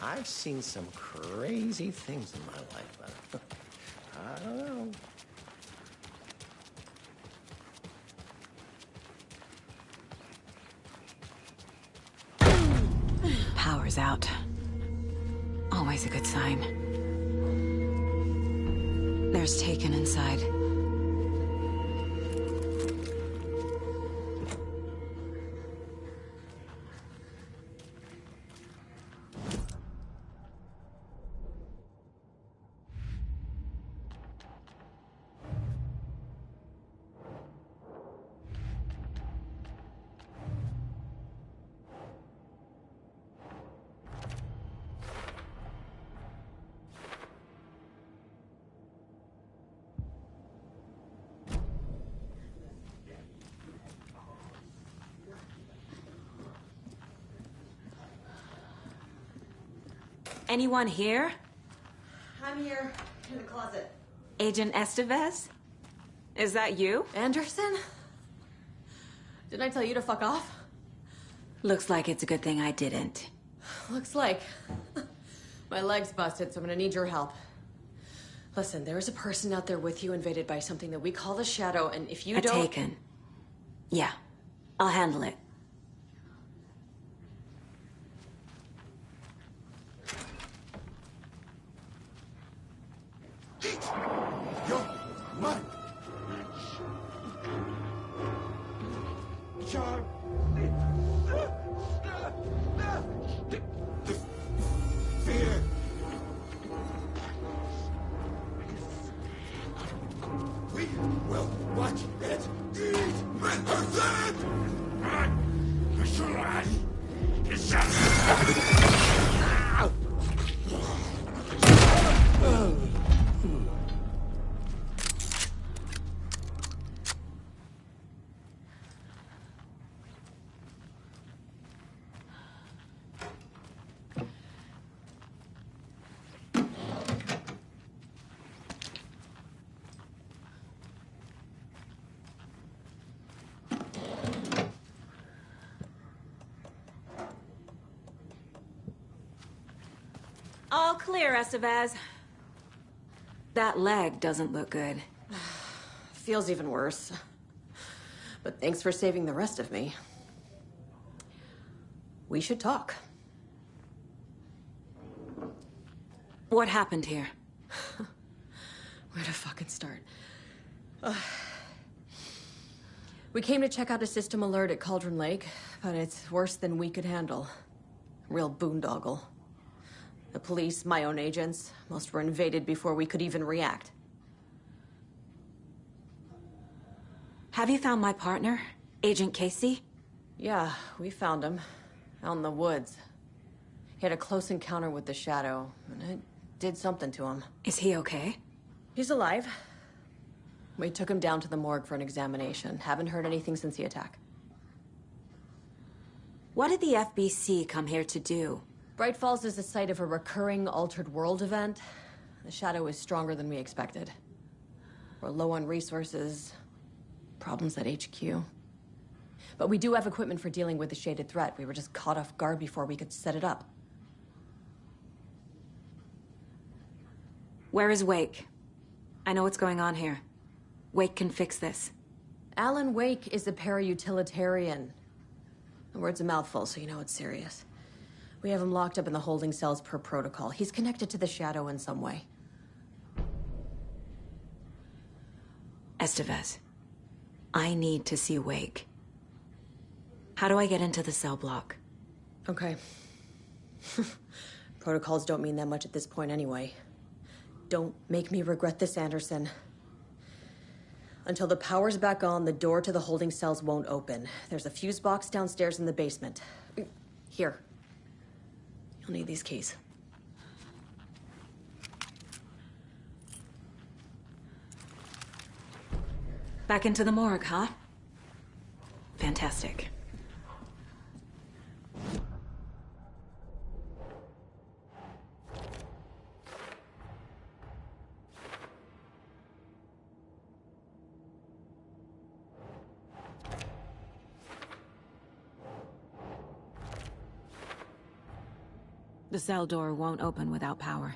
I've seen some crazy things in my life, but I don't know. Power's out. Always a good sign. There's Taken inside. Anyone here? I'm here, in the closet. Agent Estevez? Is that you? Anderson? Didn't I tell you to fuck off? Looks like it's a good thing I didn't. Looks like. My leg's busted, so I'm gonna need your help. Listen, there is a person out there with you invaded by something that we call the Shadow, and if you don't... Taken. Yeah, I'll handle it. You're mine. Charlie. The fear. We will watch it eat All clear, Estevez. That leg doesn't look good. Feels even worse. But thanks for saving the rest of me. We should talk. What happened here? Where to fucking start? We came to check out a system alert at Cauldron Lake, but it's worse than we could handle. Real boondoggle. The police, my own agents, most were invaded before we could even react. Have you found my partner, Agent Casey? Yeah, we found him. Out in the woods. He had a close encounter with the Shadow, and it did something to him. Is he okay? He's alive. We took him down to the morgue for an examination. Haven't heard anything since the attack. What did the FBC come here to do? Bright Falls is the site of a recurring Altered World event. The Shadow is stronger than we expected. We're low on resources, problems at HQ. But we do have equipment for dealing with the shaded threat. We were just caught off guard before we could set it up. Where is Wake? I know what's going on here. Wake can fix this. Alan Wake is a para-utilitarian. The word's a mouthful, so you know it's serious. We have him locked up in the holding cells per protocol. He's connected to the Shadow in some way. Estevez, I need to see Wake. How do I get into the cell block? Okay. Protocols don't mean that much at this point anyway. Don't make me regret this, Anderson. Until the power's back on, the door to the holding cells won't open. There's a fuse box downstairs in the basement. Here. You'll need these keys. Back into the morgue, huh? Fantastic. The cell door won't open without power.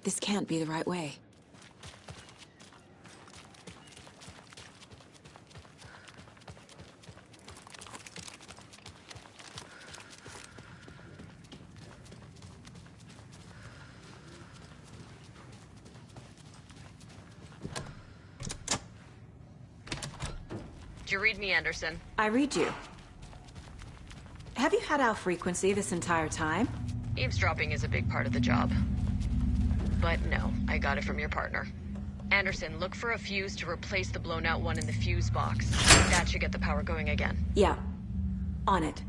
This can't be the right way. Did you read me, Anderson? I read you. Have you had our frequency this entire time? Eavesdropping is a big part of the job. But no, I got it from your partner. Anderson, look for a fuse to replace the blown out one in the fuse box. That should get the power going again. Yeah. On it.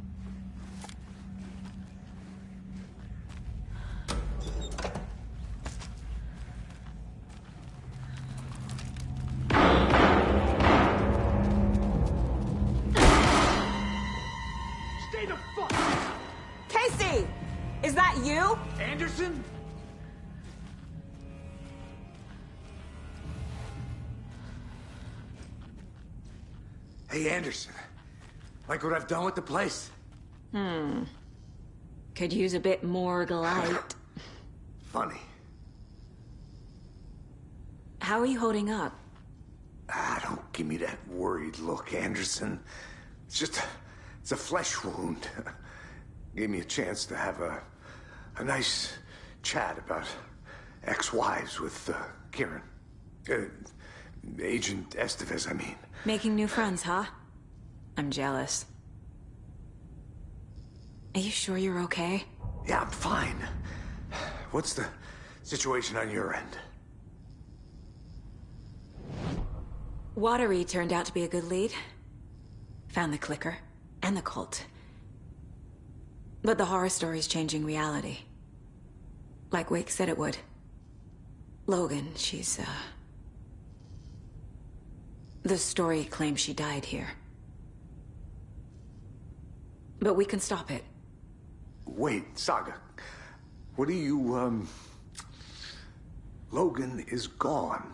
Stay the fuck! Casey! Is that you? Anderson? Hey, Anderson. Like what I've done with the place? Could use a bit more light. Funny. How are you holding up? Don't give me that worried look, Anderson. It's a flesh wound. Gave me a chance to have a nice chat about ex-wives with Kieran. Agent Estevez, I mean. Making new friends, huh? I'm jealous. Are you sure you're okay? Yeah, I'm fine. What's the situation on your end? Watery turned out to be a good lead. Found the clicker and the cult. But the horror story's changing reality. Like Wake said it would. Logan, she's, the story claims she died here. But we can stop it. Wait, Saga. What do you, Logan is gone.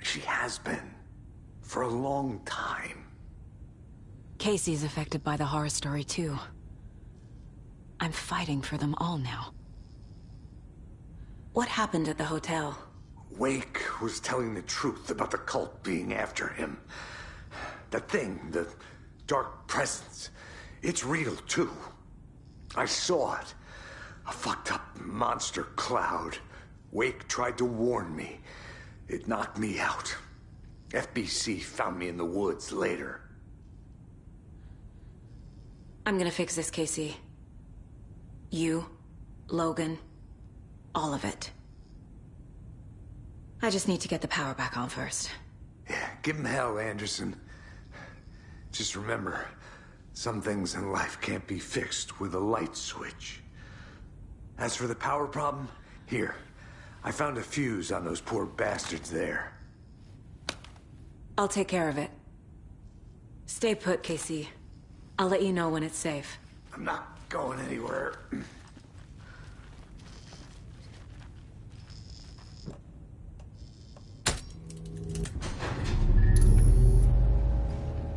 She has been. For a long time. Casey's affected by the horror story, too. I'm fighting for them all now. What happened at the hotel? Wake was telling the truth about the cult being after him. That thing, the dark presence, it's real, too. I saw it. A fucked up monster cloud. Wake tried to warn me. It knocked me out. FBC found me in the woods later. I'm gonna fix this, Casey. You, Logan, all of it. I just need to get the power back on first. Yeah, give him hell, Anderson. Just remember, some things in life can't be fixed with a light switch. As for the power problem, here. I found a fuse on those poor bastards there. I'll take care of it. Stay put, Casey. I'll let you know when it's safe. I'm not going anywhere.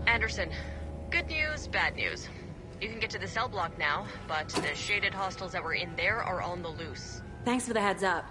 Anderson, good news, bad news. You can get to the cell block now, but the shaded hostiles that were in there are on the loose. Thanks for the heads up.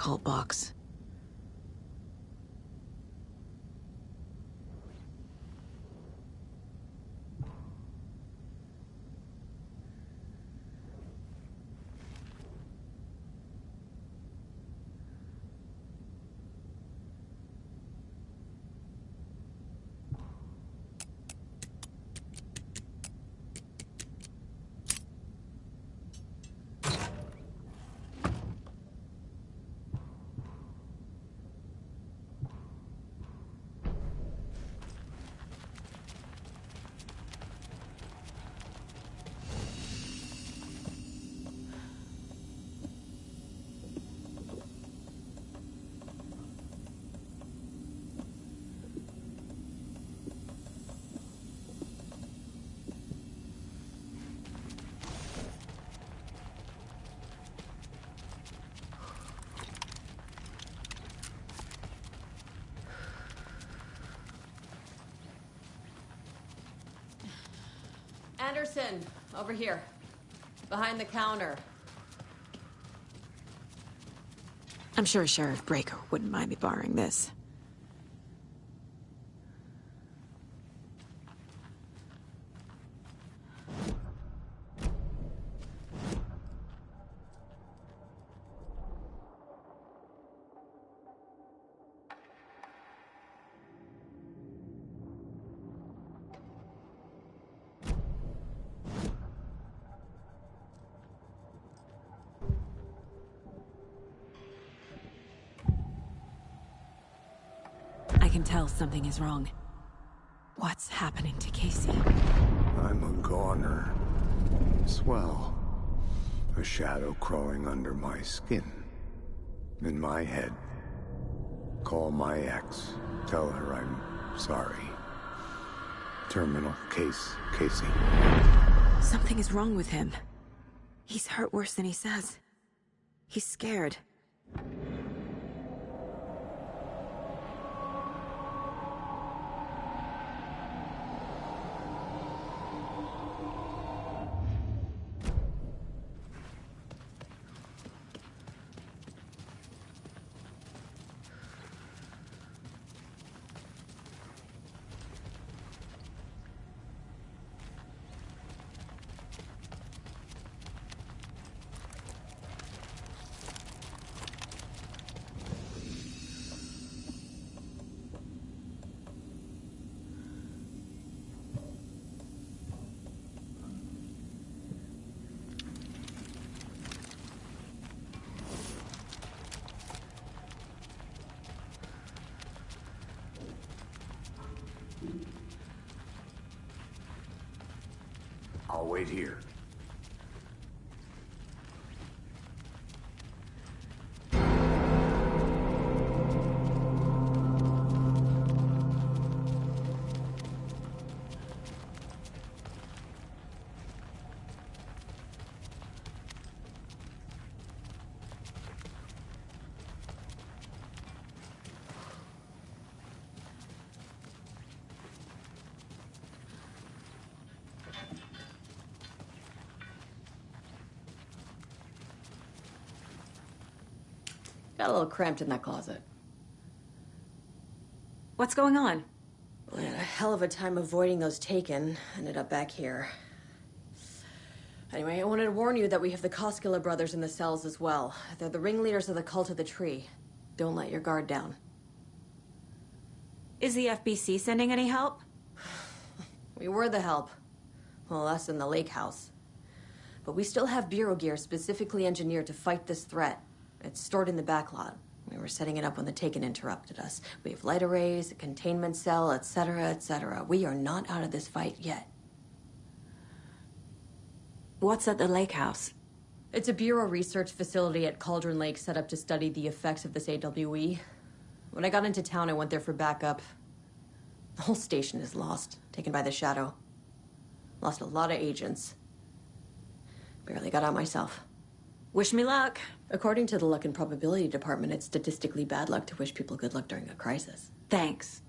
cult box. Anderson, over here. Behind the counter. I'm sure Sheriff Breaker wouldn't mind me borrowing this. I can tell something is wrong. What's happening to Casey? I'm a goner. Swell. A shadow crawling under my skin. In my head. Call my ex. Tell her I'm sorry. Terminal case, Casey. Something is wrong with him. He's hurt worse than he says. He's scared. I'll wait here. Got a little cramped in that closet. What's going on? We had a hell of a time avoiding those taken. Ended up back here. Anyway, I wanted to warn you that we have the Koskela brothers in the cells as well. They're the ringleaders of the Cult of the Tree. Don't let your guard down. Is the FBC sending any help? We were the help. Well, us in the lake house. But we still have bureau gear specifically engineered to fight this threat. It's stored in the backlot. We were setting it up when the Taken interrupted us. We have light arrays, a containment cell, etc., etc. We are not out of this fight yet. What's at the lake house? It's a bureau research facility at Cauldron Lake set up to study the effects of this AWE. When I got into town, I went there for backup. The whole station is lost, taken by the Shadow. Lost a lot of agents. Barely got out myself. Wish me luck. According to the Luck and Probability Department, it's statistically bad luck to wish people good luck during a crisis. Thanks.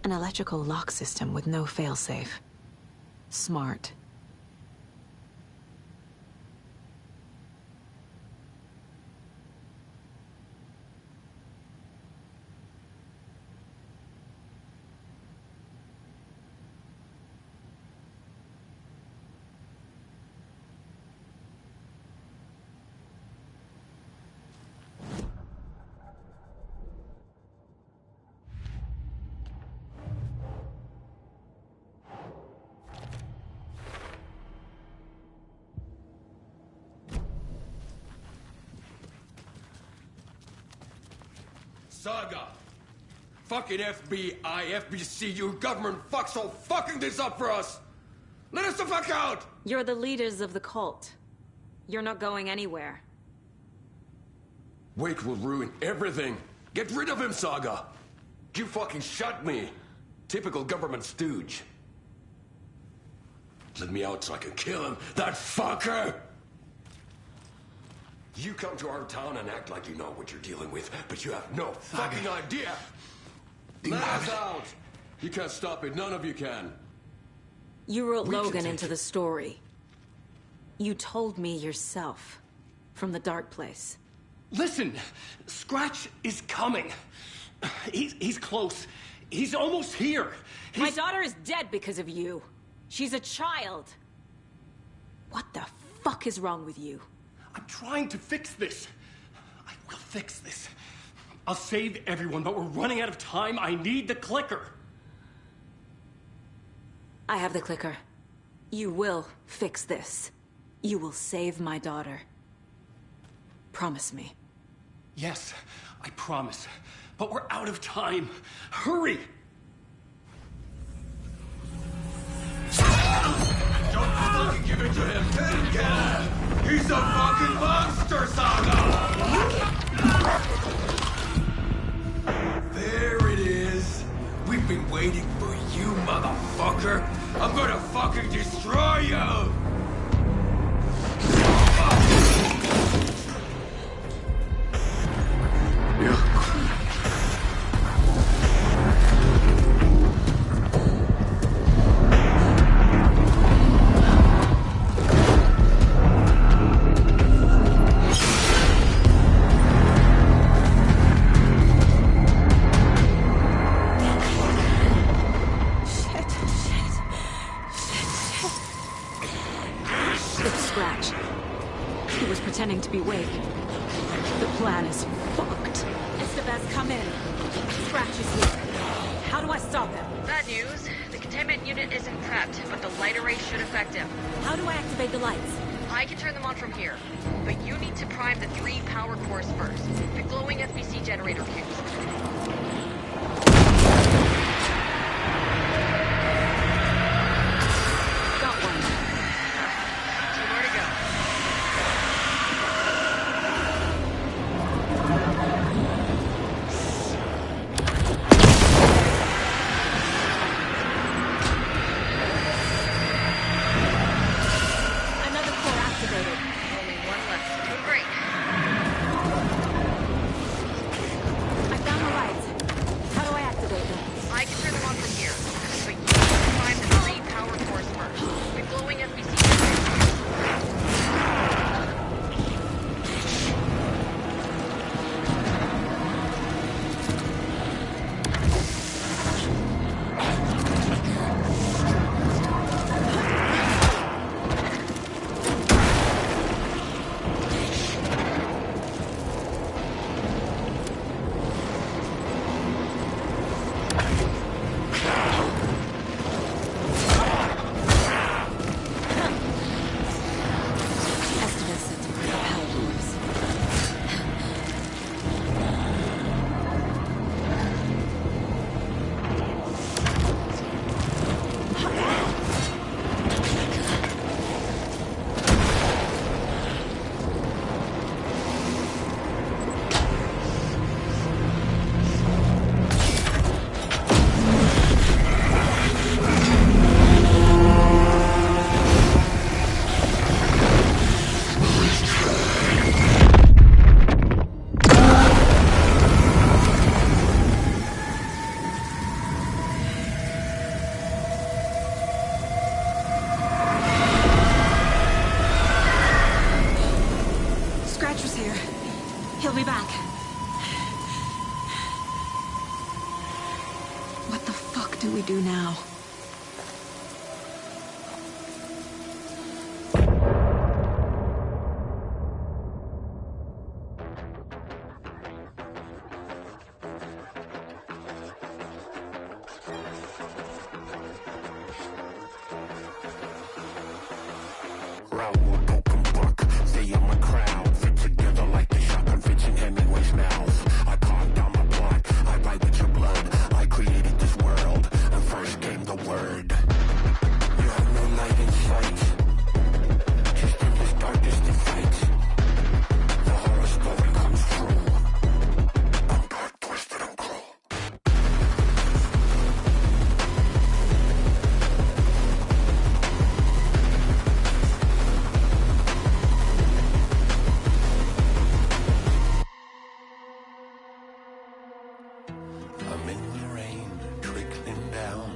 An electrical lock system with no failsafe. Smart. Saga! Fucking FBI, FBC, you government fucks all fucking this up for us! Let us the fuck out! You're the leaders of the cult. You're not going anywhere. Wake will ruin everything! Get rid of him, Saga! You fucking shot me! Typical government stooge. Let me out so I can kill him, that fucker! You come to our town and act like you know what you're dealing with, but you have no fucking idea! Let us out! You can't stop it, none of you can. You wrote We can Logan take into it. the story. You told me yourself. From the dark place. Listen, Scratch is coming. He's close. He's almost here. My daughter is dead because of you. She's a child. What the fuck is wrong with you? I'm trying to fix this. I will fix this. I'll save everyone, but we're running out of time. I need the clicker. I have the clicker. You will fix this. You will save my daughter. Promise me. Yes, I promise. But we're out of time. Hurry! Don't fucking give it to him! Get him! He's a fucking monster, Saga! There it is! We've been waiting for you, motherfucker! I'm gonna fucking destroy you! It's Scratch. He was pretending to be Wake. The plan is fucked. Estevez, come in. Scratch is here. How do I stop him? Bad news. The containment unit isn't prepped, but the light array should affect him. How do I activate the lights? I can turn them on from here, but you need to prime the 3 power cores first. The glowing FBC generator fuse. Got one. 2 more to go. Another core activated. Only 1 left. Doing great. fuck do we do now? I'm in the rain, trickling down.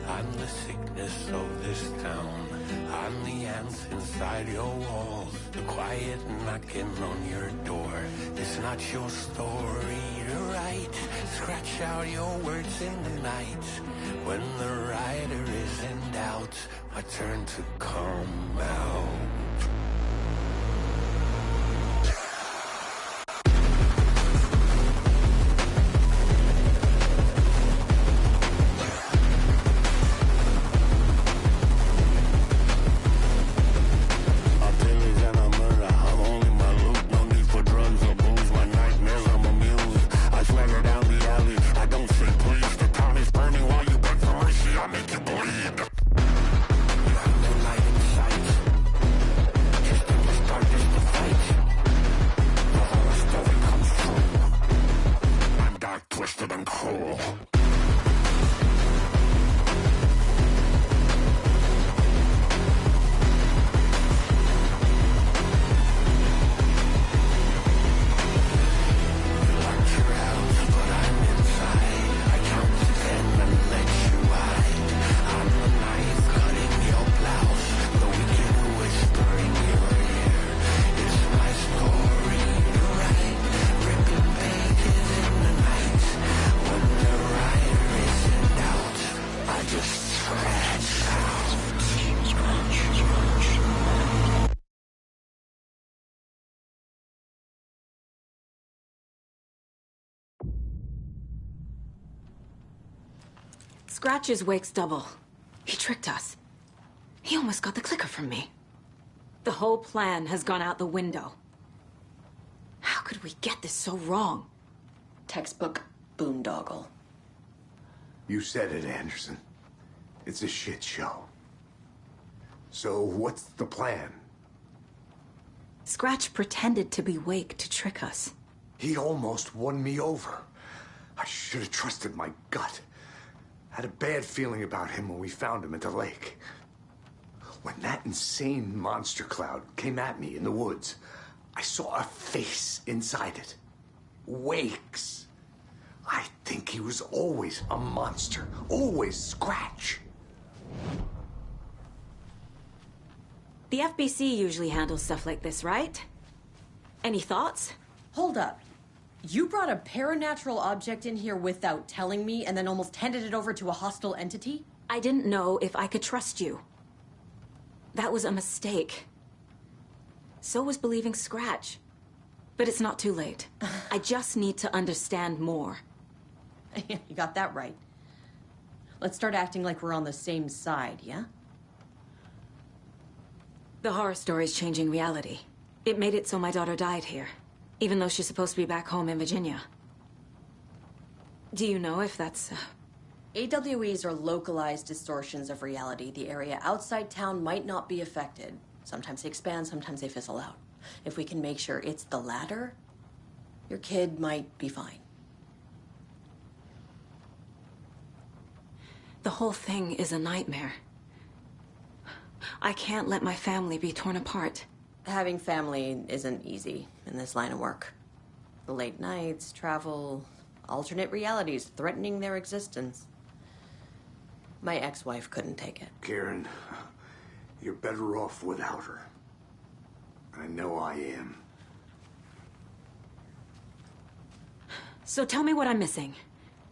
I'm the sickness of this town. I'm the ants inside your walls, the quiet knocking on your door. It's not your story to write. Scratch out your words in the night. When the writer is in doubt, I turn to come out. Scratch is Wake's double. He tricked us. He almost got the clicker from me. The whole plan has gone out the window. How could we get this so wrong? Textbook boondoggle. You said it, Anderson. It's a shit show. So what's the plan? Scratch pretended to be Wake to trick us. He almost won me over. I should have trusted my gut. Had a bad feeling about him when we found him at the lake. When that insane monster cloud came at me in the woods, I saw a face inside it. Wake's. I think he was always a monster. Always Scratch. The FBC usually handles stuff like this, right? Any thoughts? Hold up. You brought a paranatural object in here without telling me and then almost handed it over to a hostile entity? I didn't know if I could trust you. That was a mistake. So was believing Scratch. But it's not too late. I just need to understand more. You got that right. Let's start acting like we're on the same side, yeah? The horror story's changing reality. It made it so my daughter died here, even though she's supposed to be back home in Virginia. Do you know if that's... AWEs are localized distortions of reality. The area outside town might not be affected. Sometimes they expand, sometimes they fizzle out. If we can make sure it's the latter, your kid might be fine. The whole thing is a nightmare. I can't let my family be torn apart. Having family isn't easy in this line of work. The late nights, travel, alternate realities threatening their existence. My ex-wife couldn't take it. Karen, you're better off without her. I know I am. So tell me what I'm missing.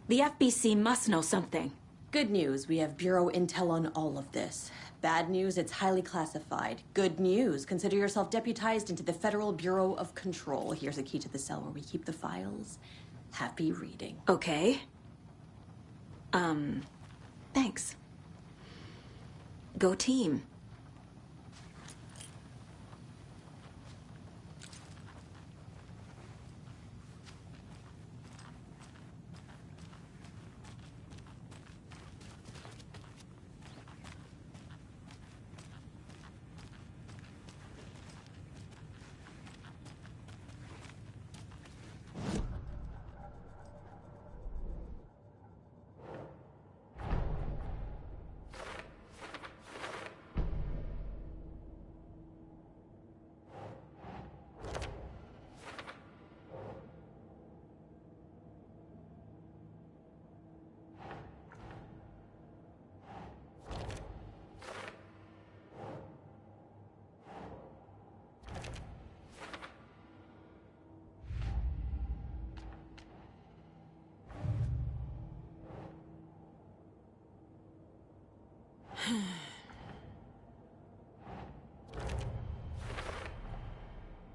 The FBC must know something. Good news, we have Bureau intel on all of this. Bad news, it's highly classified. Good news, consider yourself deputized into the Federal Bureau of Control. Here's a key to the cell where we keep the files. Happy reading. Okay. Thanks. Go team.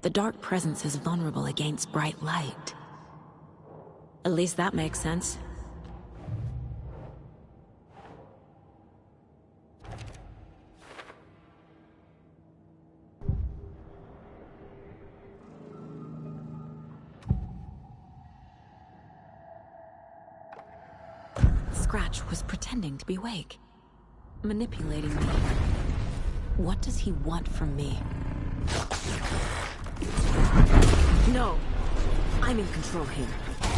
The dark presence is vulnerable against bright light. At least that makes sense. Scratch was pretending to be Wake, manipulating me. What does he want from me? No! I'm in control here.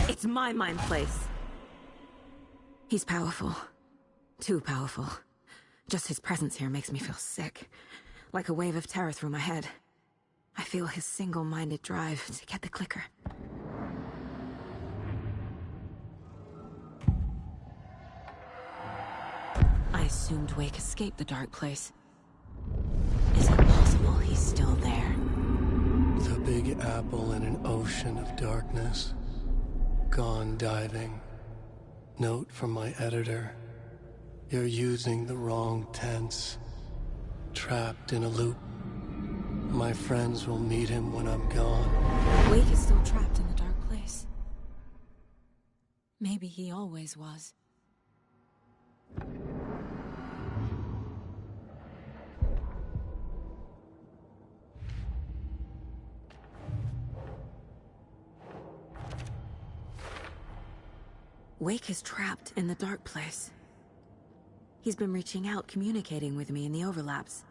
It's my mind place. He's powerful. Too powerful. Just his presence here makes me feel sick. Like a wave of terror through my head. I feel his single-minded drive to get the clicker. I assumed Wake escaped the dark place. Is it possible he's still there? The Big Apple in an ocean of darkness. Gone diving. Note from my editor. You're using the wrong tense. Trapped in a loop. My friends will meet him when I'm gone. Wake is still trapped in the dark place. Maybe he always was. Wake is trapped in the dark place. He's been reaching out, communicating with me in the overlaps.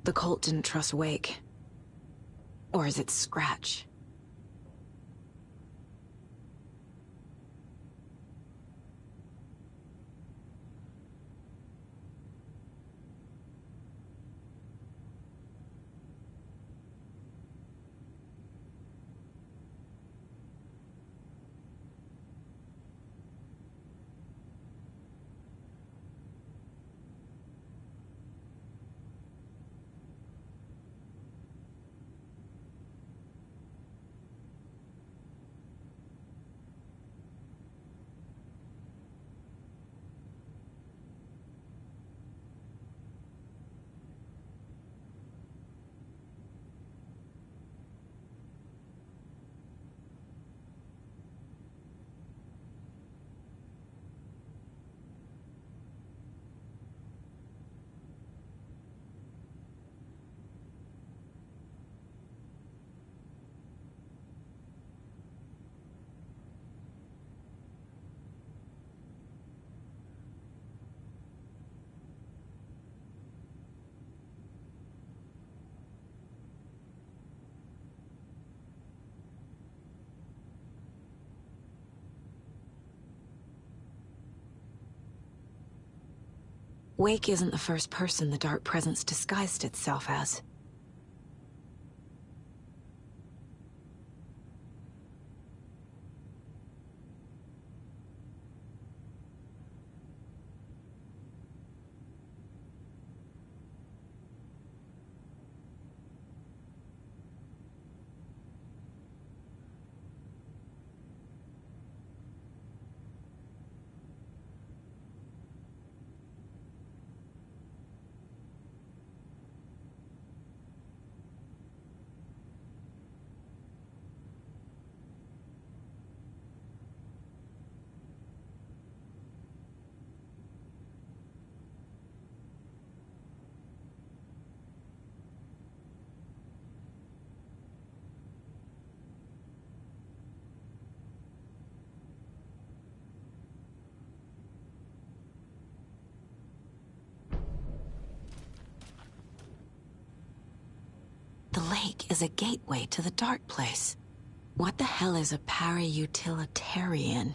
The cult didn't trust Wake. Or is it Scratch? Wake isn't the first person the dark presence disguised itself as. lake is a gateway to the dark place. What the hell is a para-utilitarian?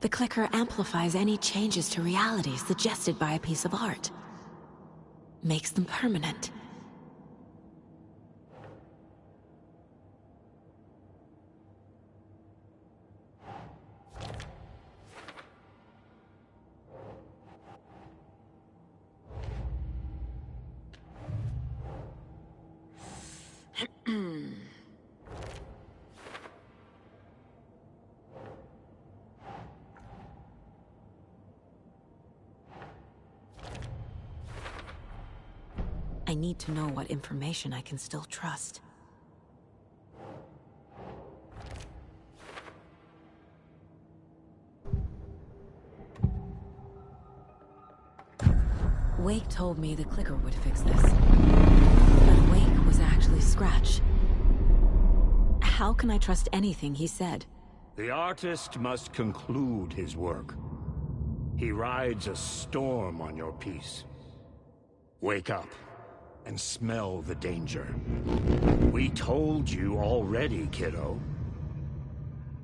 The clicker amplifies any changes to reality suggested by a piece of art. Makes them permanent. I need to know what information I can still trust. Wake told me the clicker would fix this. But Wake was actually Scratch. How can I trust anything he said? The artist must conclude his work. He rides a storm on your piece. Wake up and smell the danger. We told you already, kiddo.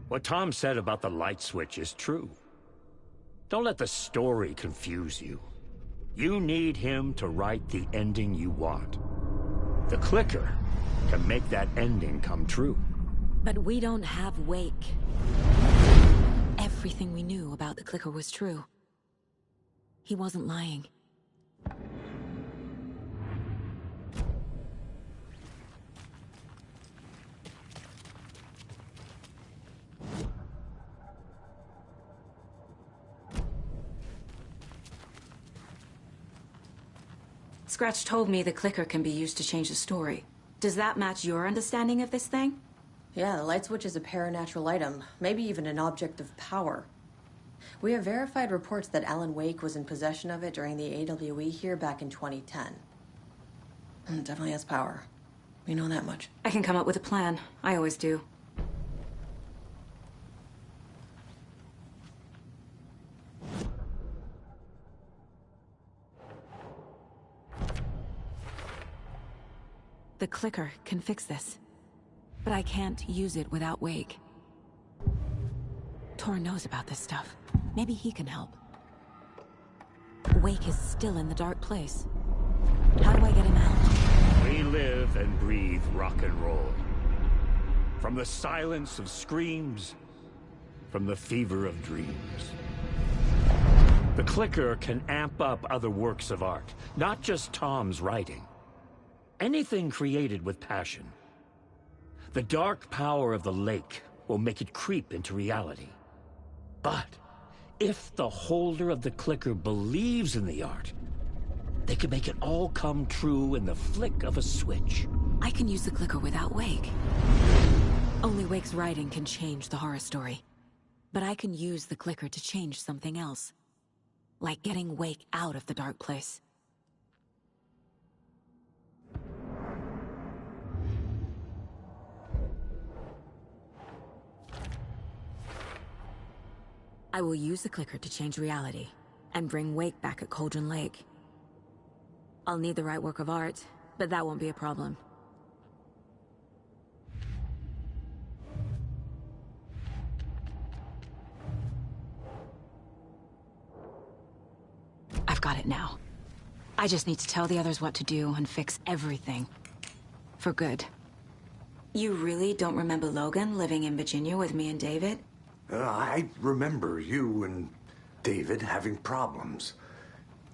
What Tom said about the light switch is true. Don't let the story confuse you. You need him to write the ending you want. The clicker can make that ending come true. But we don't have Wake. Everything we knew about the clicker was true. He wasn't lying. Scratch told me the clicker can be used to change the story. Does that match your understanding of this thing? Yeah, the light switch is a paranatural item, maybe even an object of power. We have verified reports that Alan Wake was in possession of it during the AWE here back in 2010. It definitely has power. We know that much. I can come up with a plan. I always do. The clicker can fix this. But I can't use it without Wake. Tor knows about this stuff. Maybe he can help. Wake is still in the dark place. How do I get him out? We live and breathe rock and roll. From the silence of screams, from the fever of dreams. The clicker can amp up other works of art, not just Tom's writing. Anything created with passion. The dark power of the lake will make it creep into reality. But if the holder of the clicker believes in the art, they can make it all come true in the flick of a switch. I can use the clicker without Wake. Only Wake's writing can change the horror story. But I can use the clicker to change something else. Like getting Wake out of the dark place. I will use the clicker to change reality, and bring Wake back at Cauldron Lake. I'll need the right work of art, but that won't be a problem. I've got it now. I just need to tell the others what to do and fix everything. For good. You really don't remember Logan living in Virginia with me and David? I remember you and David having problems.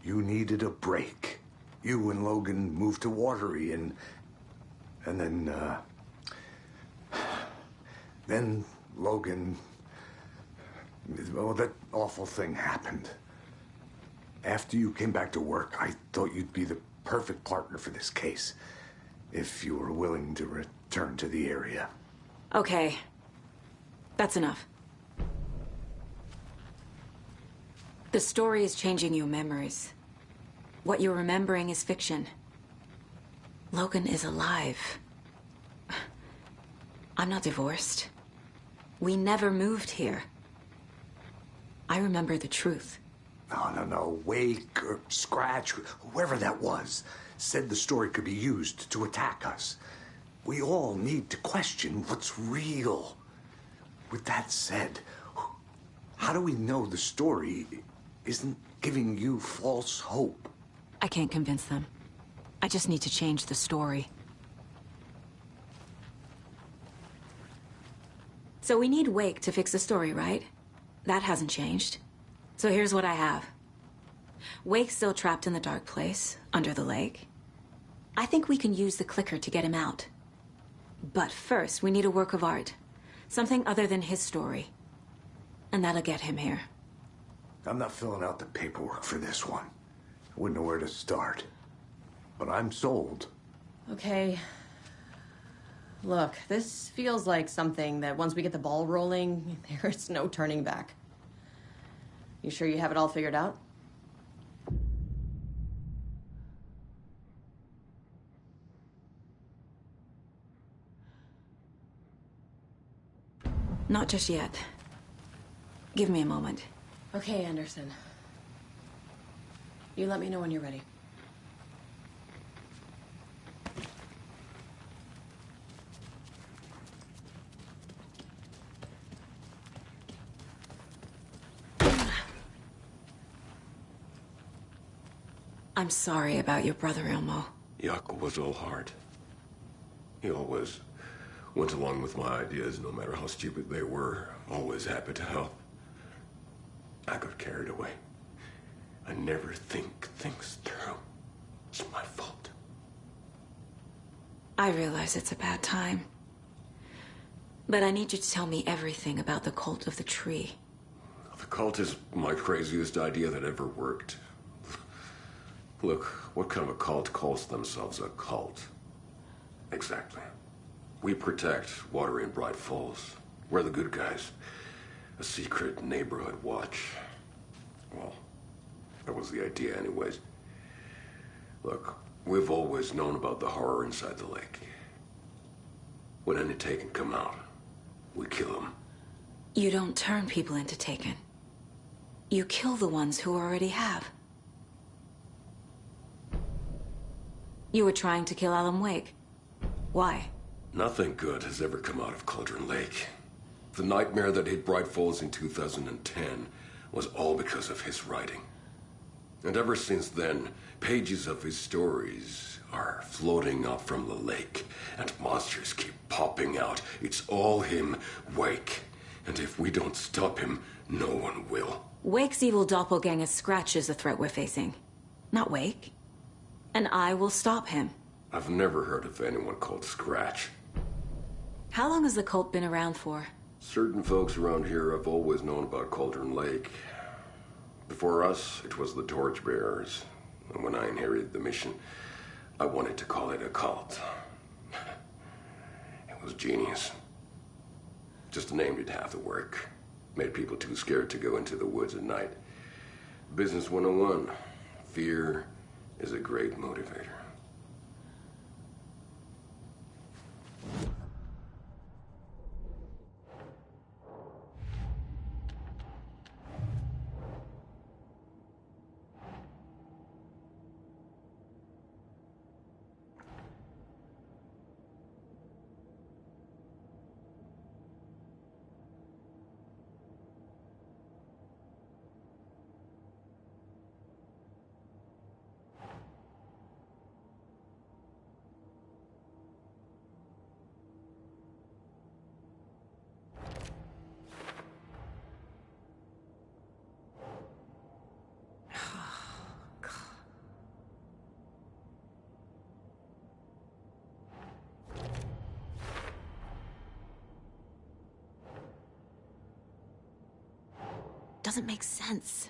You needed a break. You and Logan moved to Watery and then Logan, well, that awful thing happened. After you came back to work, I thought you'd be the perfect partner for this case, if you were willing to return to the area. Okay. That's enough. The story is changing your memories. What you're remembering is fiction. Logan is alive. I'm not divorced. We never moved here. I remember the truth. No. Wake or Scratch, whoever that was, said the story could be used to attack us. We all need to question what's real. With that said, how do we know the story isn't giving you false hope? I can't convince them. I just need to change the story. So we need Wake to fix the story, right? That hasn't changed. So here's what I have. Wake's still trapped in the dark place, under the lake. I think we can use the clicker to get him out. But first, we need a work of art. Something other than his story. And that'll get him here. I'm not filling out the paperwork for this one. I wouldn't know where to start. But I'm sold. Okay. Look, this feels like something that once we get the ball rolling, there's no turning back. You sure you have it all figured out? Not just yet. Give me a moment. Okay, Anderson. You let me know when you're ready. I'm sorry about your brother, Elmo. Yaakov was all heart. He always went along with my ideas, no matter how stupid they were. Always happy to help. I got carried away. I never think things through. It's my fault. I realize it's a bad time. But I need you to tell me everything about the cult of the tree. The cult is my craziest idea that ever worked. Look, what kind of a cult calls themselves a cult? Exactly. We protect Watery and Bright Falls. We're the good guys. A secret neighborhood watch. Well, that was the idea anyways. Look, we've always known about the horror inside the lake. When any Taken come out, we kill them. You don't turn people into Taken. You kill the ones who already have. You were trying to kill Alan Wake. Why? Nothing good has ever come out of Cauldron Lake. The nightmare that hit Bright Falls in 2010 was all because of his writing. And ever since then, pages of his stories are floating up from the lake, and monsters keep popping out. It's all him, Wake. And if we don't stop him, no one will. Wake's evil doppelganger Scratch is the threat we're facing, not Wake. And I will stop him. I've never heard of anyone called Scratch. How long has the cult been around for? Certain folks around here have always known about Cauldron Lake. Before us, it was the Torchbearers. And when I inherited the mission, I wanted to call it a cult. It was genius. Just named it half the work. Made people too scared to go into the woods at night. Business 101. Fear is a great motivator. Doesn't make sense.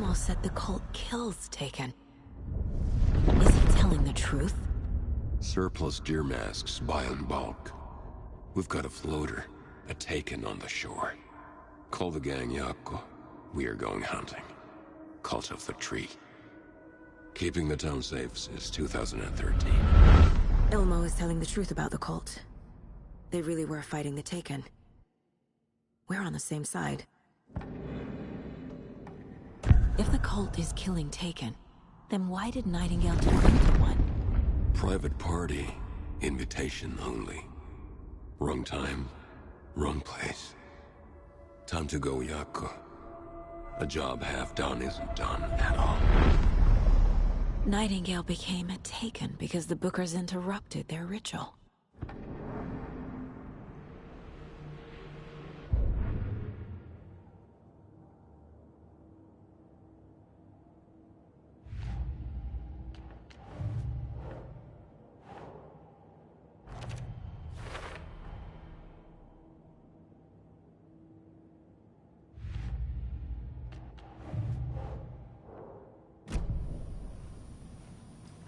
Elmo said the cult kills Taken. Is he telling the truth? Surplus deer masks by in bulk. We've got a floater, a Taken on the shore. Call the gang Yako. We are going hunting. Cult of the Tree. Keeping the town safe since 2013. Elmo is telling the truth about the cult. They really were fighting the Taken. We're on the same side. If the cult is killing Taken, then why did Nightingale turn into one? Private party. Invitation only. Wrong time, wrong place. Time to go, Yako. A job half done isn't done at all. Nightingale became a Taken because the Bookers interrupted their ritual.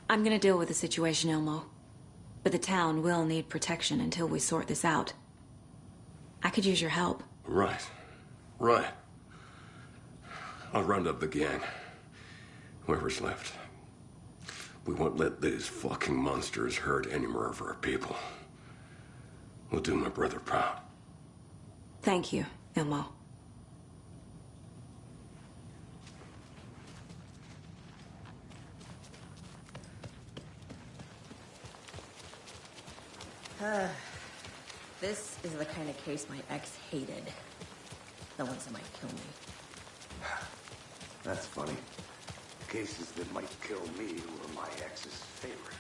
I'm gonna deal with the situation, Elmo. But the town will need protection until we sort this out. I could use your help. Right. Right. I'll round up the gang. Whoever's left. We won't let these fucking monsters hurt any more of our people. We'll do my brother proud. Thank you, Elmo. This is the kind of case my ex hated. The ones that might kill me. That's funny. Cases that might kill me were my ex's favorite.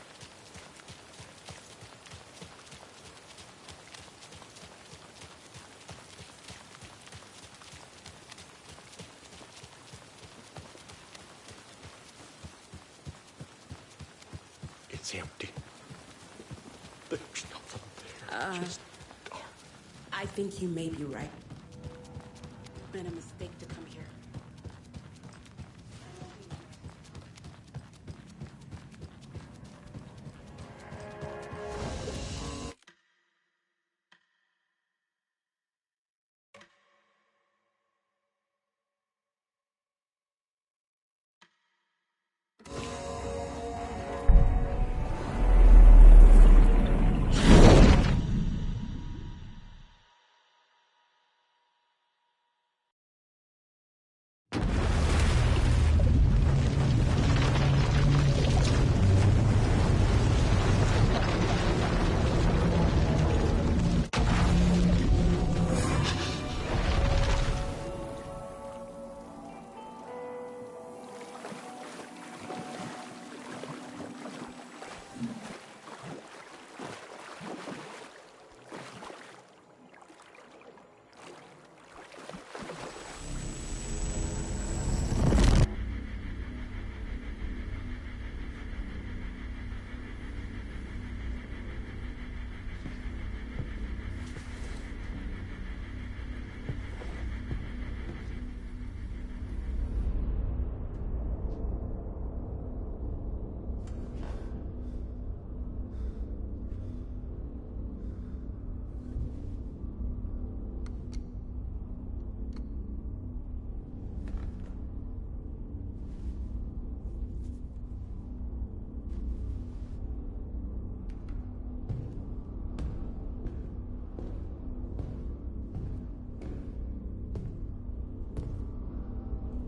It's empty. There's nothing there. Just dark. I think you may be right. Been a mistake to come here.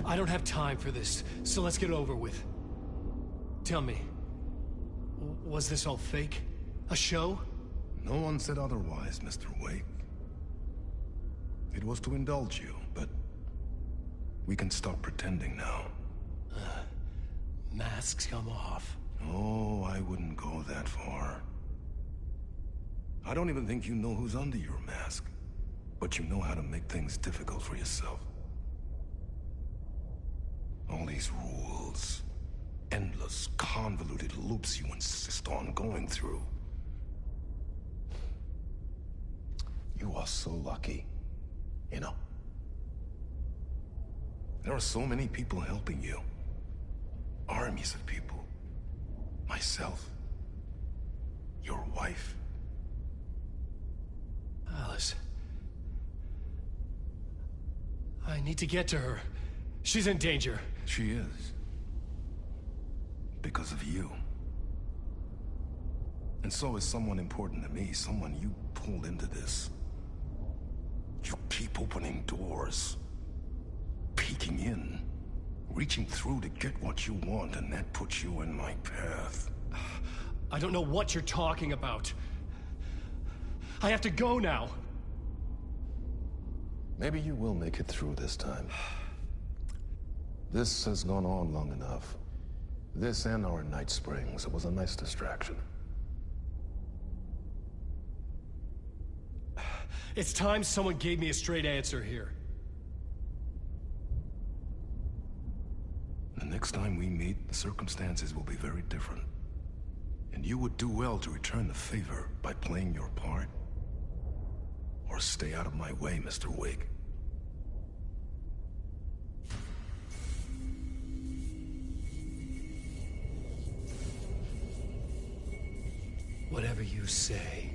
I don't have time for this, so let's get it over with. Tell me, was this all fake? A show? No one said otherwise, Mr. Wake. It was to indulge you, but we can stop pretending now. Masks come off. Oh, I wouldn't go that far. I don't even think you know who's under your mask, but you know how to make things difficult for yourself. All these rules, endless, convoluted loops you insist on going through. You are so lucky, you know. There are so many people helping you. Armies of people. Myself. Your wife. Alice. I need to get to her. She's in danger. She is. Because of you. And so is someone important to me, someone you pulled into this. You keep opening doors. Peeking in. Reaching through to get what you want, and that puts you in my path. I don't know what you're talking about. I have to go now. Maybe you will make it through this time. This has gone on long enough. This and our Night Springs. It was a nice distraction. It's time someone gave me a straight answer here. The next time we meet, the circumstances will be very different. And you would do well to return the favor by playing your part. Or stay out of my way, Mr. Wake. Whatever you say.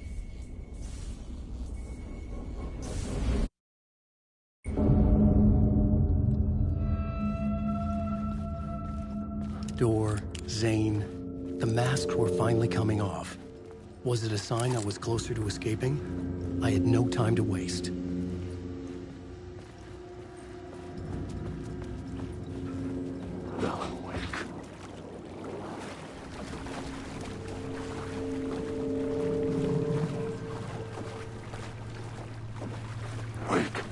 Door, Zane, the masks were finally coming off. Was it a sign I was closer to escaping? I had no time to waste. Alan Wake. Wake.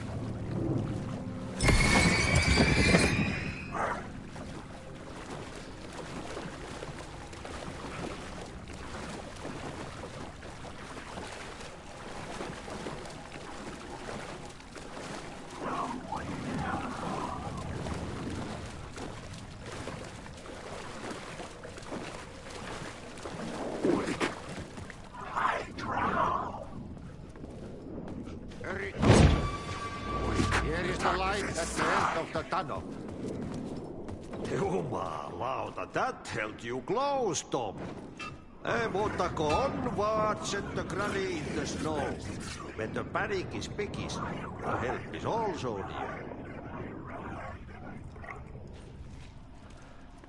Here is the light at the end of the tunnel. Jumalauta, that held you close, Tom. Mutta on what set the granny in the snow. When the panic is biggest, the help is also near.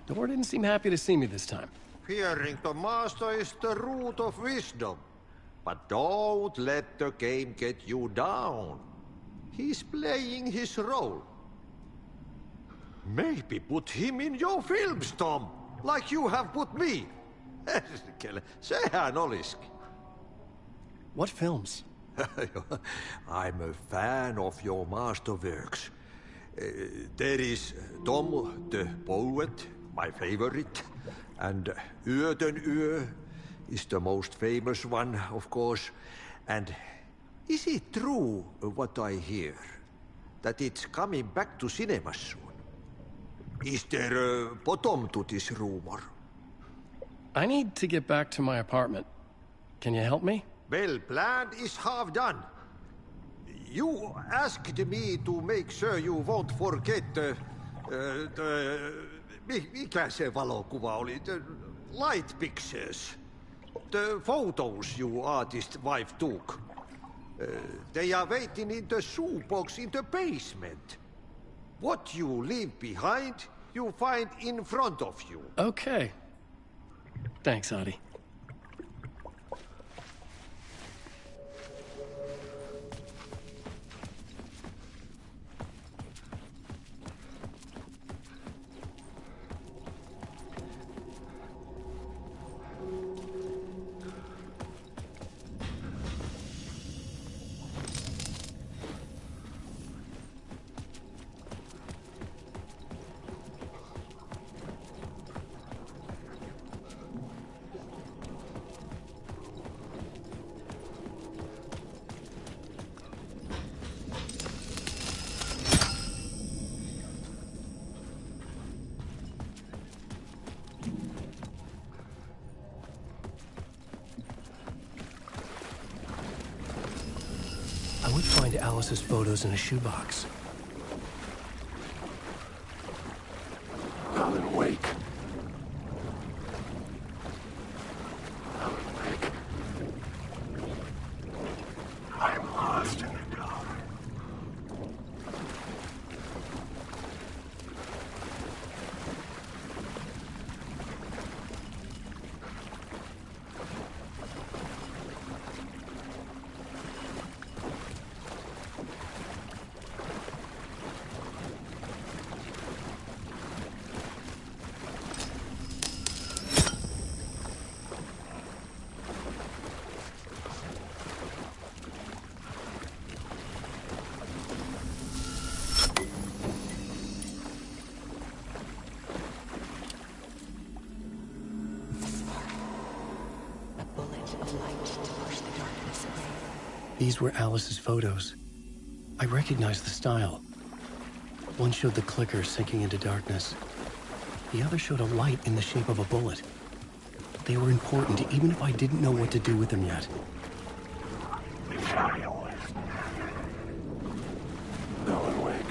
Door didn't seem happy to see me this time. Fearing the master is the root of wisdom. But don't let the game get you down. He's playing his role. Maybe put him in your films, Tom, like you have put me. Sehän olisikin. What films? I'm a fan of your masterworks. There is Tom the Poet, my favorite, and Yöden Yö is the most famous one, of course. And is it true what I hear? That it's coming back to cinemas soon? Is there a bottom to this rumor? I need to get back to my apartment. Can you help me? Well, plan is half done. You asked me to make sure you won't forget mikä se valokuva oli? The light pictures. The photos you artist wife took. They are waiting in the shoebox in the basement. What you leave behind, you find in front of you. Okay. Thanks, Adi. I would find Alice's photos in a shoebox. Alan Wake. Alan Wake. I'm lost in the dark. These were Alice's photos. I recognized the style. One showed the clicker sinking into darkness. The other showed a light in the shape of a bullet. They were important, even if I didn't know what to do with them yet. Alan Wake.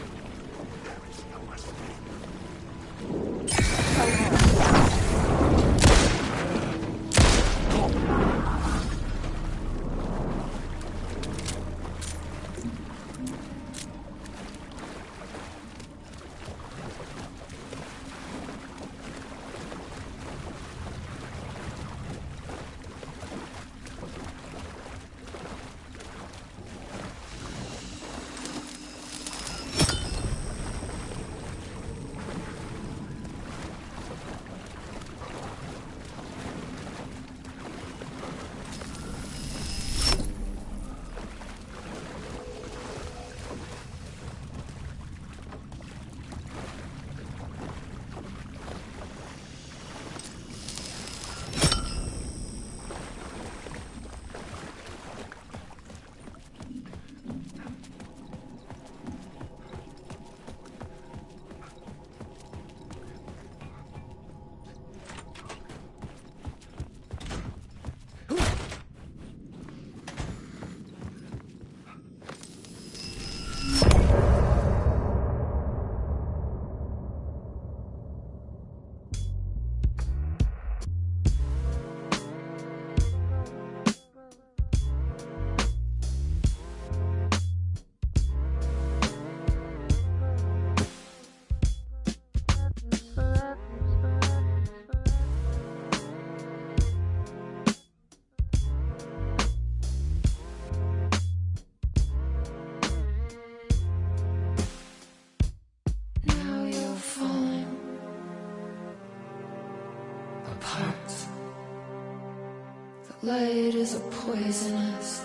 Light is a poisonous,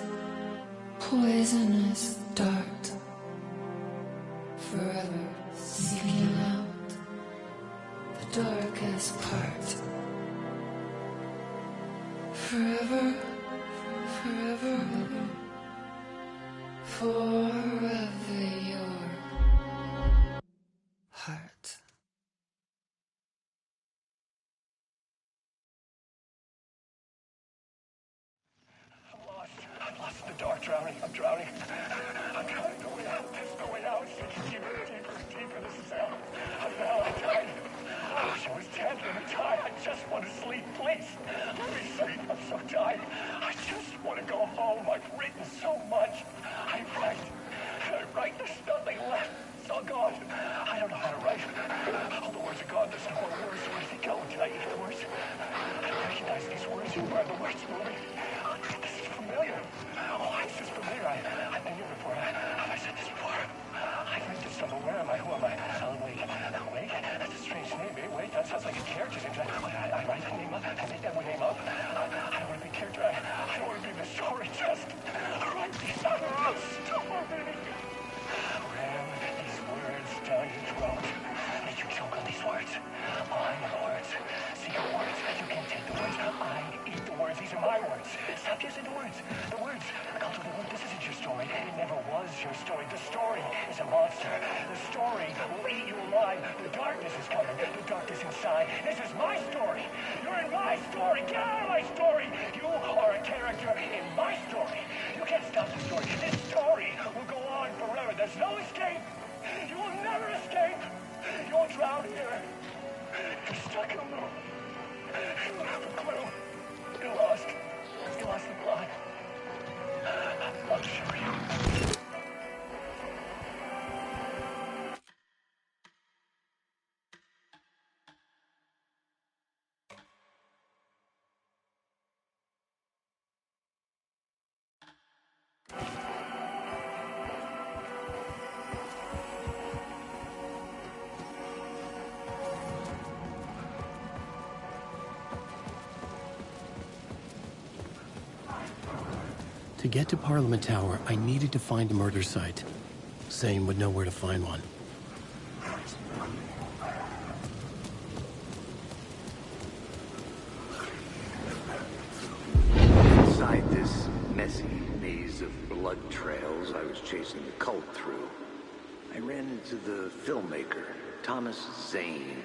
poisonous dart, forever seeking out the darkest part. Forever, forever, forever your heart. I'm lost in the dark, drowning. I'm drowning. I'm drowning. No way out. There's no way out. It's taking deeper, deeper, deeper. This is hell. I'm hell. I'm dying. I wish I was dead. Let me die. I just want to sleep, please. Let me sleep. I'm so tired. I just want to go home. I've written so much. I write. There's nothing left. It's all gone. I don't know how to write. All the words are gone. There's no more words. Where did they go? Did I eat the words? I don't recognize these words. Where are the words moving? This is familiar. Oh, it's just familiar. I've been here before. Have I said this before? I've read this somewhere. Where am I? Who am I? Alan Wake. Alan Wake? That's a strange name. Wait, that sounds like a character name. I write that name up. I make that name up. I don't want to be a character. I don't want to be the story. Just write these story. Ram these words down your throat. Make you choke on these words. I'm the words. Secret words. You can't take the words. I eat the words. These are my words. Stop using the words. The words. This isn't your story. It never was your story. The story is a monster. The story will eat you alive. The darkness is coming. The darkness inside. This is my story. You're in my story. Get out of my story. You are a character in my story. You can't stop the story. This story will go on forever. There's no escape. You will never escape. You'll drown here. don't know. You don't have a clue. You lost. You lost the plot. I'll show you. To get to Parliament Tower, I needed to find a murder site. Zane would know where to find one. Inside this messy maze of blood trails I was chasing the cult through, I ran into the filmmaker, Thomas Zane,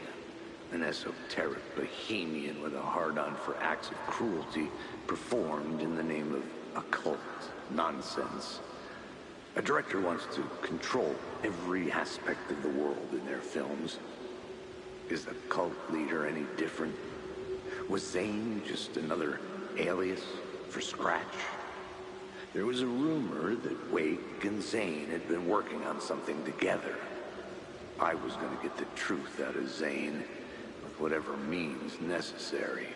an esoteric bohemian with a hard-on for acts of cruelty performed in the name of occult nonsense. A director wants to control every aspect of the world in their films. Is the cult leader any different? Was Zane just another alias for Scratch? There was a rumor that Wake and Zane had been working on something together. I was going to get the truth out of Zane with whatever means necessary.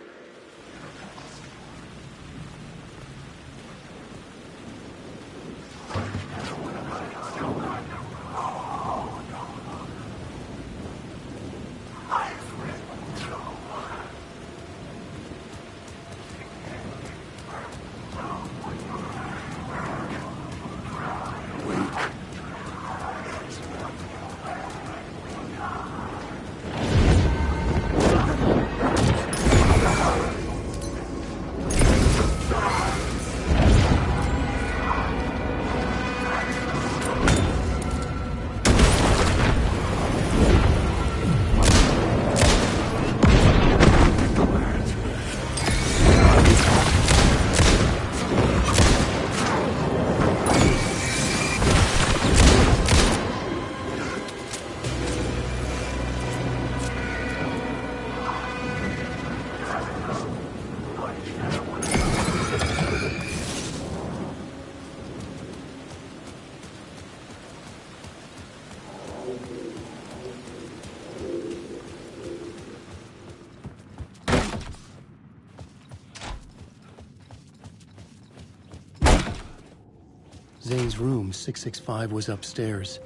Zane's room, 665, was upstairs.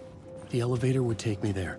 The elevator would take me there.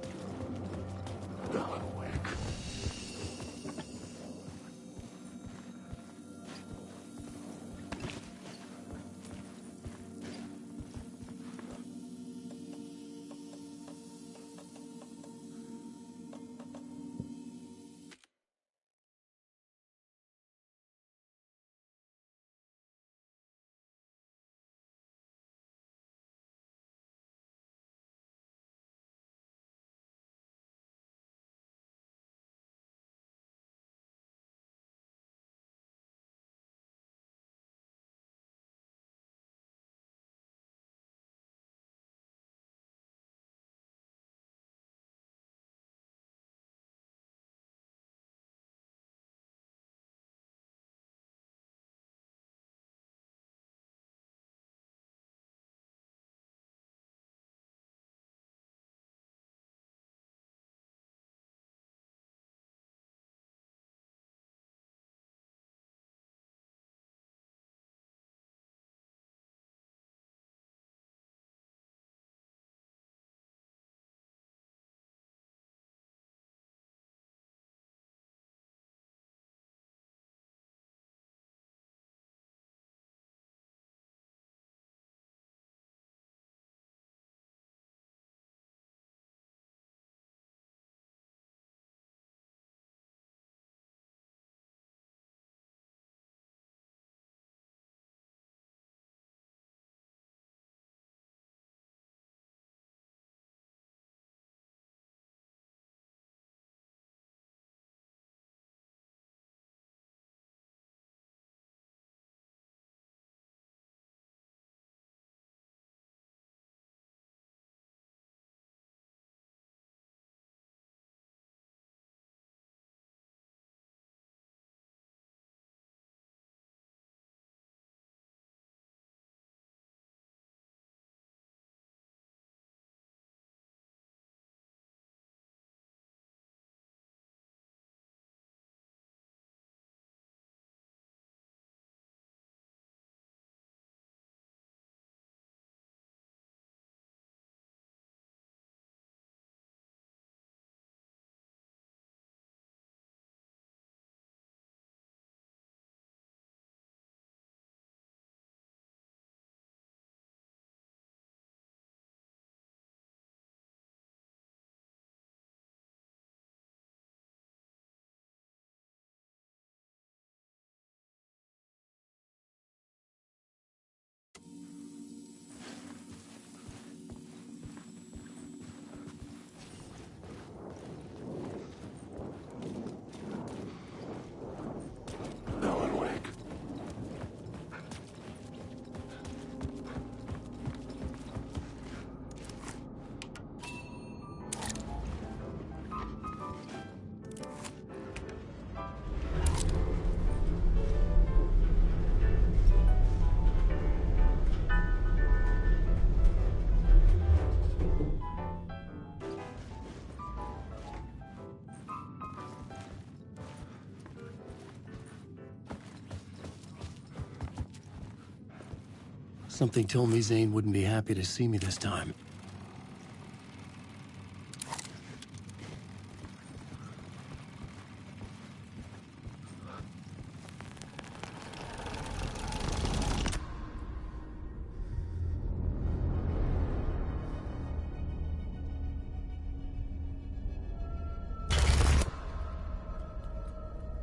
Something told me Zane wouldn't be happy to see me this time.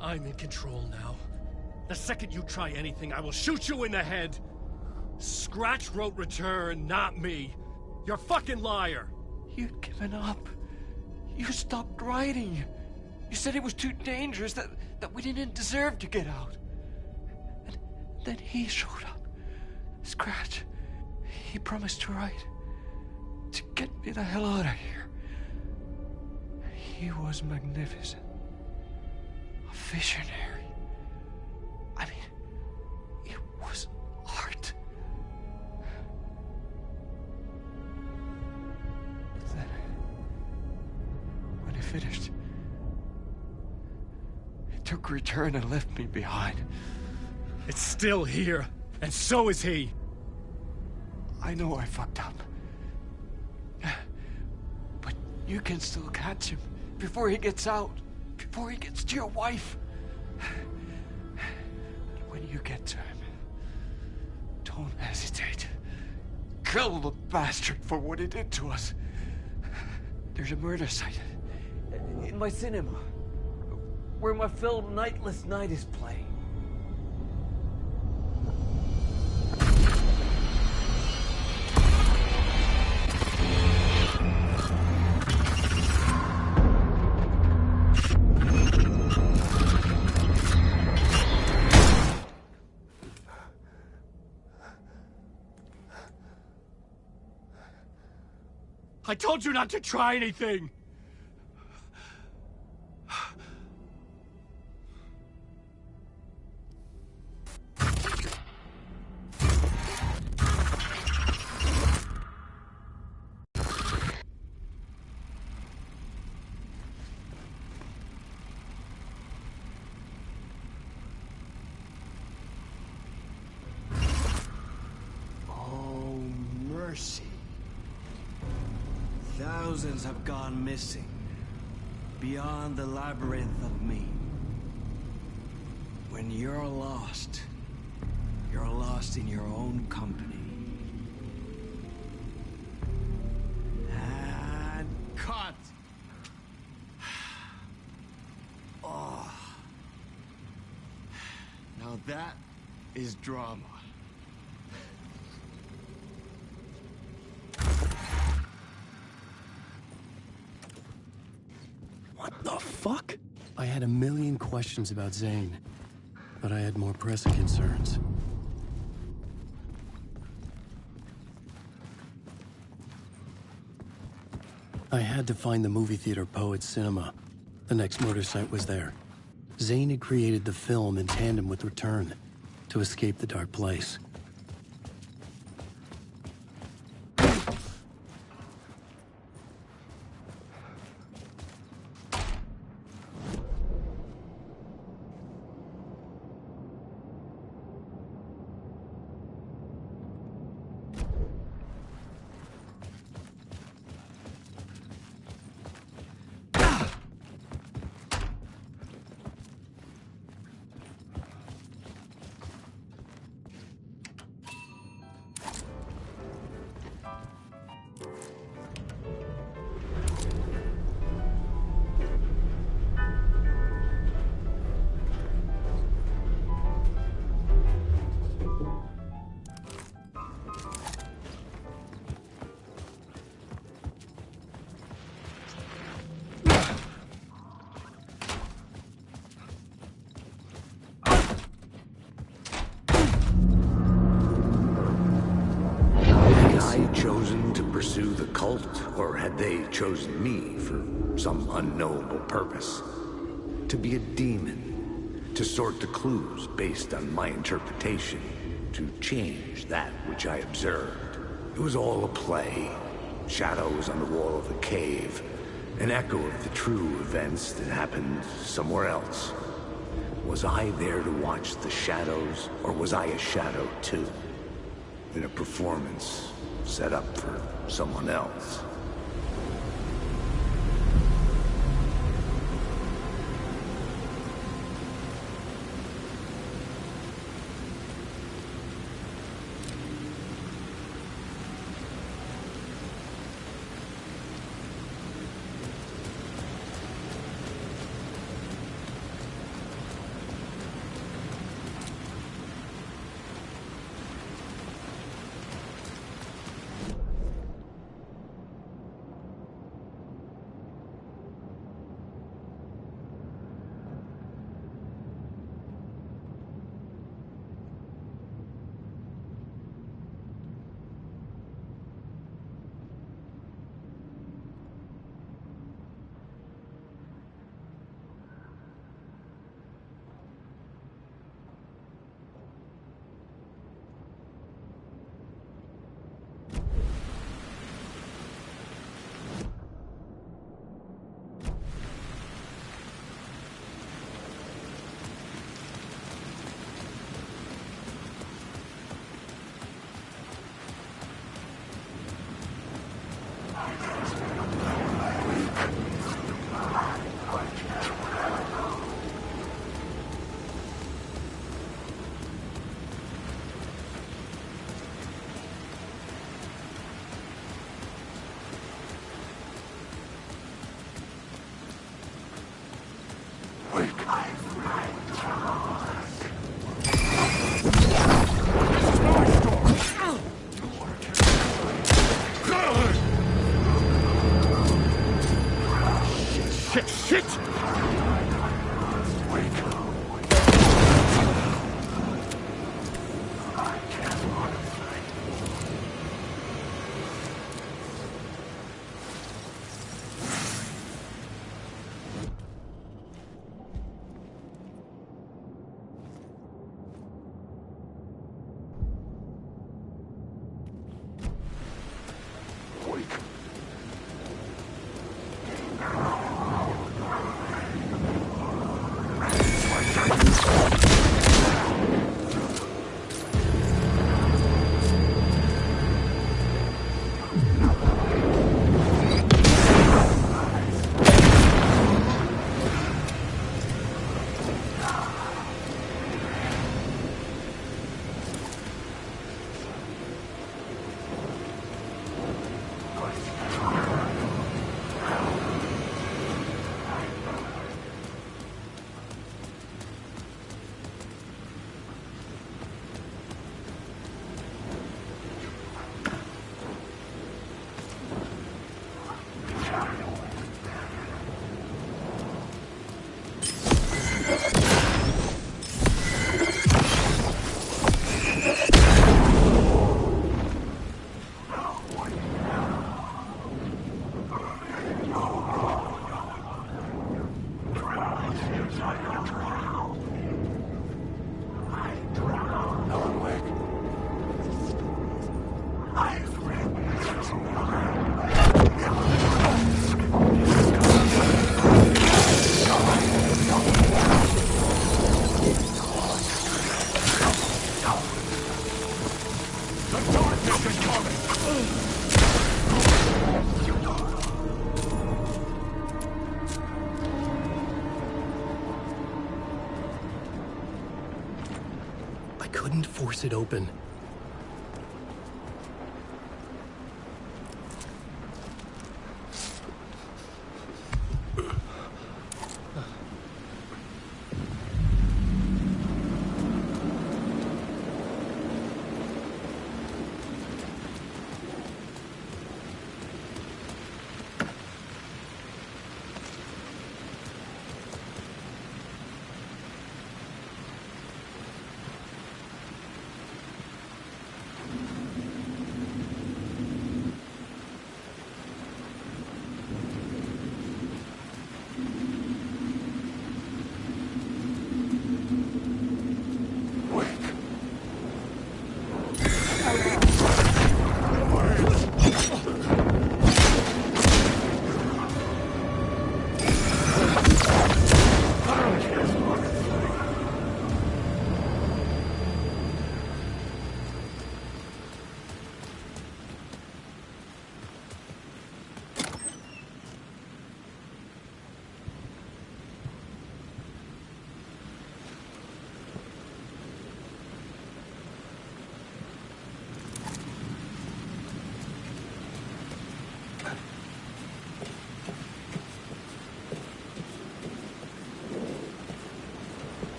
I'm in control now. The second you try anything, I will shoot you in the head! Scratch wrote return, not me. You're a fucking liar! You'd given up. You stopped writing. You said it was too dangerous, that we didn't deserve to get out. And then he showed up. Scratch. He promised to write. To get me the hell out of here. He was magnificent. A visionary. I mean, it was art. Then, when he finished, he took return and left me behind. It's still here, and so is he. I know I fucked up. But you can still catch him before he gets out, before he gets to your wife. When you get to him, don't hesitate. Kill the bastard for what he did to us. There's a murder site in my cinema where my film Nightless Night is playing. I told you not to try anything! Oh, mercy. Thousands have gone missing, beyond the labyrinth of me. When you're lost in your own company. And cut! Oh. Now that is drama. What the fuck? I had a million questions about Zane, but I had more pressing concerns. I had to find the movie theater Poet Cinema. The next murder site was there. Zane had created the film in tandem with Return to escape the dark place. Chosen to pursue the cult, or had they chosen me for some unknowable purpose? To be a demon, to sort the clues based on my interpretation, to change that which I observed. It was all a play. Shadows on the wall of the cave, an echo of the true events that happened somewhere else. Was I there to watch the shadows, or was I a shadow too? in a performance set up for someone else. Couldn't force it open.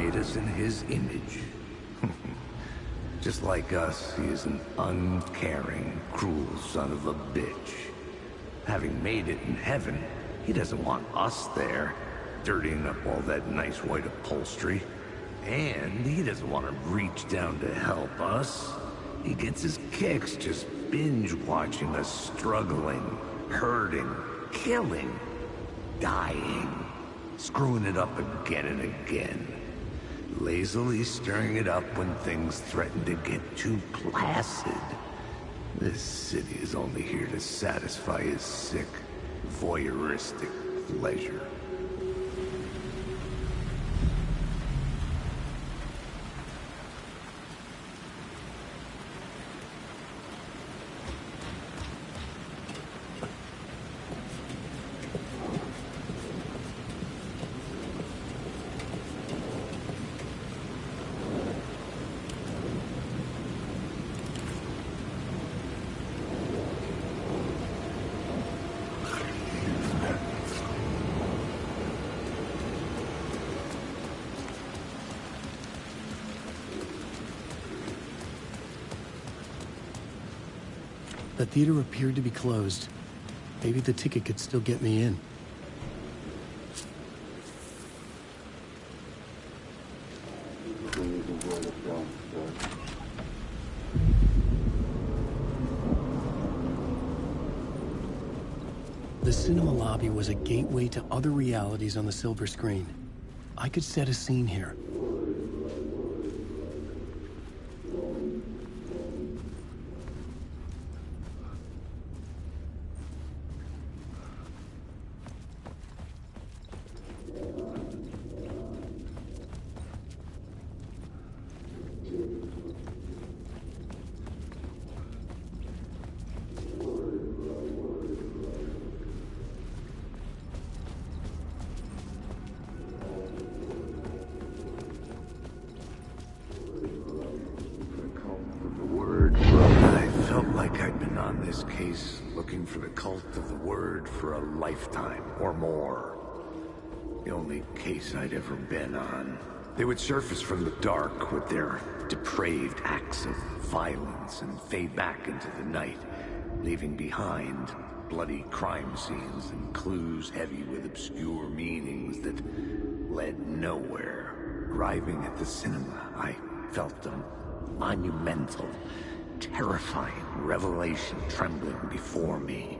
made us in his image. Just like us, he is an uncaring, cruel son of a bitch. Having made it in heaven, he doesn't want us there, dirtying up all that nice white upholstery. And he doesn't want to reach down to help us. He gets his kicks just binge-watching us struggling, hurting, killing, dying, screwing it up again and again. Lazily stirring it up when things threaten to get too placid. This city is only here to satisfy his sick, voyeuristic pleasure. The theater appeared to be closed. Maybe the ticket could still get me in. The cinema lobby was a gateway to other realities on the silver screen. I could set a scene here. Case looking for the cult of the word for a lifetime or more. The only case I'd ever been on. They would surface from the dark with their depraved acts of violence and fade back into the night, leaving behind bloody crime scenes and clues heavy with obscure meanings that led nowhere. Arriving at the cinema, I felt a monumental, terrifying revelation trembling before me,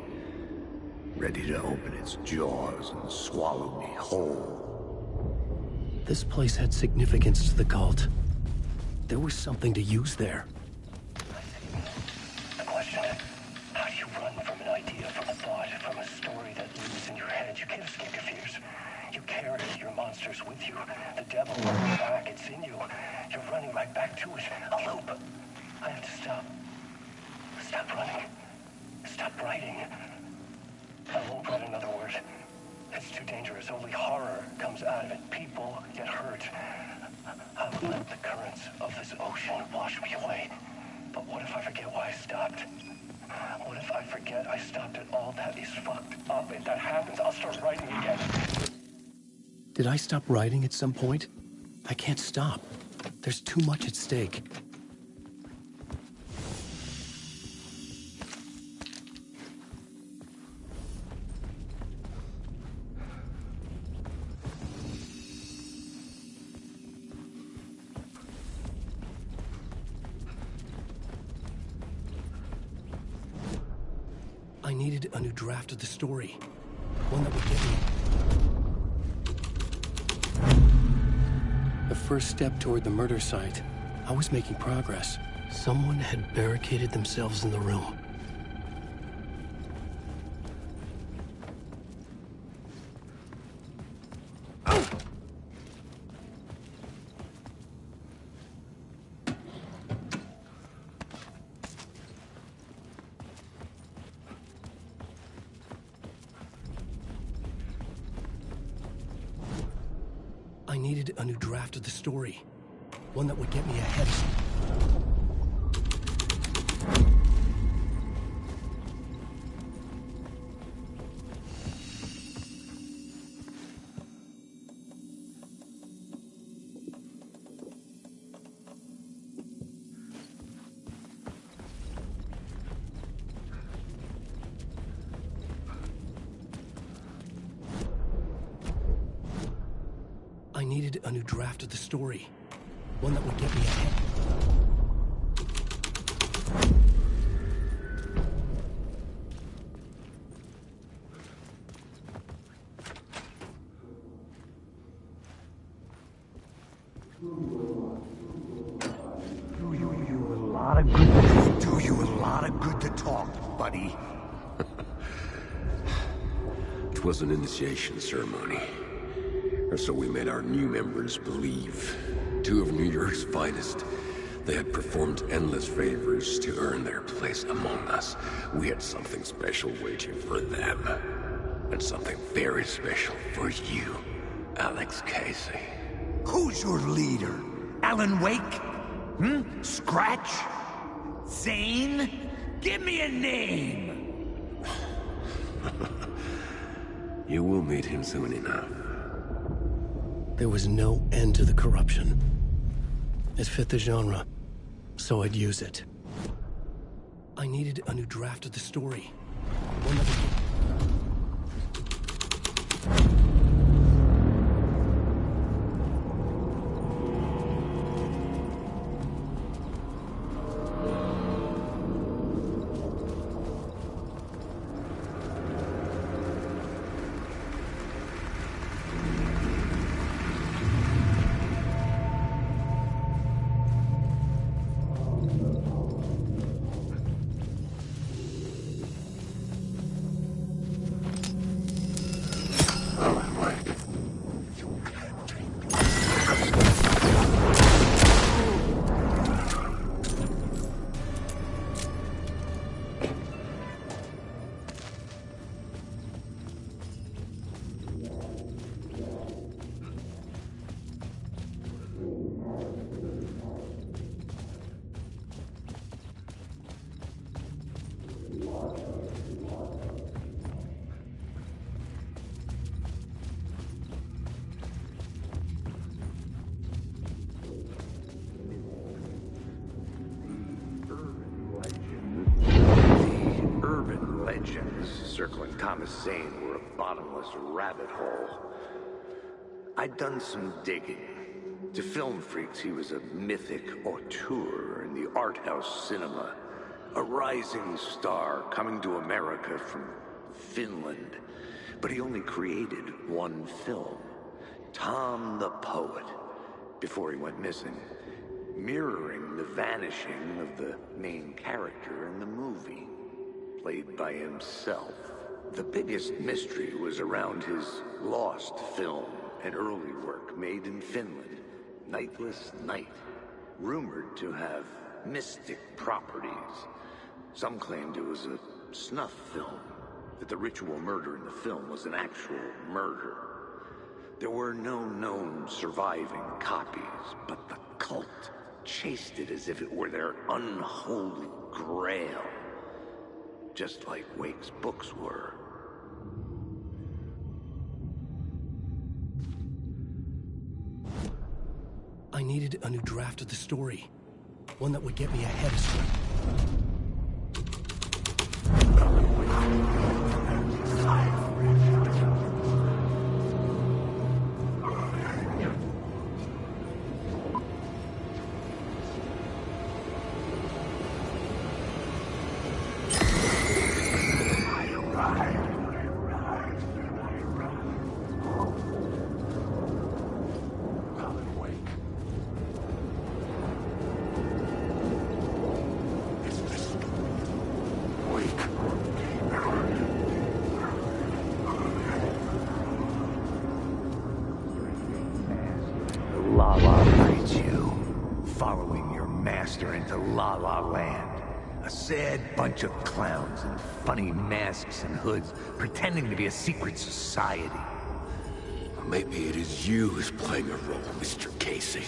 ready to open its jaws and swallow me whole. This place had significance to the cult. There was something to use there. The question is, how do you run from an idea, from a thought, from a story that lives in your head? You can't escape your fears. You carry your monsters with you. The devil lurks back, it's in you. You're running right back to it. A loop. I have to stop. Stop running. Stop writing. I won't write another word. It's too dangerous. Only horror comes out of it. People get hurt. I will let the currents of this ocean wash me away. But what if I forget why I stopped? What if I forget I stopped at all that is fucked up? If that happens, I'll start writing again. Did I stop writing at some point? I can't stop. There's too much at stake. I needed a new draft of the story. One that would get me. The first step toward the murder site. I was making progress. Someone had barricaded themselves in the room. I needed a new draft of the story. One that would get me ahead. needed a new draft of the story. One that would get me ahead. Do you a lot of good to talk, buddy. It was an initiation ceremony. Or so we made our new members believe. Two of New York's finest. They had performed endless favors to earn their place among us. We had something special waiting for them. And something very special for you, Alex Casey. Who's your leader? Alan Wake? Scratch? Zane? Give me a name! You will meet him soon enough. There was no end to the corruption. It fit the genre, so I'd use it. I needed a new draft of the story. One that would... Circling Thomas Zane were a bottomless rabbit hole. I'd done some digging. To film freaks, he was a mythic auteur in the art house cinema. A rising star coming to America from Finland. But he only created one film, Tom the Poet, before he went missing, mirroring the vanishing of the main character in the movie, played by himself. The biggest mystery was around his lost film, an early work made in Finland, Nightless Night, rumored to have mystic properties. Some claimed it was a snuff film, that the ritual murder in the film was an actual murder. There were no known surviving copies, but the cult chased it as if it were their unholy grail. Just like Wake's books were. I needed a new draft of the story. One that would get me ahead of script. Into La La Land. A sad bunch of clowns in funny masks and hoods, pretending to be a secret society. Maybe it is you who's playing a role, Mr. Casey.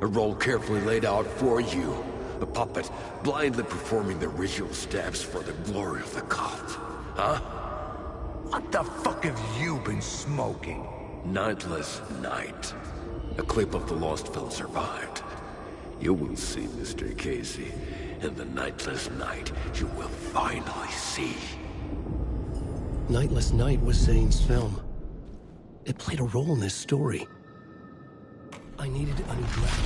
A role carefully laid out for you. A puppet, blindly performing the ritual steps for the glory of the cult. Huh? What the fuck have you been smoking? Nightless Night. A clip of the lost film survived. You will see, Mr. Casey. In the Nightless Night, you will finally see. Nightless Night was Zane's film. It played a role in this story. I needed a new draft.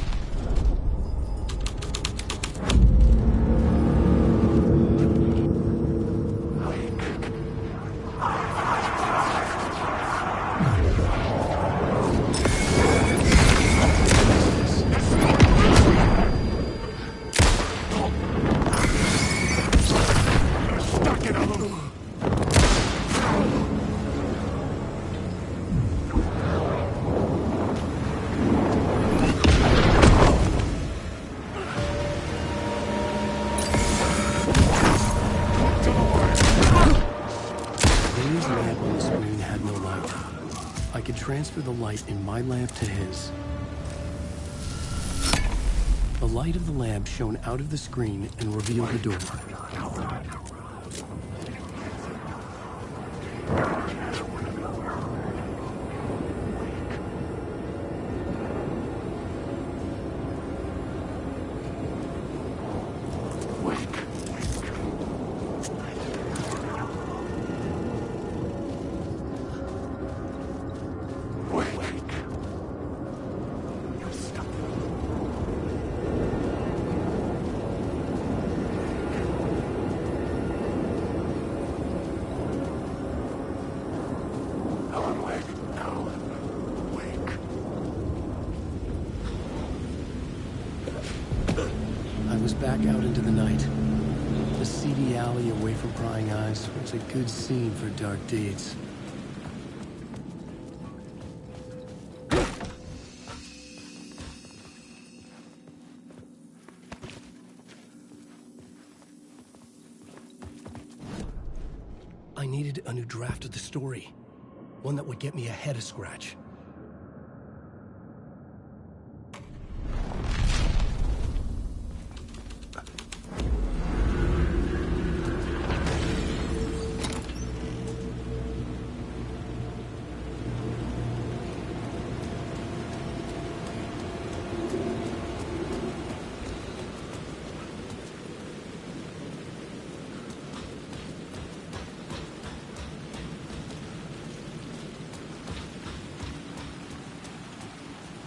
Transfer the light in my lamp to his. The light of the lamp shone out of the screen and revealed the door. Back out into the night. The seedy alley away from prying eyes was a good scene for dark deeds. I needed a new draft of the story. One that would get me ahead of Scratch.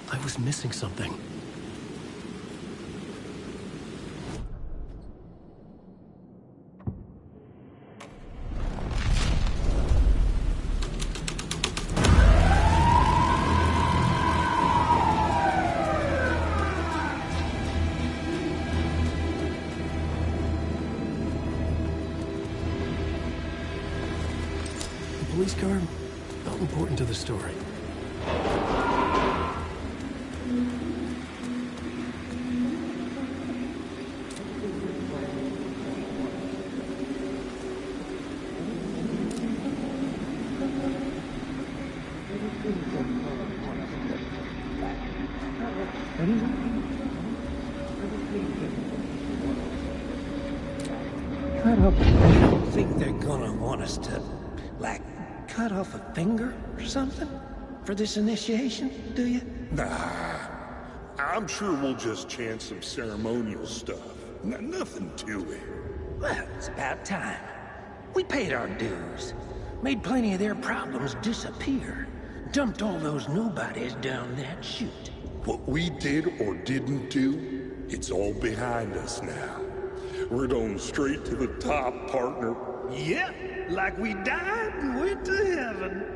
I was missing something. The police car felt important to the story. I don't think they're gonna want us to, like, cut off a finger or something for this initiation, do you? Nah. I'm sure we'll just chant some ceremonial stuff. Nothing to it. Well, it's about time. We paid our dues. Made plenty of their problems disappear. Dumped all those nobodies down that chute. What we did or didn't do, it's all behind us now. We're going straight to the top, partner. Yep, like we died and went to heaven.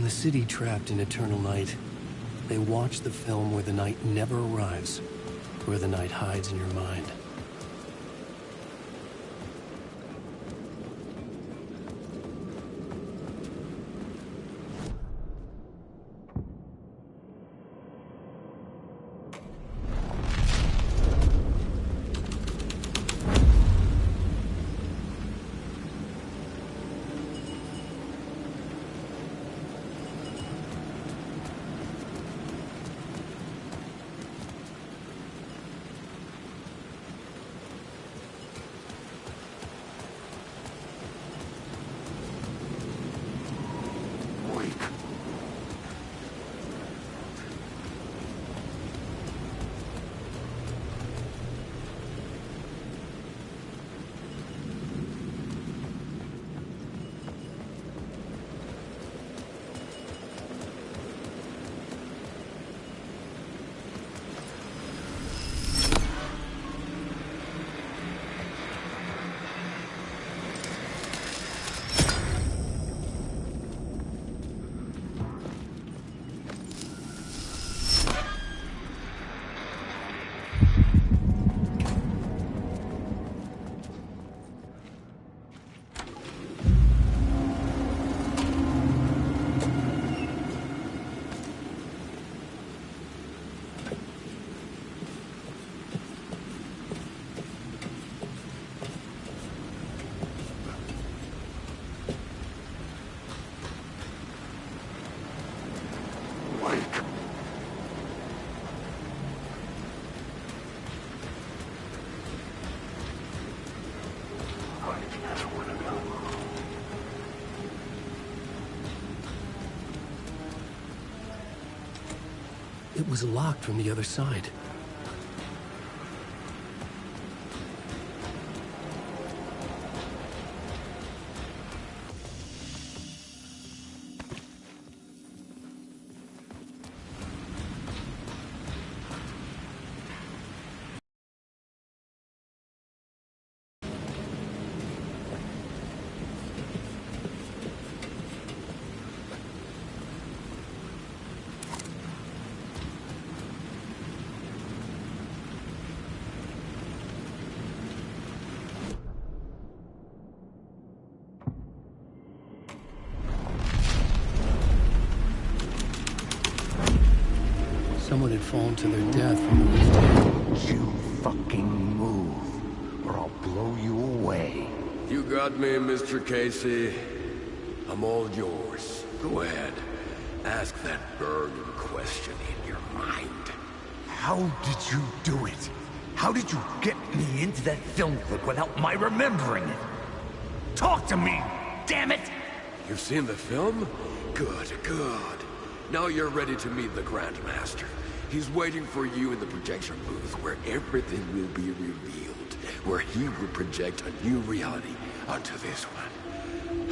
the city trapped in eternal night, they watch the film where the night never arrives, where the night hides in your mind. It was locked from the other side. Someone had fallen to their death from the roof. You fucking move, or I'll blow you away. You got me, Mr. Casey. I'm all yours. Go ahead. Ask that burning question in your mind. How did you do it? How did you get me into that film clip without my remembering it? Talk to me, damn it! You've seen the film? Good, good. Now you're ready to meet the Grandmaster. He's waiting for you in the projection booth where everything will be revealed, where he will project a new reality onto this one.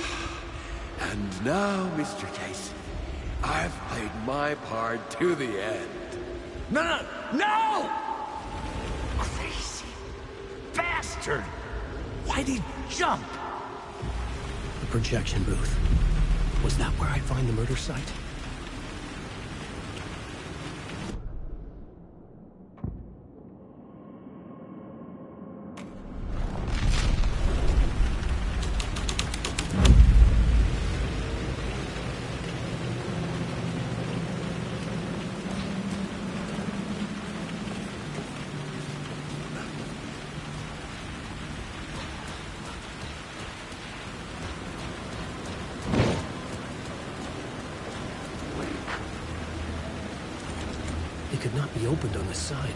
And now, Mr. Casey, I've played my part to the end. No! Crazy bastard! Why'd he jump? The projection booth. Was that where I'd find the murder site? It could not be opened on this side.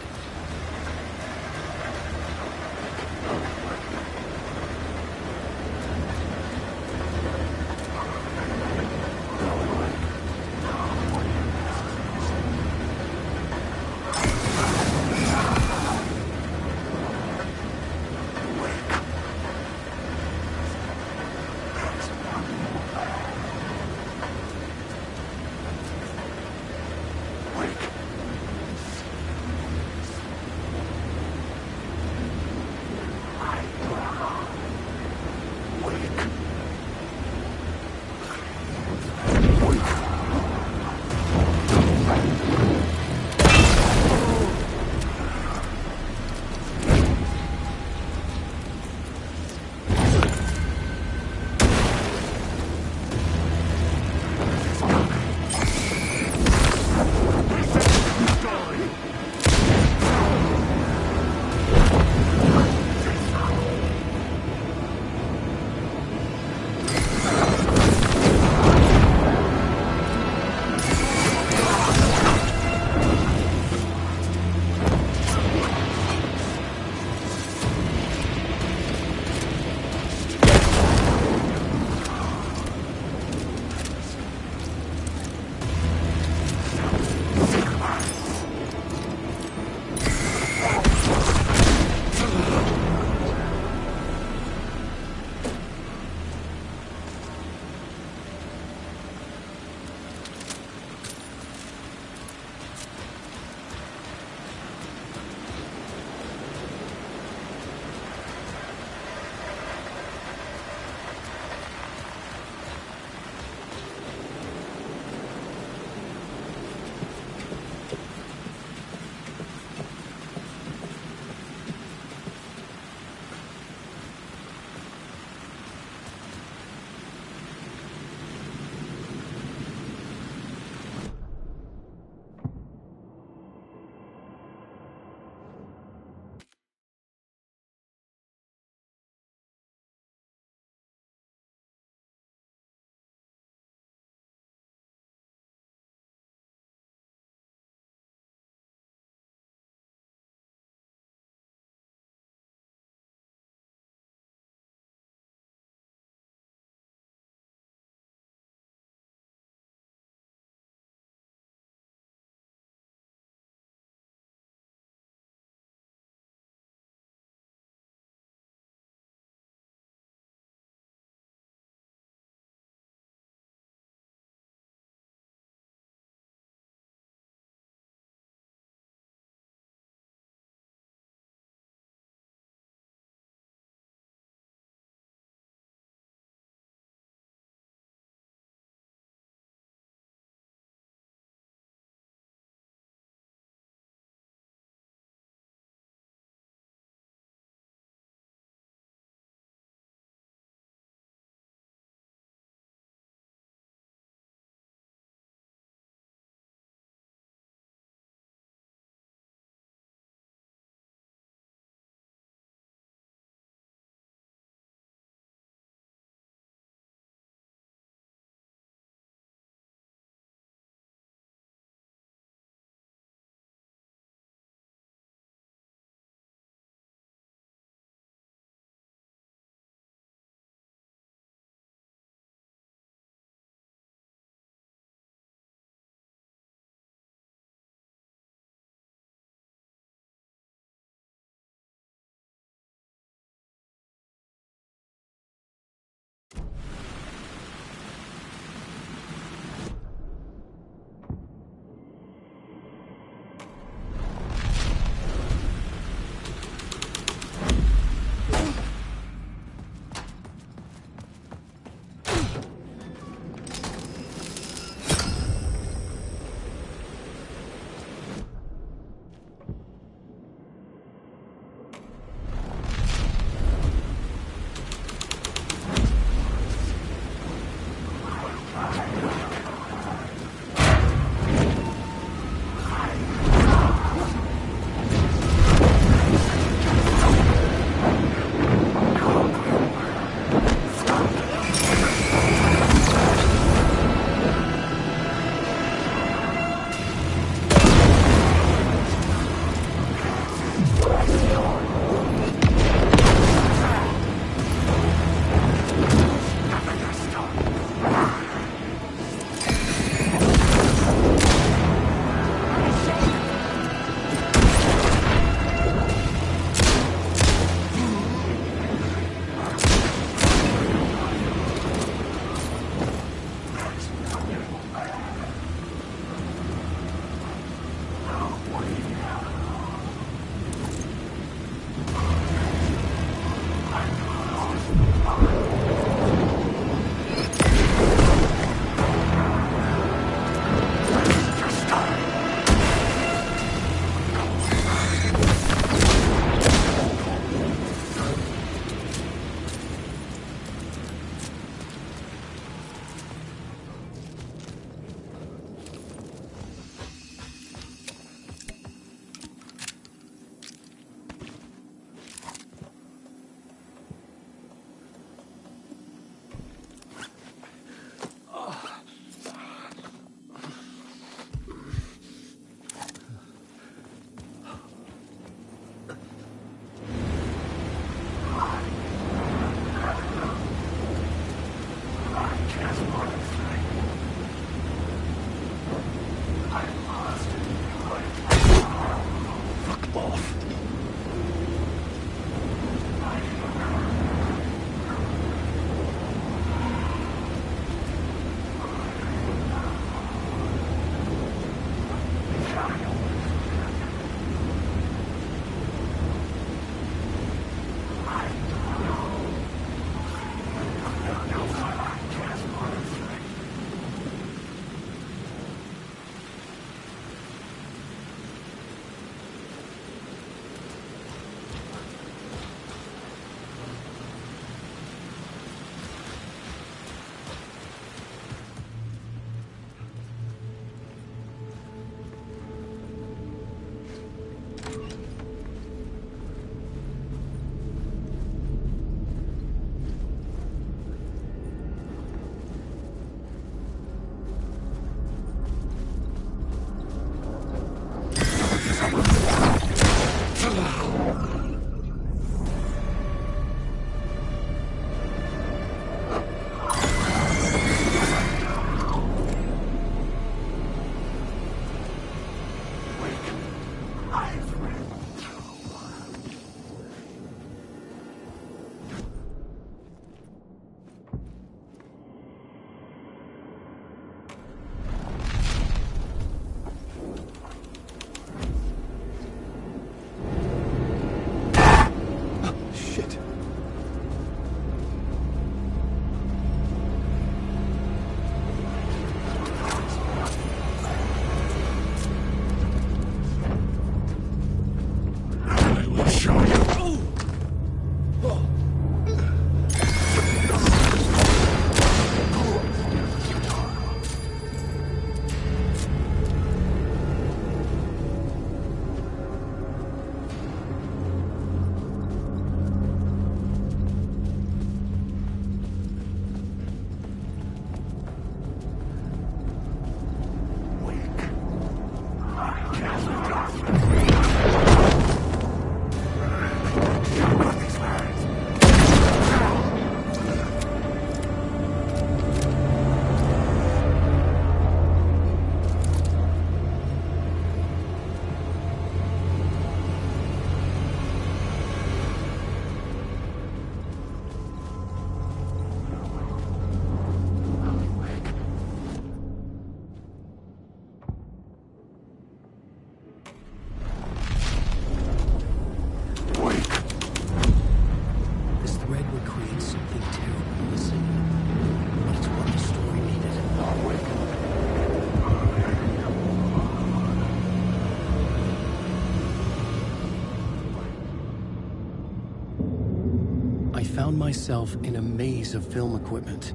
Found myself in a maze of film equipment.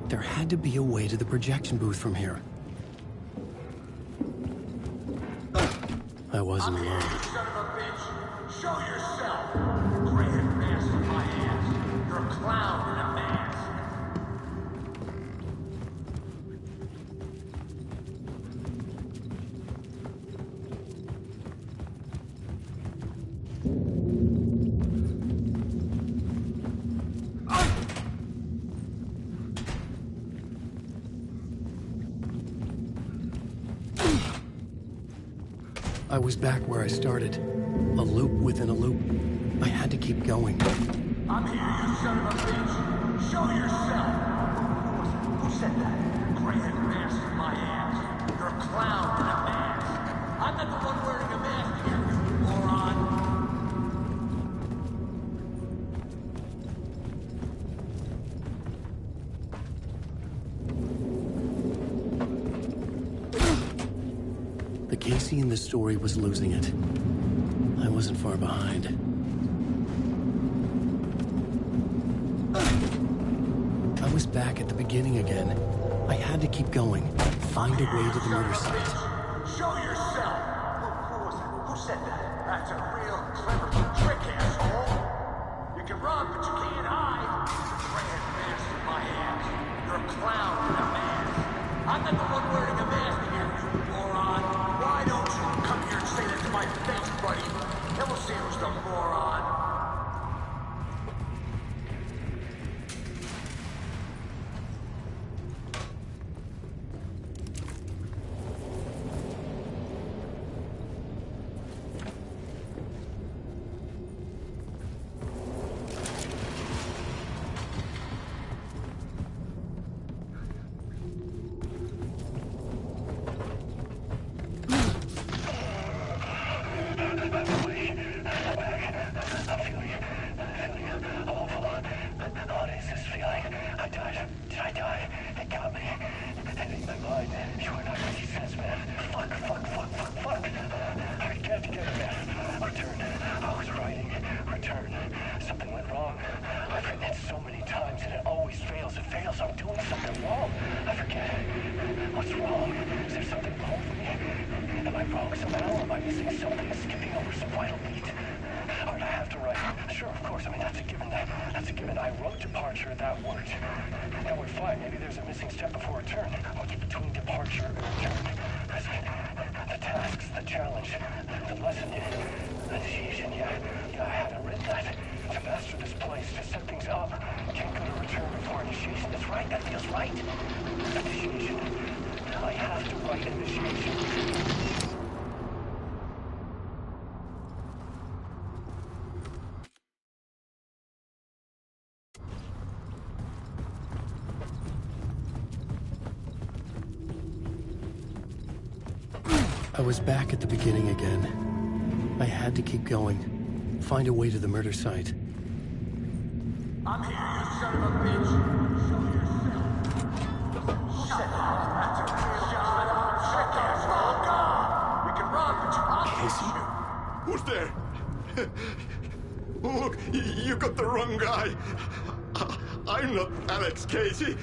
There had to be a way to the projection booth from here. I wasn't alone. Son of a bitch! Show yourself! Gray and mask in my ass! You're a clown in a mask! I was back where I started. A loop within a loop. I had to keep going. I'm here, you son of a bitch! Show yourself! Who said that? Gray and mask in my ass! You're a clown in a mask! I'm not the one wearing a mask here, you moron! The Casey in the story was losing it. I wasn't far behind. I was back at the beginning again. I had to keep going. Find a way to the murder site. Show yourself! Who was it? Who said that? That's a real clever trick, asshole! You can run, but you can't hide! Gray and mask in my ass! You're a clown in a mask! I'm not the one wearing a mask here, you moron! Why don't you come here and say that to my face, buddy? Then we'll see who's the moron! I was back at the beginning again. I had to keep going. Find a way to the murder site. I'm here, you son of a bitch! Show yourself! Shut up! Shut up! Shut up! We can run, but you can't. Casey? Who's there? Look, you got the wrong guy. I'm not Alex Casey.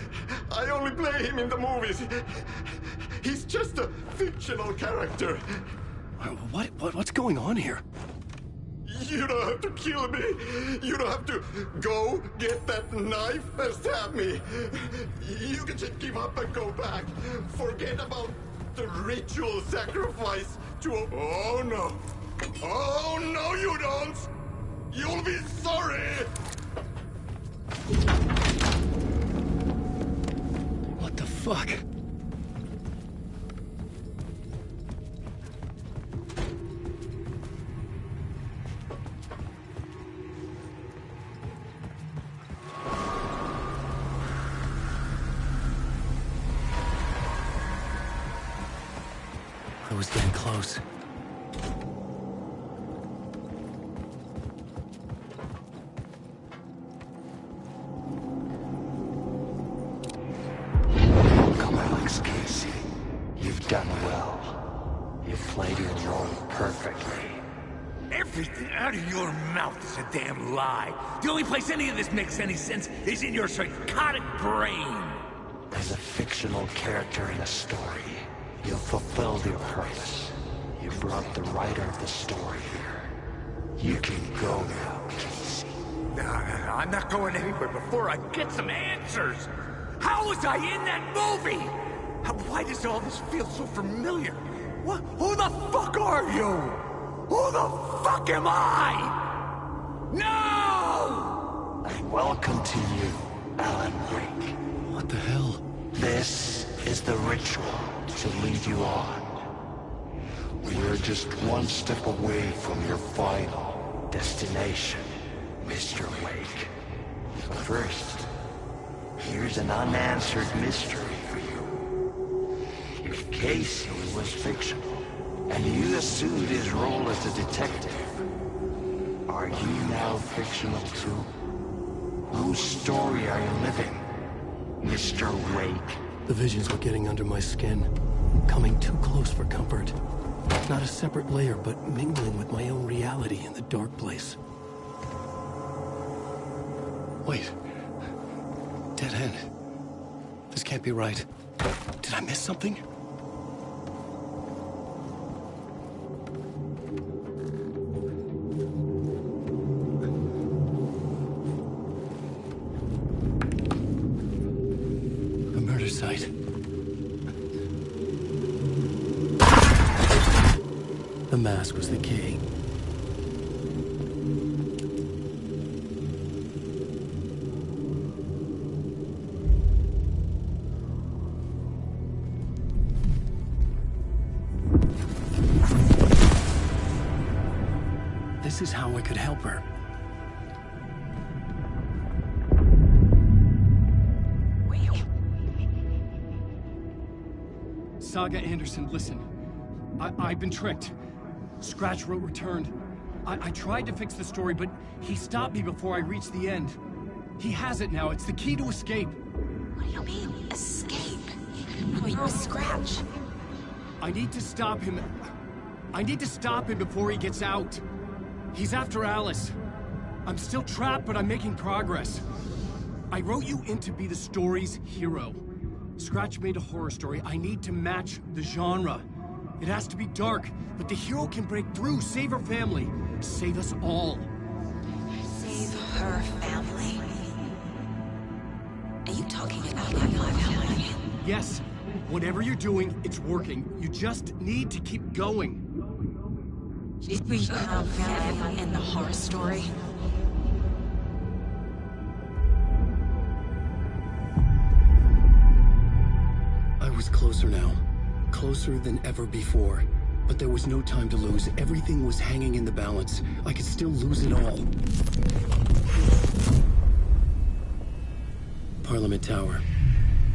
I only play him in the movies. He's just a fictional character. What's going on here? You don't have to kill me. You don't have to go get that knife and stab me. You can just give up and go back. Forget about the ritual sacrifice to a... Oh, no. Oh, no, you don't. You'll be sorry. What the fuck? I was getting close. Welcome, Alex Casey. You've done well. You've played your role perfectly. Everything out of your mouth is a damn lie. The only place any of this makes any sense is in your psychotic brain. As a fictional character in a story, you've fulfilled your purpose. You brought the writer of the story here. You can go now, Casey. No, I'm not going anywhere before I get some answers. How was I in that movie? Why does all this feel so familiar? What? Who the fuck are you? Who the fuck am I? No! Welcome to you, Alan Wake. What the hell? This is the ritual to lead you on. We're just one step away from your final destination, Mr. Wake. But first, here's an unanswered mystery for you. If Casey was fictional, and you assumed his role as a detective, are you now fictional too? Whose story are you living, Mr. Wake? The visions were getting under my skin, coming too close for comfort. Not a separate layer, but mingling with my own reality in the dark place. Wait. Dead end. This can't be right. Did I miss something? A murder site. The mask was the key. This is how I could help her. Saga Anderson, listen. I've been tricked. Scratch wrote returned. I tried to fix the story, but he stopped me before I reached the end. He has it now. It's the key to escape. What do you mean, escape? Oh, you're a Scratch. I need to stop him. I need to stop him before he gets out. He's after Alice. I'm still trapped, but I'm making progress. I wrote you in to be the story's hero. Scratch made a horror story. I need to match the genre. It has to be dark, but the hero can break through, save her family, save us all. Save her family? Are you talking about my family? Yes. Whatever you're doing, it's working. You just need to keep going. We found family in the horror story. I was closer now. Closer than ever before. But there was no time to lose. Everything was hanging in the balance. I could still lose it all. Parliament Tower.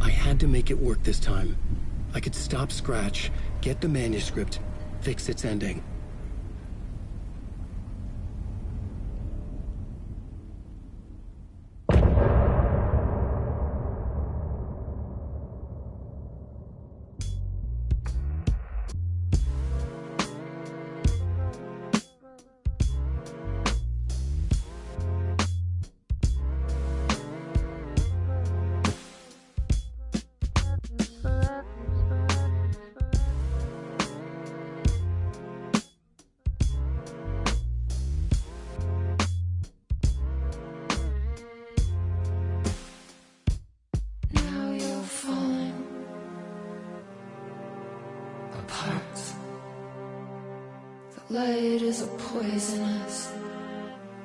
I had to make it work this time. I could stop Scratch, get the manuscript, fix its ending. Now you're falling apart. The light is a poisonous,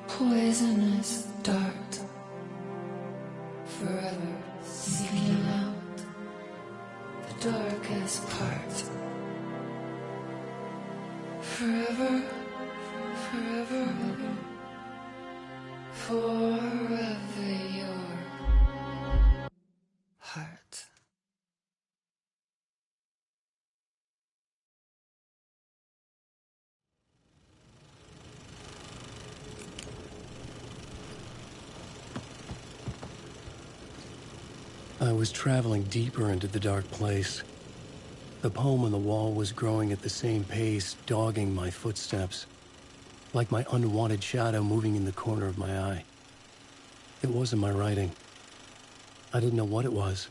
poisonous dart. Forever seeking out the darkest part. Forever, forever, forever your heart. I was traveling deeper into the dark place. The poem on the wall was growing at the same pace, dogging my footsteps, like my unwanted shadow moving in the corner of my eye. It wasn't my writing. I didn't know what it was.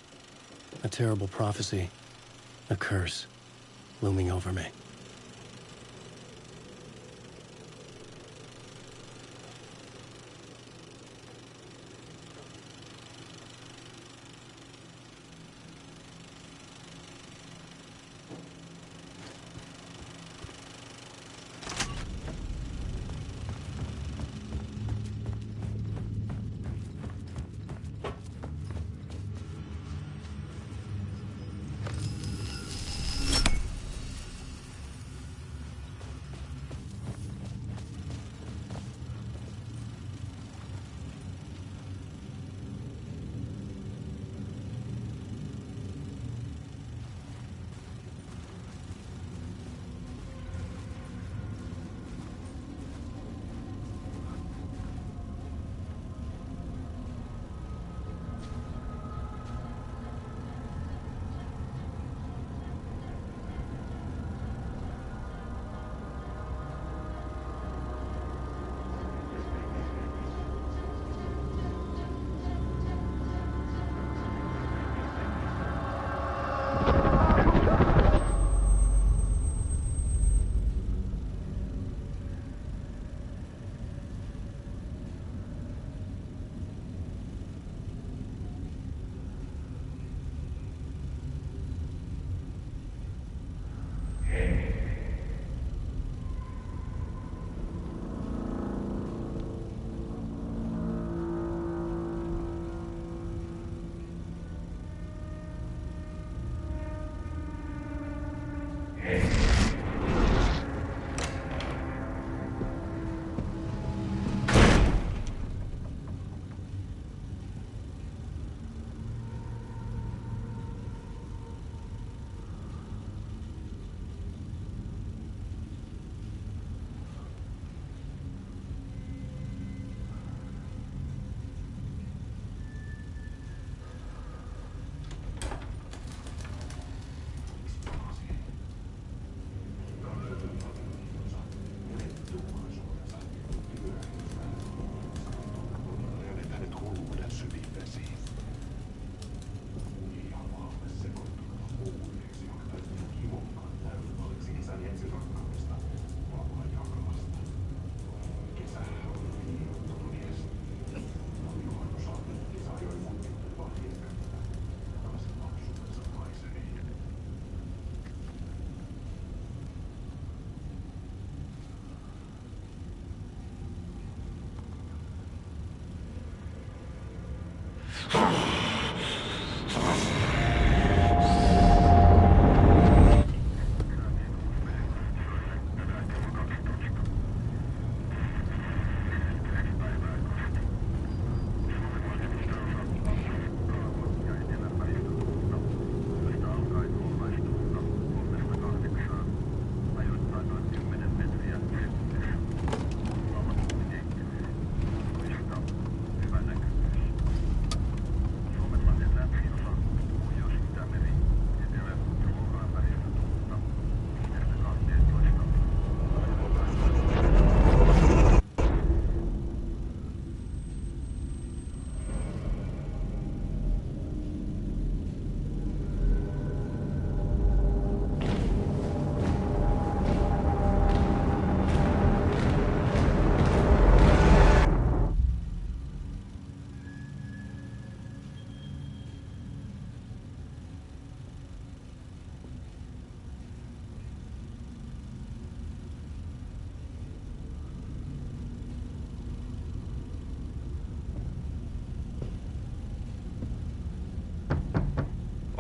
A terrible prophecy, a curse, looming over me.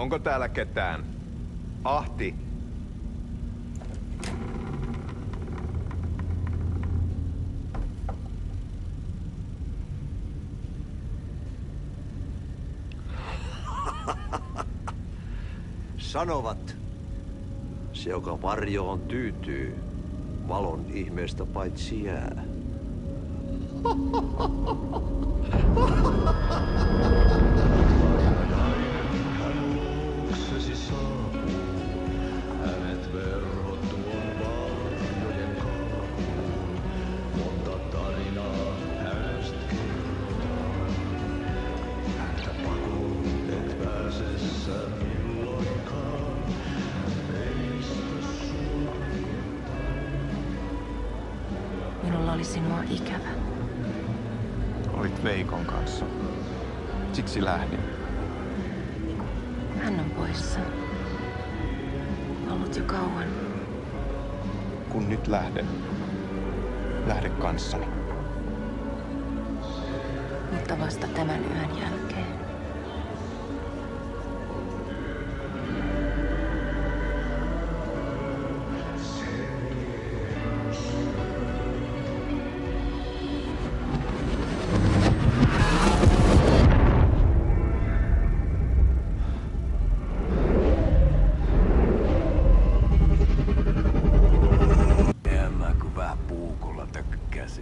Onko täällä ketään? Ahti! Sanovat, se joka varjoon tyytyy, valon ihmeestä paitsi jää. Minulla oli sinua ikävä. Olit Veikon kanssa. Siksi lähdin. Hän on poissa. Ollut jo kauan. Kun nyt lähden, lähde kanssani. Mutta vasta tämän yön jälkeen.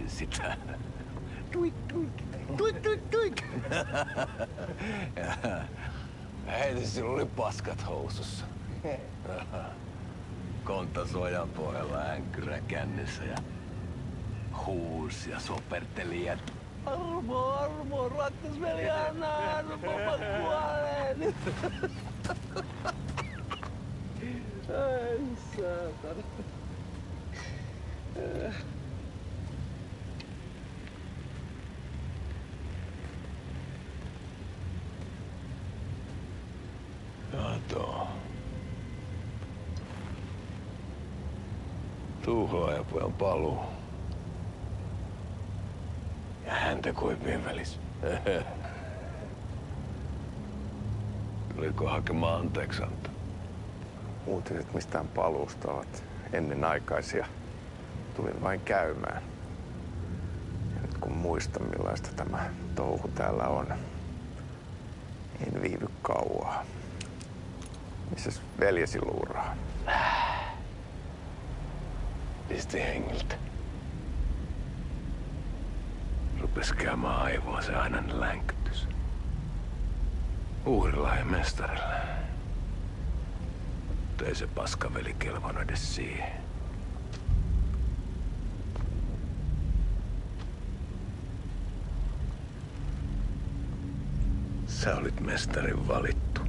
Sitä. Tuik, tuik, tuik, tuik, tuik. Hei, sillä oli paskat housussa. Konta sojan pohjalla änkkyrä kännissä ja huusi ja soperteli ja Armo, rakkasveli, anna armo, mä kuolen. Ai saatana. Kato. Tuhlaajapojan paluu. Ja häntä koipien välissä. Tuliko hakemaan anteeksiantoa? Uutiset mistään paluusta ovat ennenaikaisia. Tulin vain käymään. Ja nyt kun muistan millaista tämä touhu täällä on, en viivy kauaa. Missäs veljesi luuraa? Pisti hengiltä. Rupes käymään aivoa se ainainen länkytys. Uhrilla ja mestarilla. Mutta ei se paskaveli kelvannut edes siihen. Sä olit mestarin valittu.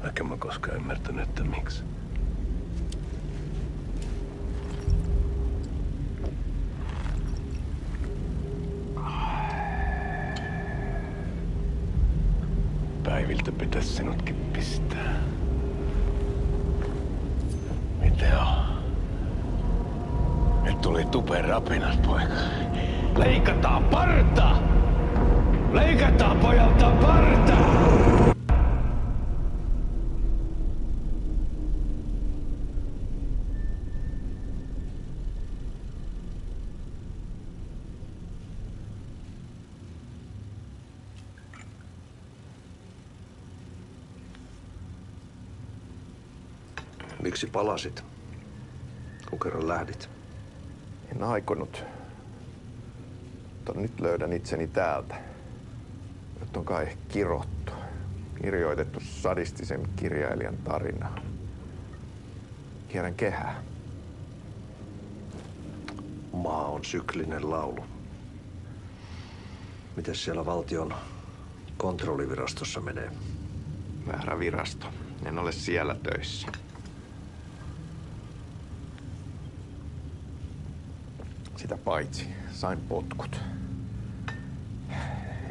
Vaikka mä koskaan ymmärtänyt, että miksi. Päiviltä pitäis sinutkin pistää. Mitä on? Nyt tuli tupen rapinat, poika. Leikataan parta! Leikataan pojalta parta! Miksi palasit, kun kerran lähdit? En aikonut. Mutta nyt löydän itseni täältä. Nyt on kai kirottu. Kirjoitettu sadistisen kirjailijan tarinaa. Kierrän kehää. Maa on syklinen laulu. Mites siellä valtion kontrollivirastossa menee? Väärä virasto. En ole siellä töissä. Sitä paitsi sain potkut.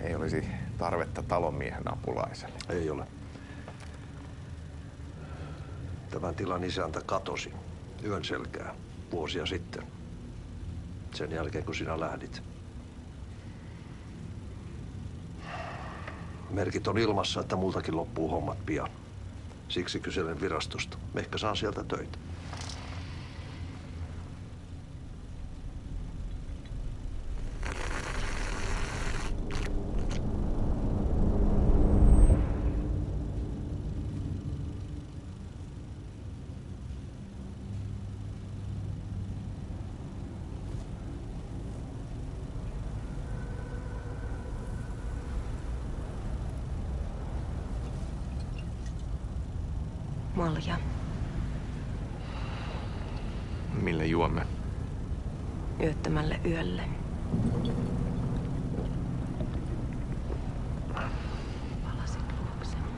Ei olisi tarvetta talonmiehen apulaiselle. Ei ole. Tämän tilan isäntä katosi yön selkää vuosia sitten. Sen jälkeen, kun sinä lähdit. Merkit on ilmassa, että multakin loppuu hommat pian. Siksi kyselen virastosta. Ehkä saan sieltä töitä. Malja. Mille juomme? Yöttömälle yölle. Palasit luoksemme.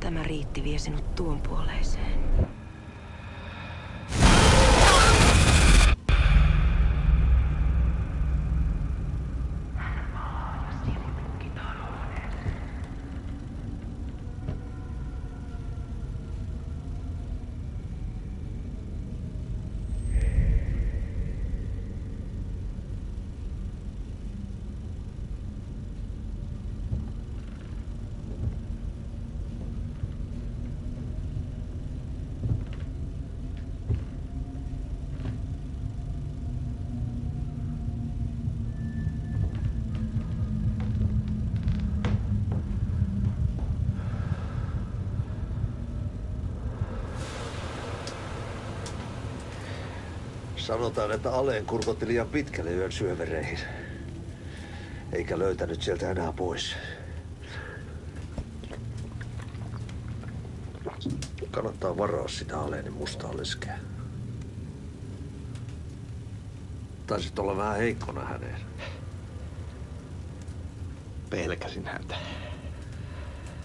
Tämä riitti vie sinut tuon puoleiseen. Sanotaan, että Aleen kurkotti liian pitkälle yön syövereihin. Eikä löytänyt sieltä enää pois. Kannattaa varaa sitä Aleenin mustaa leskeä. Taisit olla vähän heikkona häneen. Pelkäsin häntä.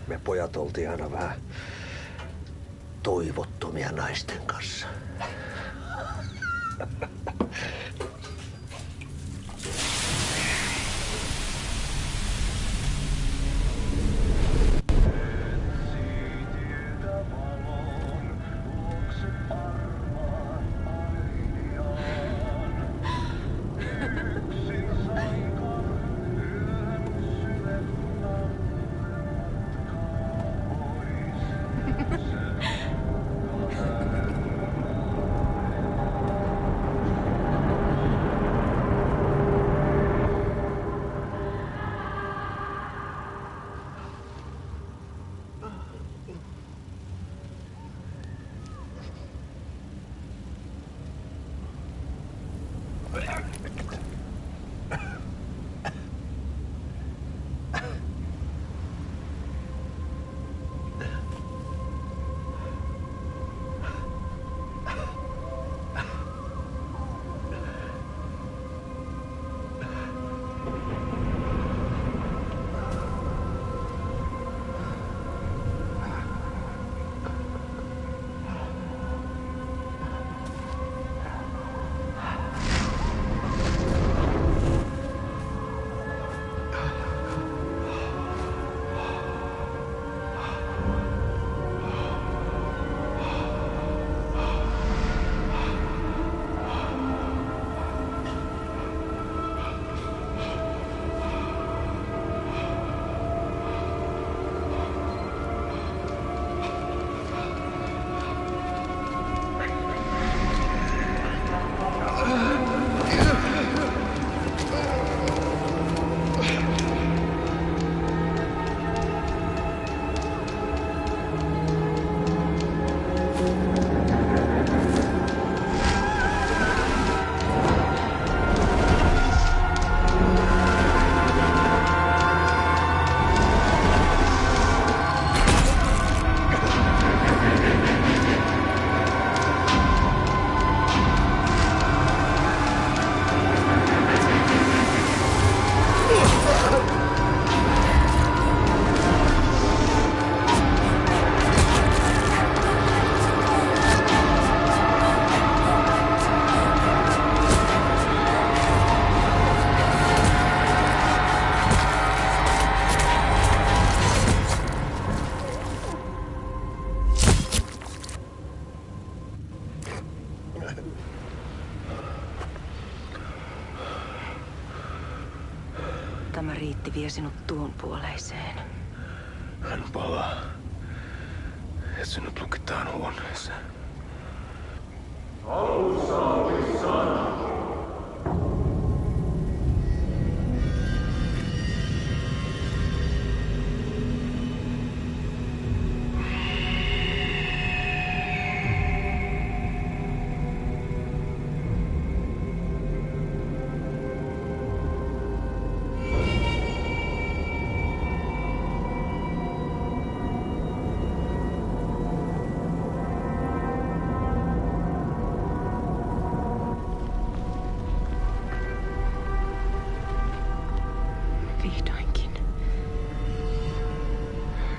Me pojat oltiin aina vähän toivottomia naisten kanssa. Muutama riitti vie sinut tuon puoleiseen. Hän palaa. Ja sinut lukitaan huoneeseen. Alussa oli sana. Vihdoinkin.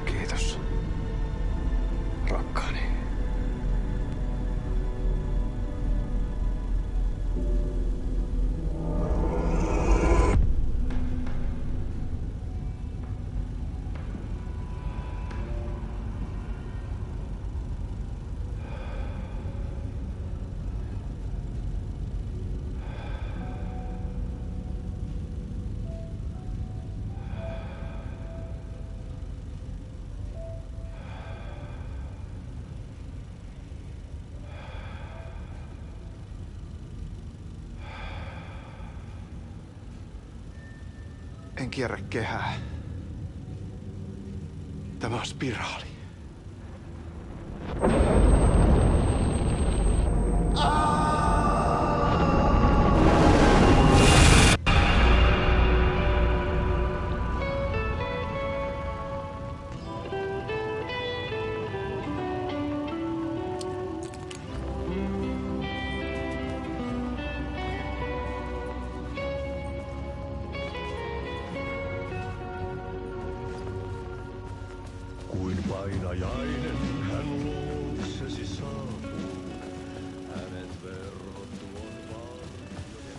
Kiitos, rakkaani. En kierrä kehää. Tämä on spiraali. Kuin painajainen hän luoksesi saapuu. Hänet verhot tuon varjojen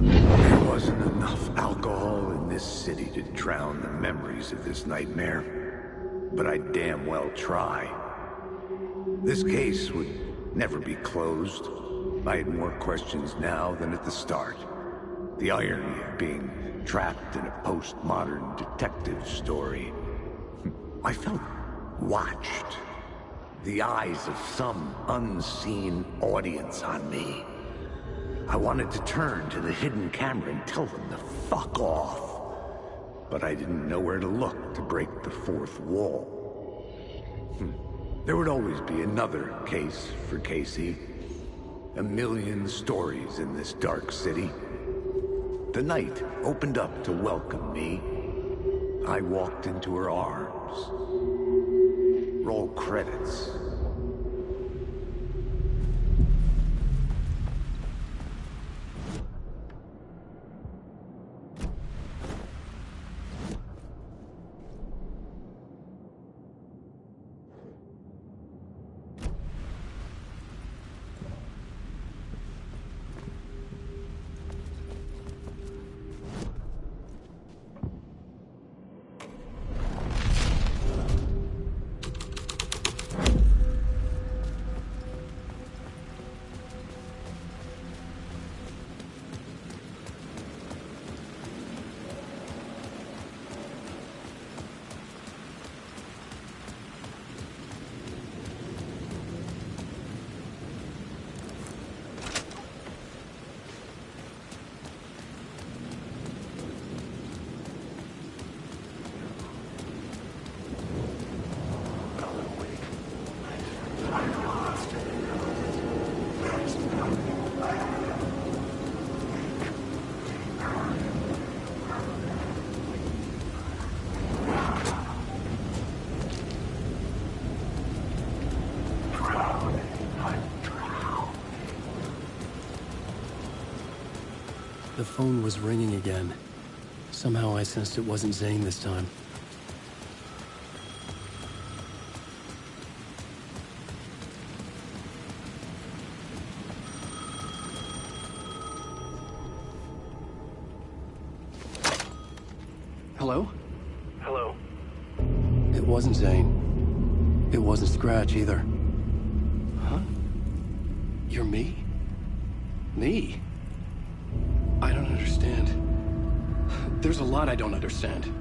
There wasn't enough alcohol in this city to drown the memories of this nightmare, but I'd damn well try. This case would never be closed. I had more questions now than at the start. The irony of being trapped in a postmodern detective story. I felt watched. The eyes of some unseen audience on me. I wanted to turn to the hidden camera and tell them to fuck off. But I didn't know where to look to break the fourth wall. There would always be another case for Casey. A million stories in this dark city. The night opened up to welcome me. I walked into her arms. Roll credits. The phone was ringing again. Somehow I sensed it wasn't Zane this time. Hello? Hello. It wasn't Zane. It wasn't Scratch either. Huh? You're me? Me? I don't understand. There's a lot I don't understand.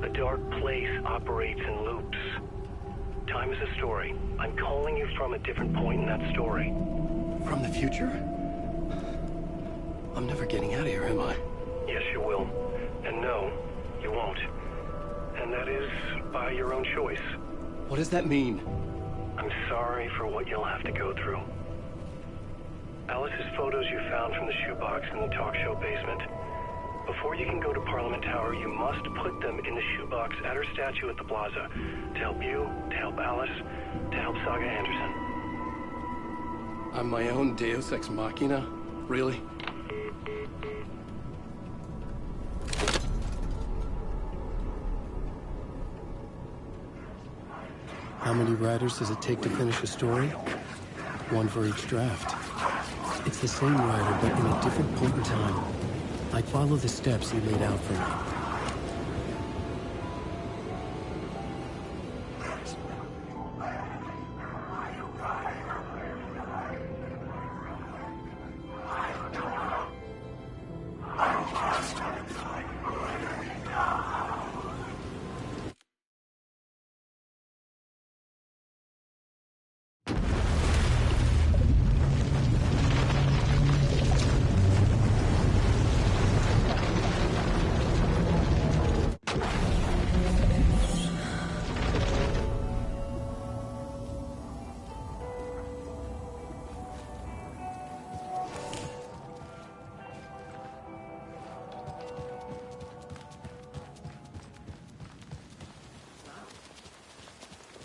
The dark place operates in loops. Time is a story. I'm calling you from a different point in that story. From the future? I'm never getting out of here, am I? Yes, you will. And no, you won't. And that is by your own choice. What does that mean? I'm sorry for what you'll have to go through. Alice's photos you found from the shoebox in the talk show basement. Before you can go to Parliament Tower, you must put them in the shoebox at her statue at the plaza. To help you, to help Alice, to help Saga Anderson. I'm my own Deus Ex Machina? Really? How many writers does it take to finish a story? One for each draft. It's the same writer, but in a different point in time. I follow the steps he laid out for me.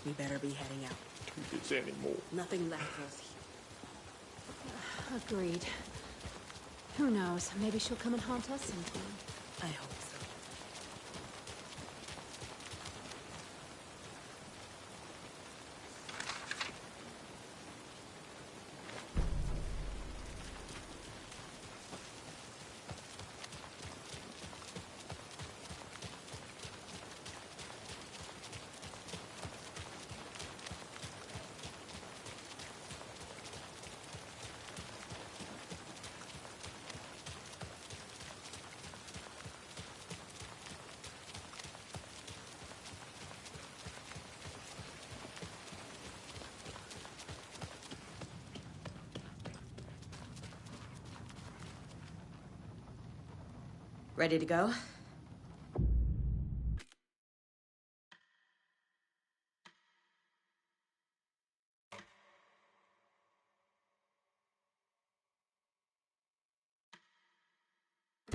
We better be heading out. If it's any more. Nothing left for us. Agreed. Who knows? Maybe she'll come and haunt us sometime. I hope so. Ready to go?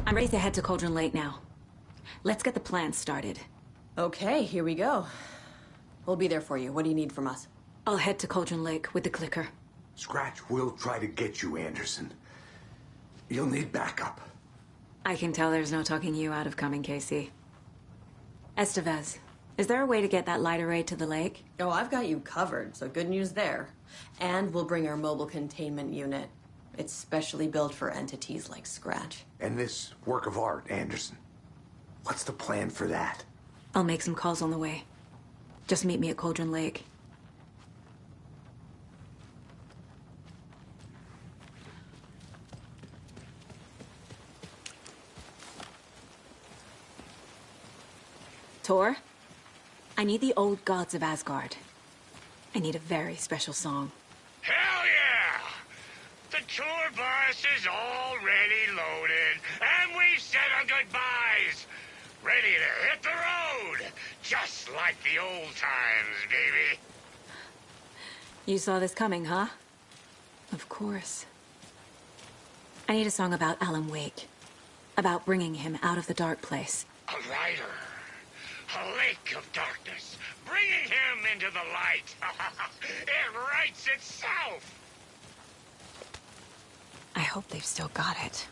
I'm ready to head to Cauldron Lake now. Let's get the plan started. Okay, here we go. We'll be there for you. What do you need from us? I'll head to Cauldron Lake with the clicker. Scratch will try to get you, Anderson. You'll need backup. I can tell there's no talking you out of coming, Casey. Estevez, is there a way to get that light array to the lake? Oh, I've got you covered, so good news there. And we'll bring our mobile containment unit. It's specially built for entities like Scratch. And this work of art, Anderson. What's the plan for that? I'll make some calls on the way. Just meet me at Cauldron Lake. Tor, I need the old gods of Asgard. I need a very special song. Hell yeah! The tour bus is already loaded, and we've said our goodbyes. Ready to hit the road, just like the old times, baby. You saw this coming, huh? Of course. I need a song about Alan Wake. About bringing him out of the dark place. A rider. A lake of darkness, bringing him into the light. It writes itself. I hope they've still got it.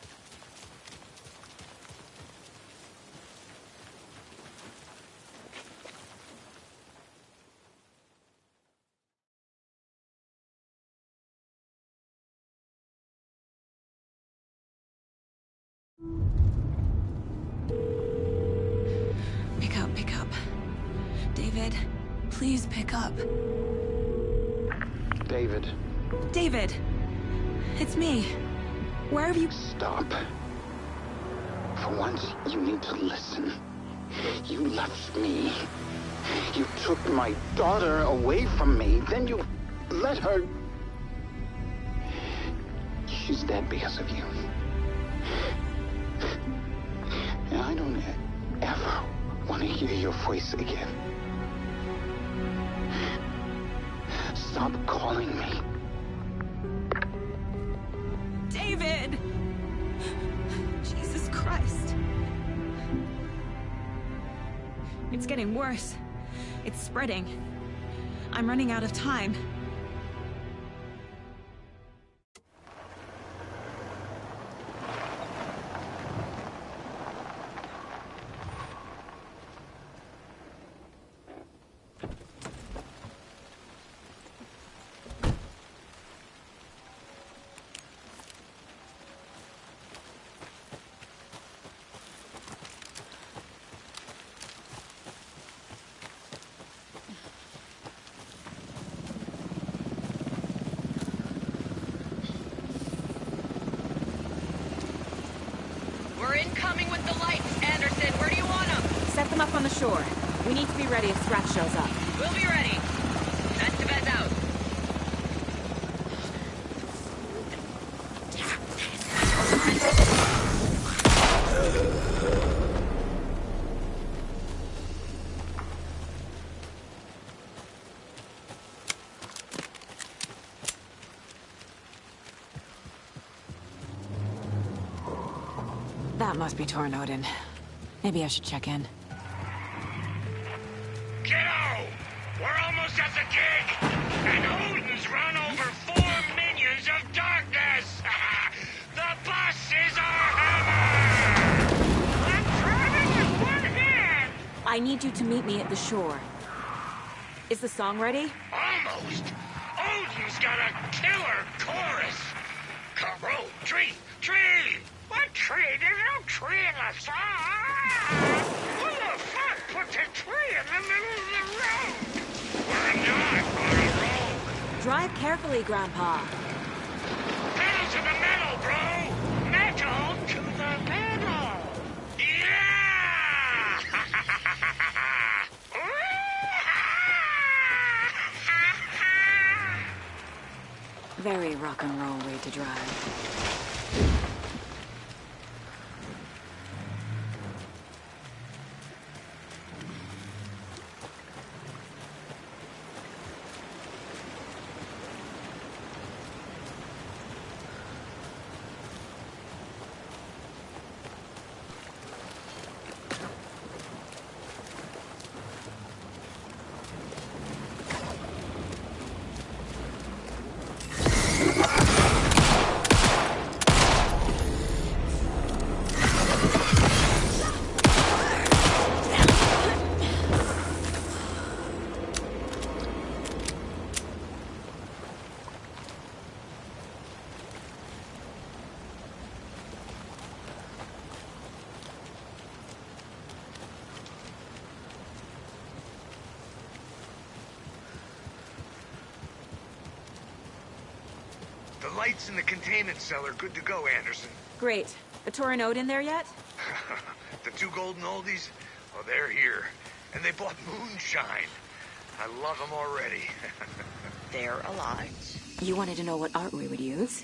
David, please pick up. David. David! It's me. Where have you... Stop. For once, you need to listen. You left me. You took my daughter away from me. Then you let her... She's dead because of you. And I don't ever want to hear your voice again. Stop calling me. David! Jesus Christ. It's getting worse. It's spreading. I'm running out of time. Incoming with the lights. Anderson, where do you want them? Set them up on the shore. We need to be ready if Scratch shows up. We'll be ready. That's the bed out. That must be Tornodin. Maybe I should check in. Kiddo! We're almost at the gig! And Odin's run over 4 minions of darkness! The bus is our hammer! I'm driving with one hand! I need you to meet me at the shore. Is the song ready? Almost! Odin's got a killer chorus! Row, tree, tree! What tree? There's no tree in the song! Who the fuck put the tree in the middle of the road? We're not on a road! Drive carefully, Grandpa. Pedal to the metal, bro! Metal to the metal! Yeah! Very rock and roll way to drive. The lights in the containment cell are good to go, Anderson. Great. The Tornodin in there yet? The 2 golden oldies? Oh, they're here. And they bought moonshine. I love them already. They're alive. You wanted to know what art we would use?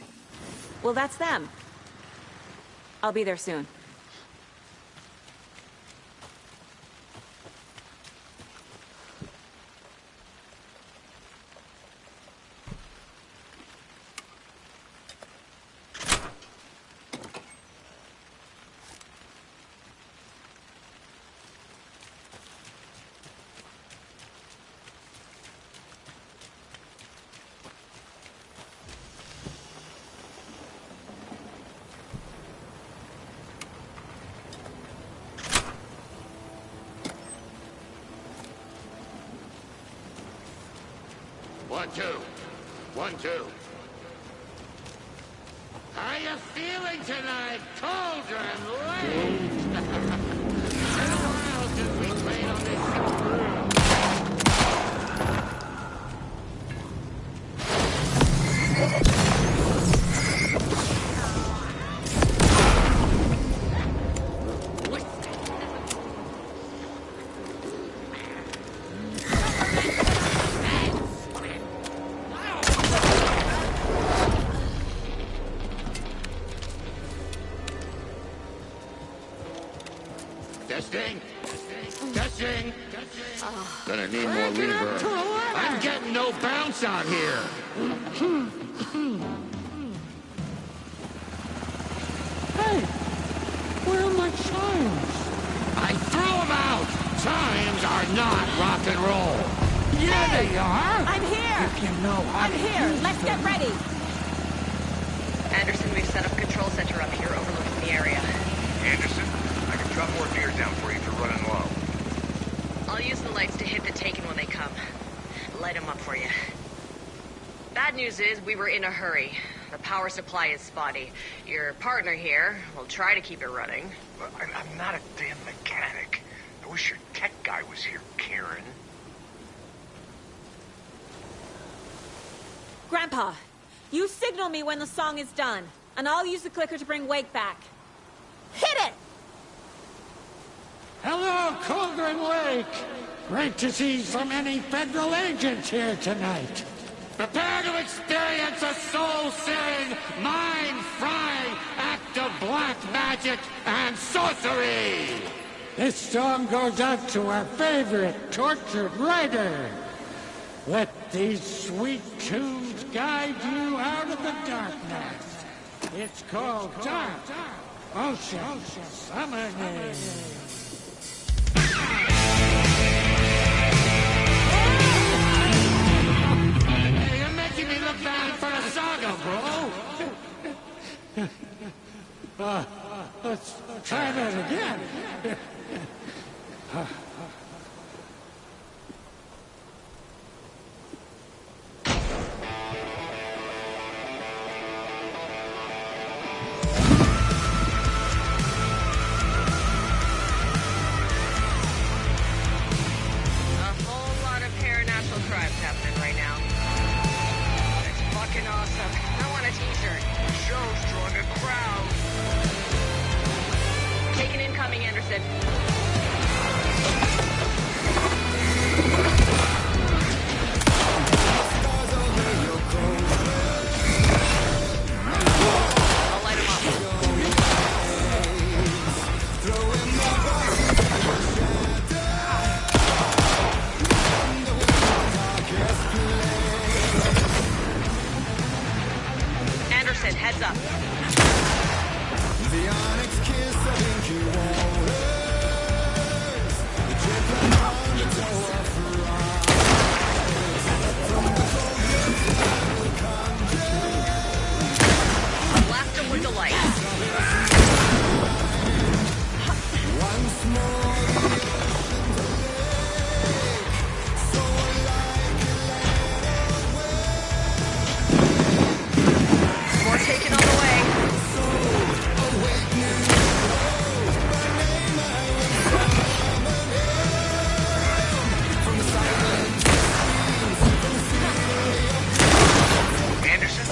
Well, that's them. I'll be there soon. One, two. 1, 2. How you feeling tonight, Cauldron Lake? Been a while since we played on this ship. Testing. Testing. Gonna need more reverb. I'm getting no bounce out here. Hey, where are my chimes? I threw them out. Chimes are not rock and roll. Yeah, they are. I'm here. If you know how I'm to here. use Let's get them. ready. Anderson, we've set up a control center up here overlooking the area. Anderson, I can drop more gear down for you if you're running low. I'll use the lights to hit the Taken when they come. Light them up for you. Bad news is we were in a hurry. The power supply is spotty. Your partner here will try to keep it running. I'm not a damn mechanic. I wish your tech guy was here, Karen. Grandpa, you signal me when the song is done, and I'll use the clicker to bring Wake back. Hit it! Hello, Cauldron Lake. Great to see so many federal agents here tonight. Prepare to experience a soul-searing, mind-frying act of black magic and sorcery! This song goes out to our favorite tortured writer. Let these sweet tunes guide you out of the darkness. It's called Dark Ocean Summoning. Hey, you're making me look bad for the saga, bro! Let's try that again. Crimes happening right now. It's fucking awesome. I want a t-shirt. Show's drawing a crowd. Taking incoming, Anderson. I'll light him up. Anderson, heads up. The onyx kiss of inky waters. The dripping on the toe of her eyes. From the coldness that we conjure. Blast him with the light. Once more the ocean's awake. So like a land away. More taken on the way. Anderson,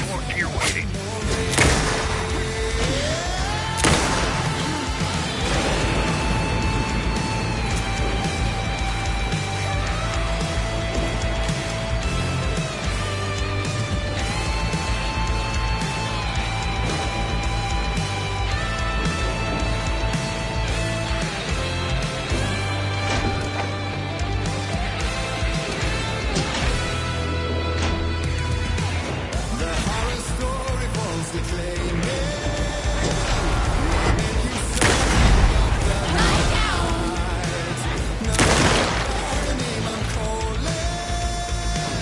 more gear waiting.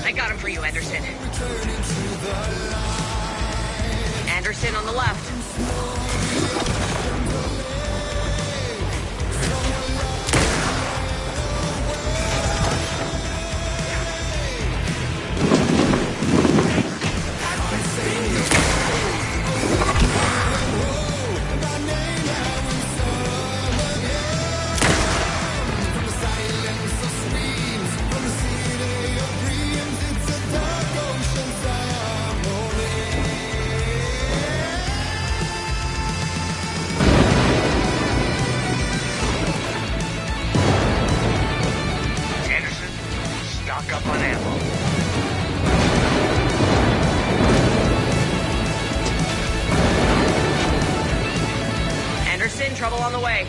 I got him for you, Anderson. Anderson on the left. Anderson, stock up on ammo. Anderson, trouble on the way.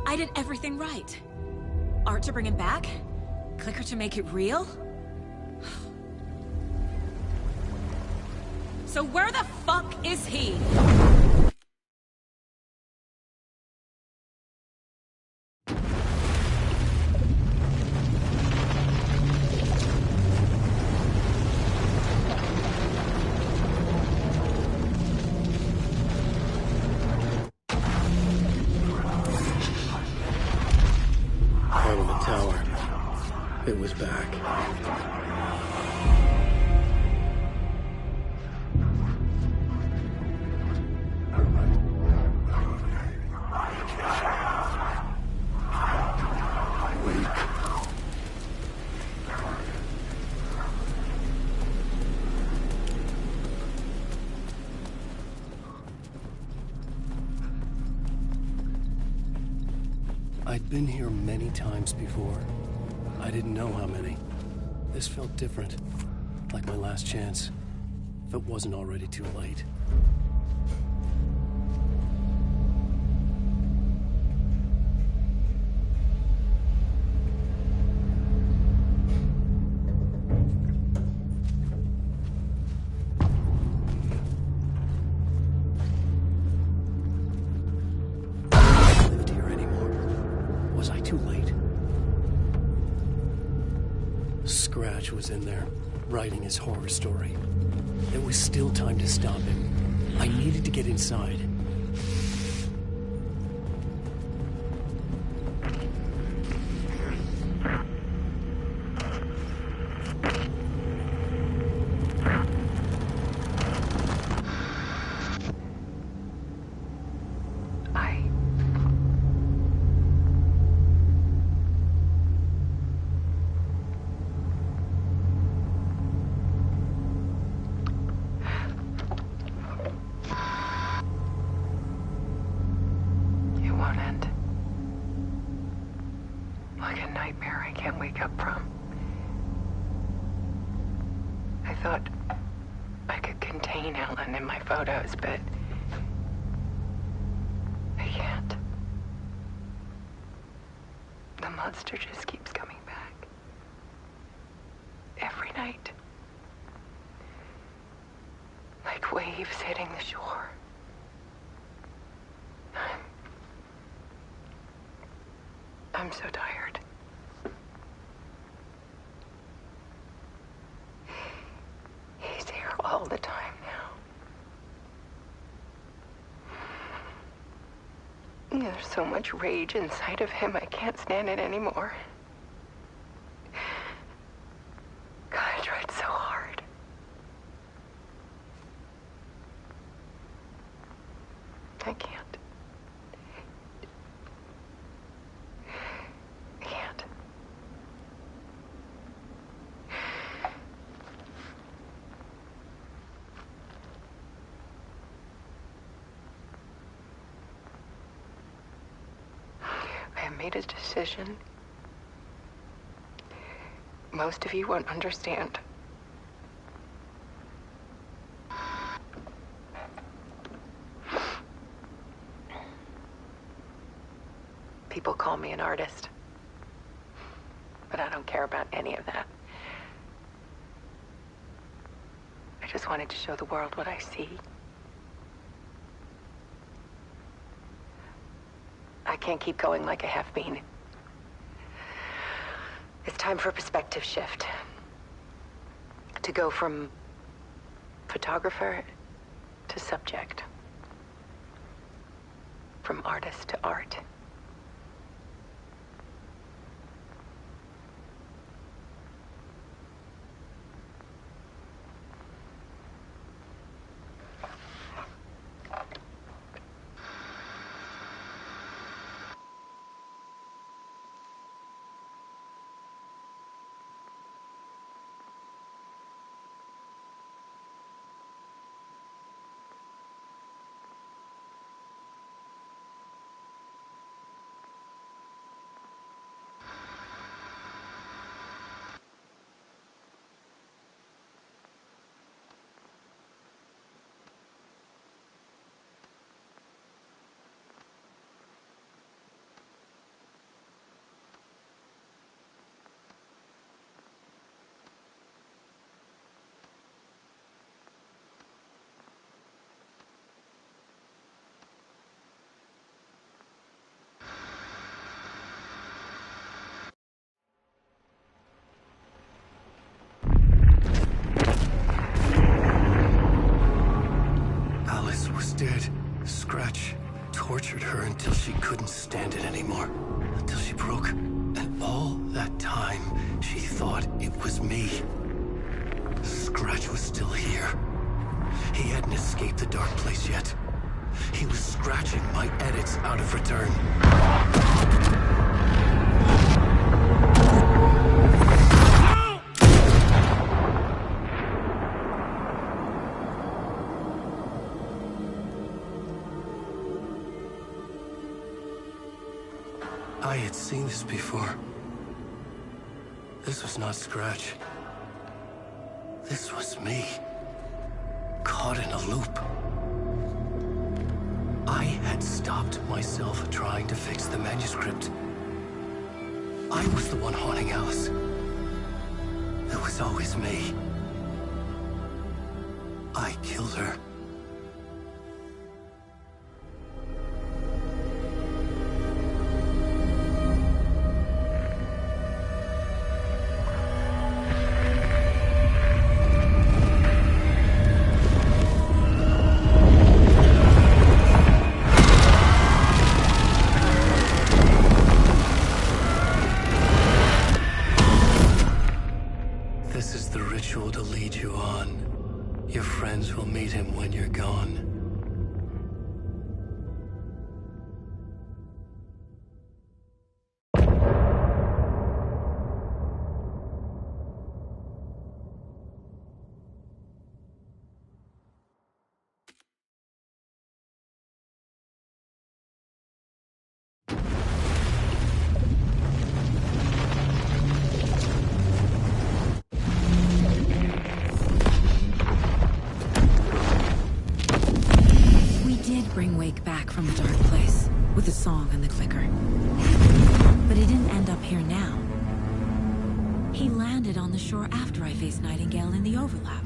I did everything right. Art to bring him back? Clicker to make it real? So where the fuck is he? Parliament Tower. It was back. I'd been here many times before. I didn't know how many. This felt different, like my last chance, if it wasn't already too late. Lived here anymore? Was I too late? Scratch was in there, writing his horror story. There was still time to stop him. I needed to get inside. It won't end. Like a nightmare I can't wake up from. I thought I could contain Ellen in my photos, but I can't. The monster just keeps coming back. Every night. Like waves hitting the shore. I'm so tired. He's here all the time now. There's so much rage inside of him, I can't stand it anymore. God, I tried so hard. I can't. I can't. I have made a decision. Most of you won't understand. People call me an artist. But I don't care about any of that. I just wanted to show the world what I see. I can't keep going like I have been. It's time for a perspective shift. To go from photographer to subject. From artist to art. tortured her until she couldn't stand it anymore. Until she broke. And all that time, she thought it was me. Scratch was still here. He hadn't escaped the dark place yet. He was scratching my edits out of return. I had seen this before. This was not Scratch. This was me. Caught in a loop. I had stopped myself trying to fix the manuscript. I was the one haunting Alice. It was always me. I killed her. This is the ritual to lead you on. Your friends will meet him when you're gone. Bring Wake back from the dark place with the song and the clicker. But he didn't end up here now. He landed on the shore after I faced Nightingale in the overlap.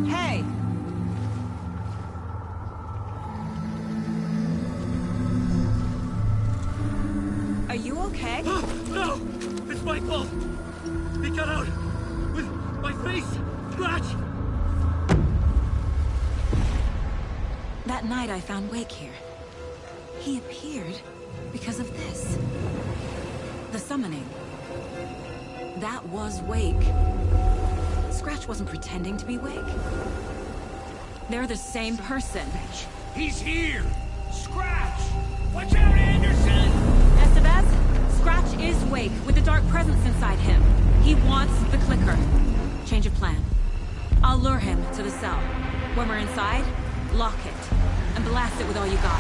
Hey! Are you okay? No! It's my fault! He got out! With my face! Scratch! That night I found Wake here. He appeared because of this. The summoning. That was Wake. Scratch wasn't pretending to be Wake. They're the same person. He's here! Scratch! Watch out, Anderson! Estevez, Scratch is Wake with the dark presence inside him. He wants the clicker. Change of plan. I'll lure him to the cell. When we're inside, lock it, and blast it with all you got.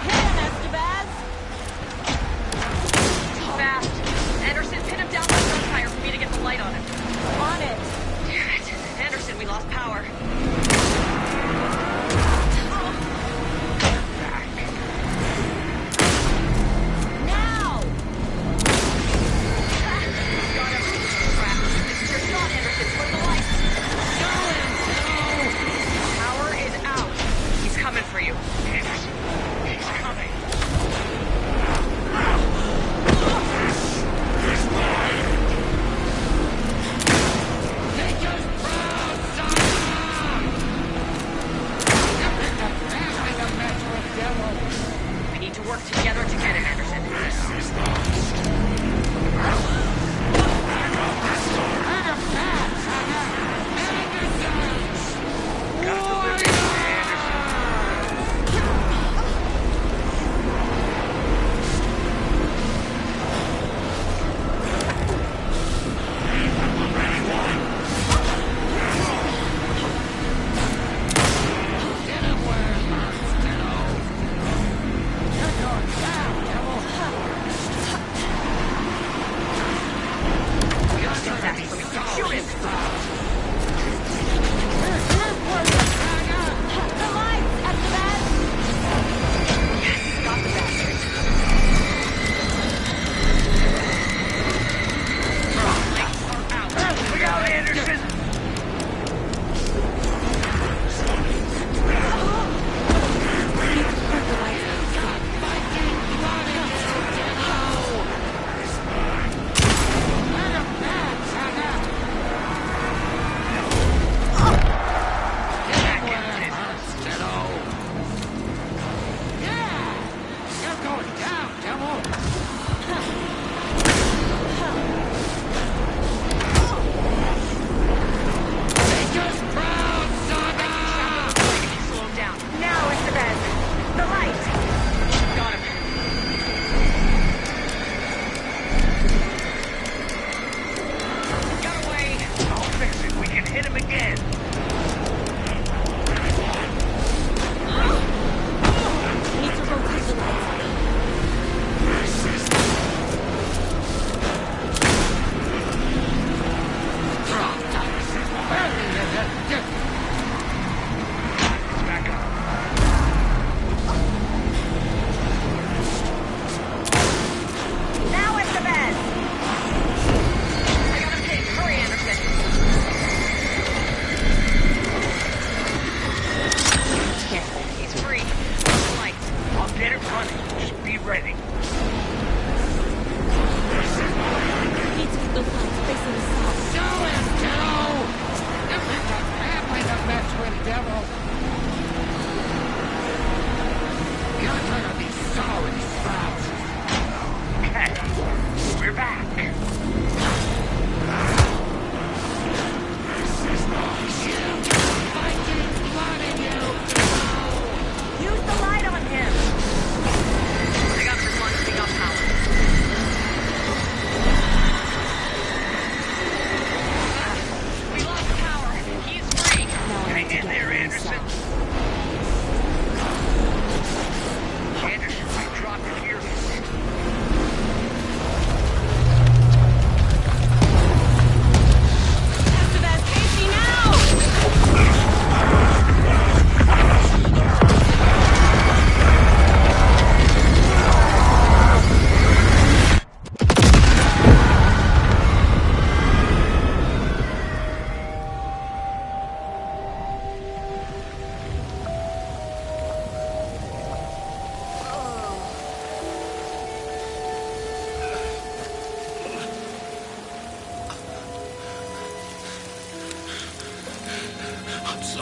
Hit him, Estevez! Too fast. Anderson, pin him down with a gunfire for me to get the light on him. On it! Damn it. Anderson, we lost power. For you. Anderson, he's coming. He's mine.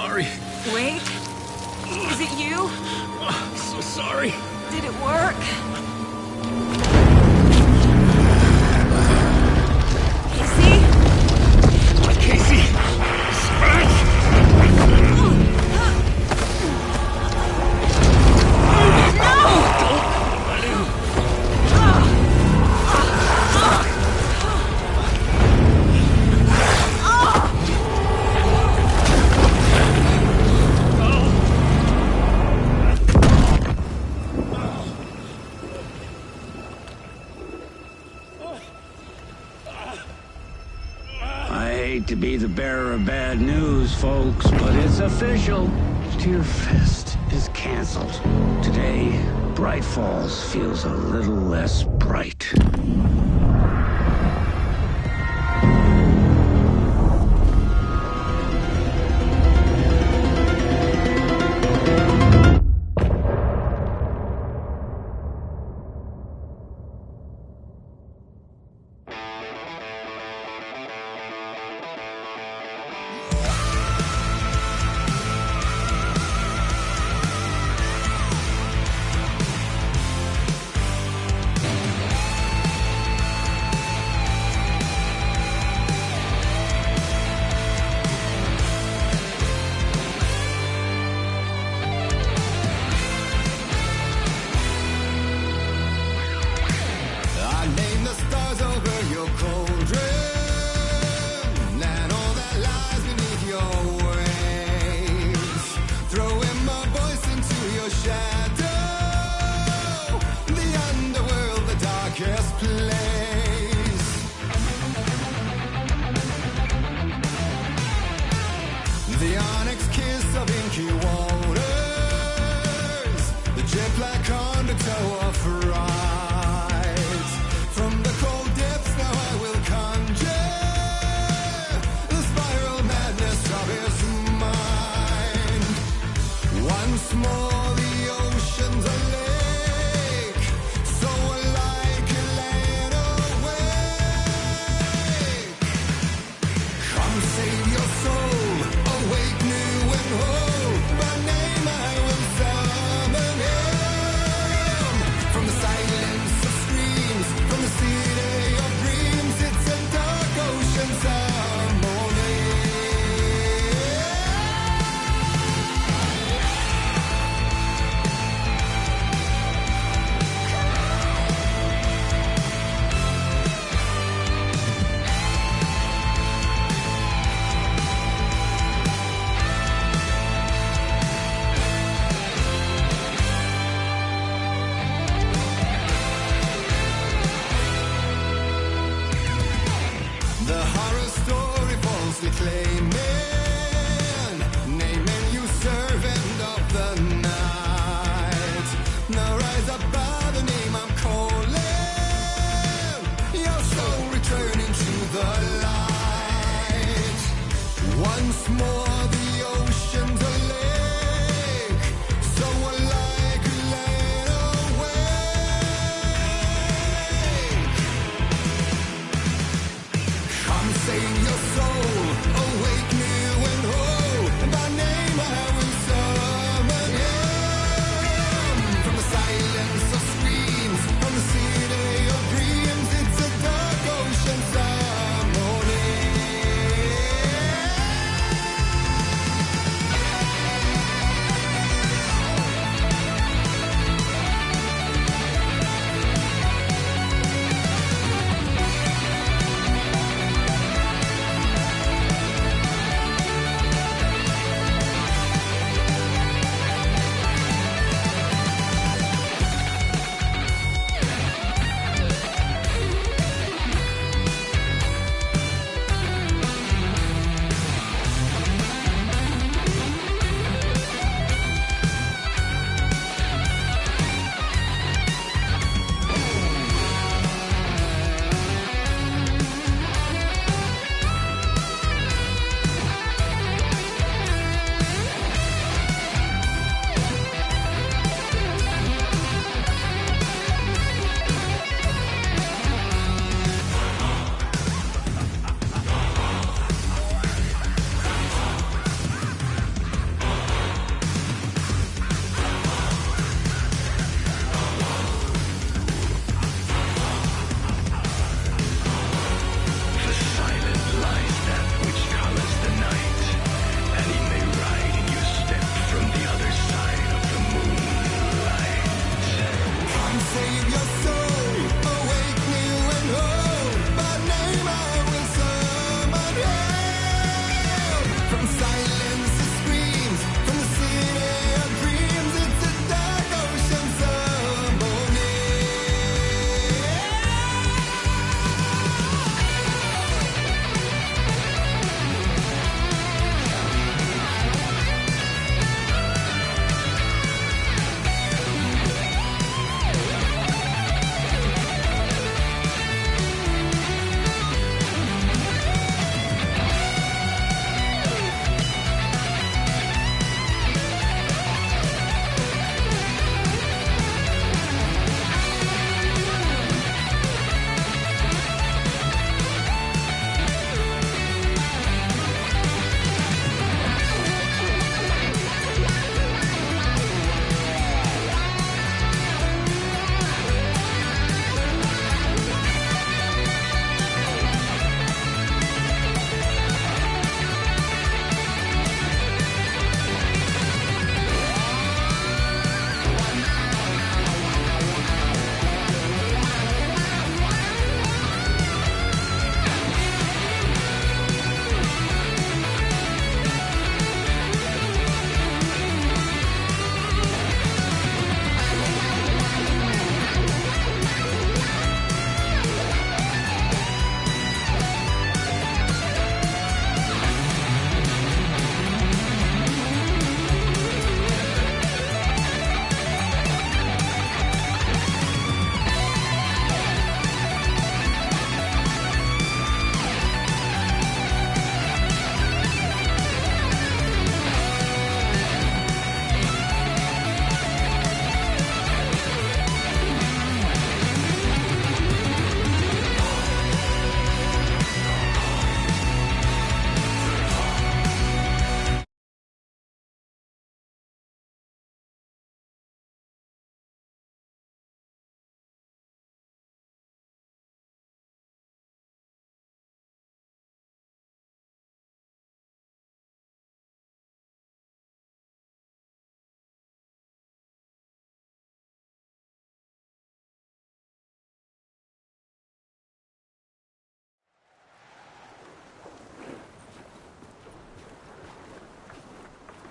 sorry. Wait. Is it you? I'm so sorry. Did it work? Casey! Scratch! To be the bearer of bad news, folks, but it's official. Tear Fest is canceled. Today, Bright Falls feels a little less bright.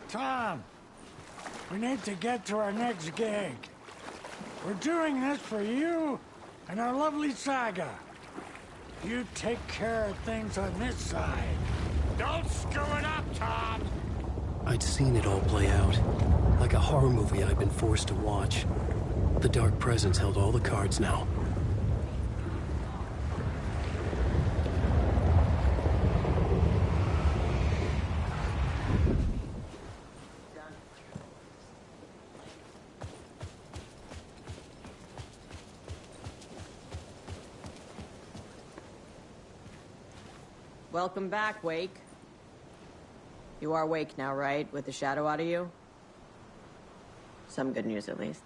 Tom, we need to get to our next gig. We're doing this for you and our lovely saga. You take care of things on this side. Don't screw it up, Tom! I'd seen it all play out. Like a horror movie I'd been forced to watch. The Dark Presence held all the cards now. Welcome back, Wake. You are Wake now, right? With the shadow out of you? Some good news, at least.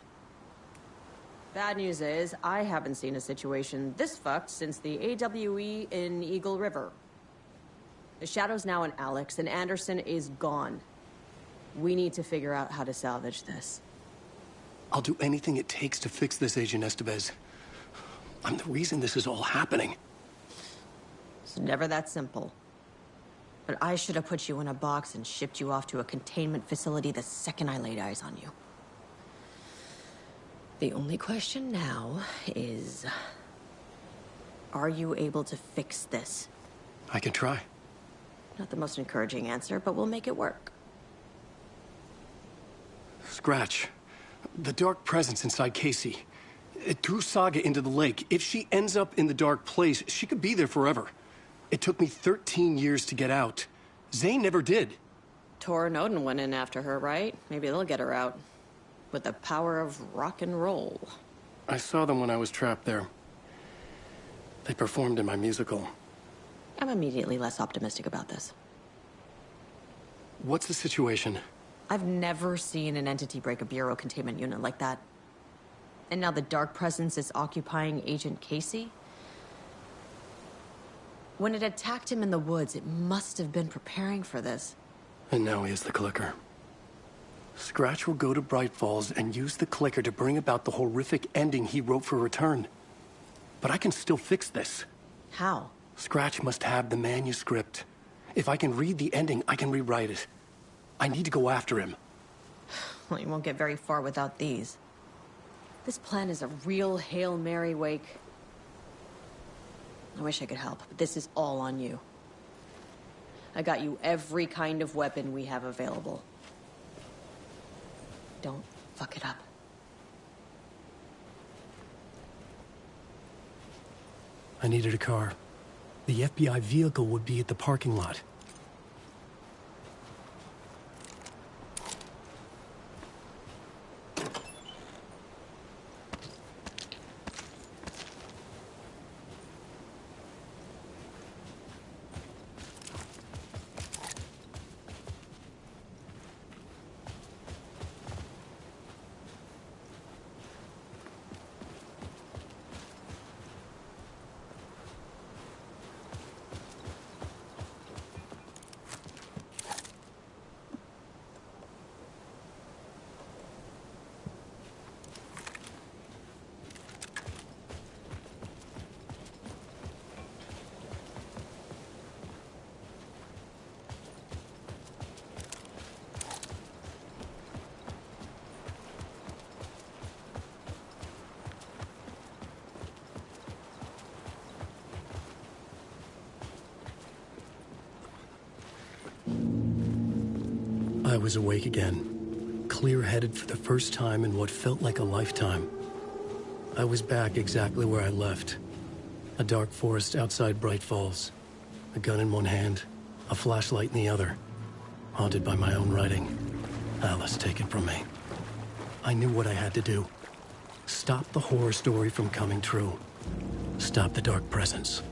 Bad news is, I haven't seen a situation this fucked since the AWE in Eagle River. The shadow's now in Alex, and Anderson is gone. We need to figure out how to salvage this. I'll do anything it takes to fix this, Agent Estevez. I'm the reason this is all happening. It's never that simple. But I should have put you in a box and shipped you off to a containment facility the second I laid eyes on you. The only question now is... are you able to fix this? I can try. Not the most encouraging answer, but we'll make it work. Scratch. The Dark Presence inside Casey. It threw Saga into the lake. If she ends up in the Dark Place, she could be there forever. It took me 13 years to get out. Zane never did. Tor and Odin went in after her, right? Maybe they'll get her out. With the power of rock and roll. I saw them when I was trapped there. They performed in my musical. I'm immediately less optimistic about this. What's the situation? I've never seen an entity break a Bureau containment unit like that. And now the Dark Presence is occupying Agent Casey? When it attacked him in the woods, it must have been preparing for this. And now he has the clicker. Scratch will go to Bright Falls and use the clicker to bring about the horrific ending he wrote for Return. But I can still fix this. How? Scratch must have the manuscript. If I can read the ending, I can rewrite it. I need to go after him. Well, you won't get very far without these. This plan is a real Hail Mary, Wake. I wish I could help, but this is all on you. I got you every kind of weapon we have available. Don't fuck it up. I needed a car. The FBI vehicle would be at the parking lot. I was awake again, clear-headed for the first time in what felt like a lifetime. I was back exactly where I left. A dark forest outside Bright Falls. A gun in one hand, a flashlight in the other. Haunted by my own writing. Alice taken from me. I knew what I had to do. Stop the horror story from coming true. Stop the Dark Presence.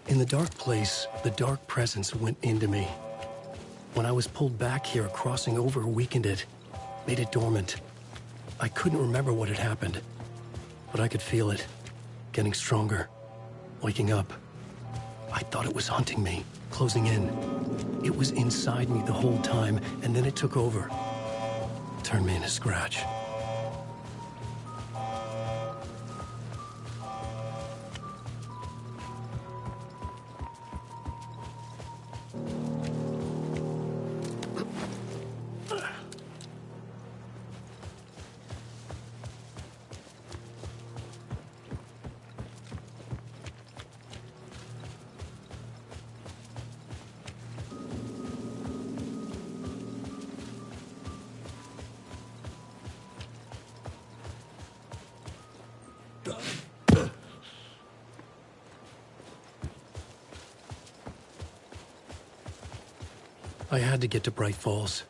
In the dark place, the dark presence went into me. When I was pulled back here, crossing over weakened it, made it dormant. I couldn't remember what had happened, but I could feel it, getting stronger, waking up. I thought it was hunting me, closing in. It was inside me the whole time, and then it took over. Turned me into Scratch. I had to get to Bright Falls.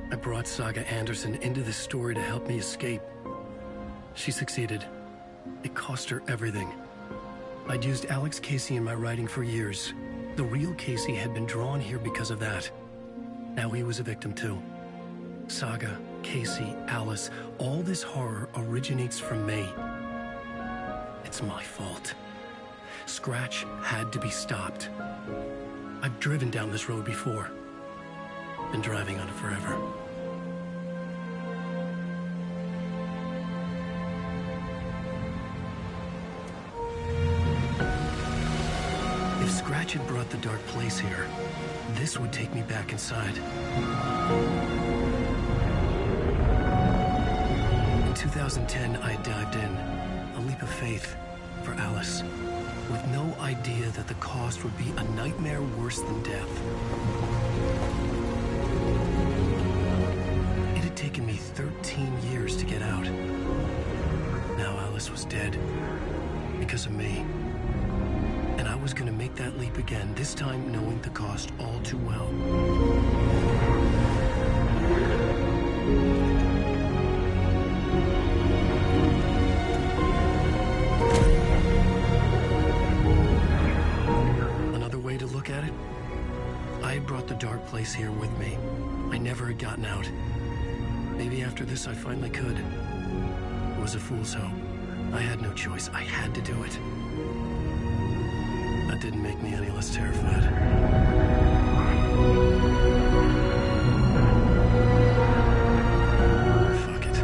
I brought Saga Anderson into this story to help me escape. She succeeded. It cost her everything. I'd used Alex Casey in my writing for years. The real Casey had been drawn here because of that. Now he was a victim too. Saga, Casey, Alice, all this horror originates from me. It's my fault. Scratch had to be stopped. I've driven down this road before. Been driving on it forever. If Scratch had brought the dark place here, this would take me back inside. In 2010, I dived in, a leap of faith for Alice, with no idea that the cost would be a nightmare worse than death. It had taken me 13 years to get out. Now Alice was dead, because of me. And I was gonna make that leap again, this time knowing the cost all too well. Another way to look at it, I had brought the dark place here with me. I never had gotten out. Maybe after this I finally could. It was a fool's hope. I had no choice. I had to do it. That didn't make me any less terrified. Fuck it.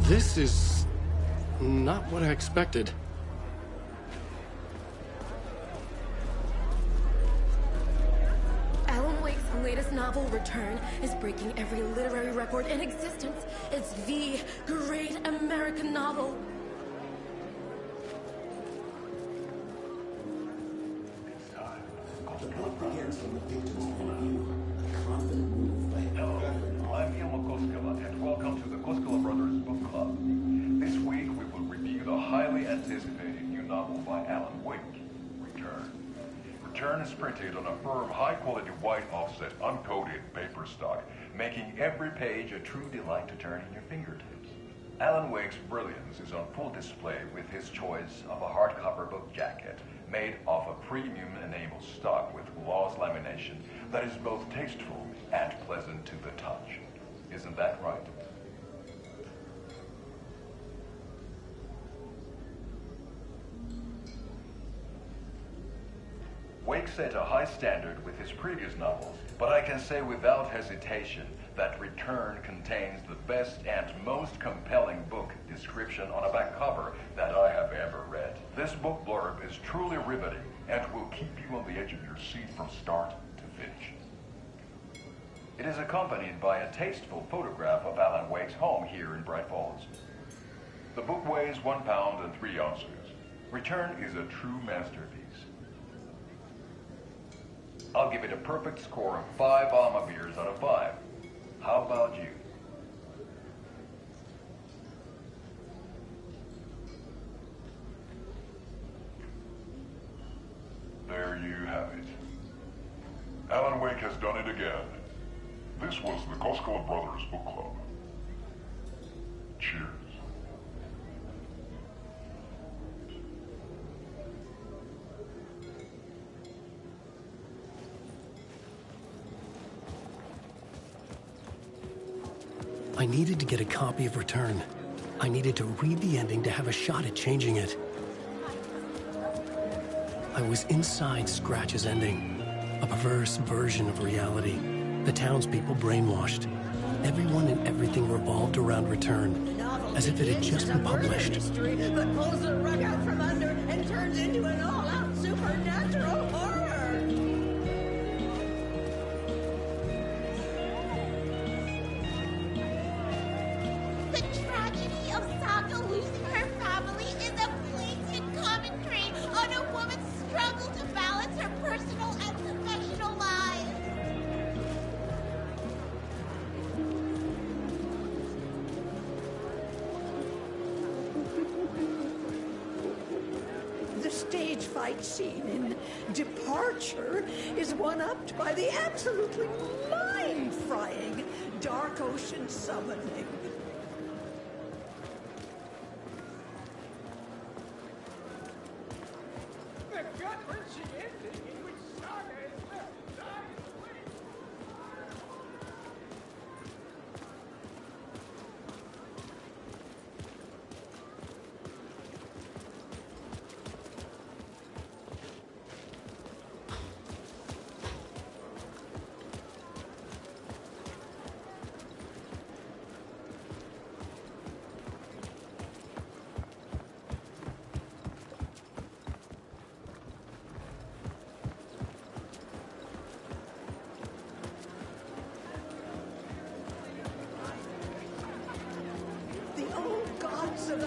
This is not what I expected. Alan Wake's latest novel, Return, is breaking every literary record in existence. It's the great American novel. Hello, I'm Ilmo Koskela, and welcome to the Koskela Brothers Book Club. This week we will review the highly anticipated new novel by Alan Wake, Return. Return is printed on a firm, high-quality white offset, uncoated paper stock, making every page a true delight to turn in your fingertips. Alan Wake's brilliance is on full display with his choice of a hardcover book jacket made of a premium enamel stock with gloss lamination that is both tasteful and pleasant to the touch. Isn't that right? Wake set a high standard with his previous novels, but I can say without hesitation that Return contains the best and most compelling book description on a back cover that I have ever read. This book blurb is truly riveting and will keep you on the edge of your seat from start to finish. It is accompanied by a tasteful photograph of Alan Wake's home here in Bright Falls. The book weighs 1 pound and 3 ounces. Return is a true masterpiece. I'll give it a perfect score of 5 Alma beers out of 5. How about you? There you have it. Alan Wake has done it again. This was the Koskela Brothers Book Club. Cheers. I needed to get a copy of Return. I needed to read the ending to have a shot at changing it. I was inside Scratch's ending, a perverse version of reality. The townspeople brainwashed. Everyone and everything revolved around Return, as if it had just been published. But pulls the rug out from under and turns into an all-out supernatural horror. The tragedy of Saga losing her family is a blatant commentary on a woman's struggle to balance her personal and professional lives. The stage fight scene in Departure is one-upped by the absolutely mind-frying Dark Ocean summoning. The gut-wrenching ending in which Saga is left dying of wait.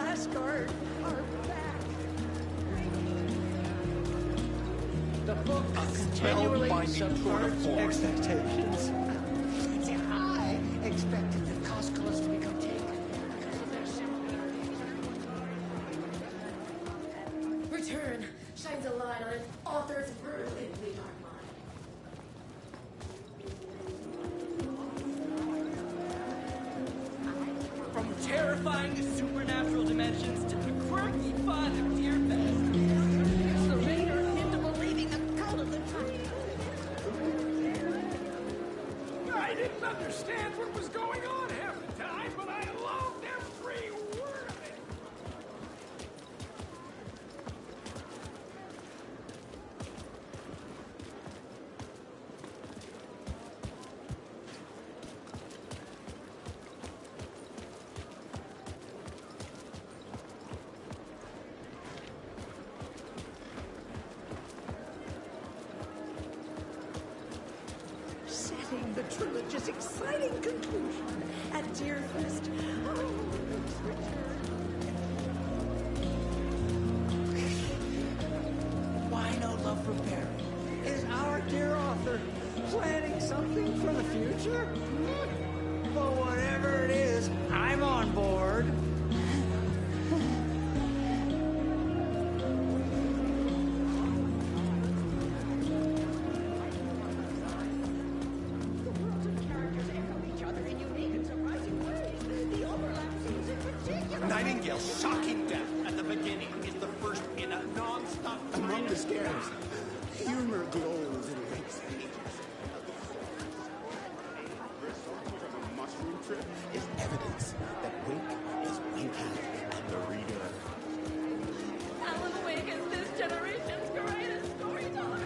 last guard are back. The book continually subverts expectations. See, I expected the Cosculus to become taken because of their similarities. Return shines a light on its author's brilliantly dark mind. From terrifying supernatural dimensions to the quirky fun of Dear Fest. It's the reader into believing the cult of the tree. I didn't understand what was going on half the time, but I loved every word of it. Setting the trilogy's exciting conclusion at Deerfest. Oh, let's return. Why no love for Perry? Is our dear author planning something for the future? But whatever it is, I'm on board. The worlds and characters echo each other in unique and surprising ways. The overlap seems ridiculous. Nightingale's shocking death at the beginning is the first in a non-stop. Among the scares, humor glows in Wake's pages. From a mushroom trip is evidence that Wake is winking at the reader. Alan Wake is this generation's greatest storyteller.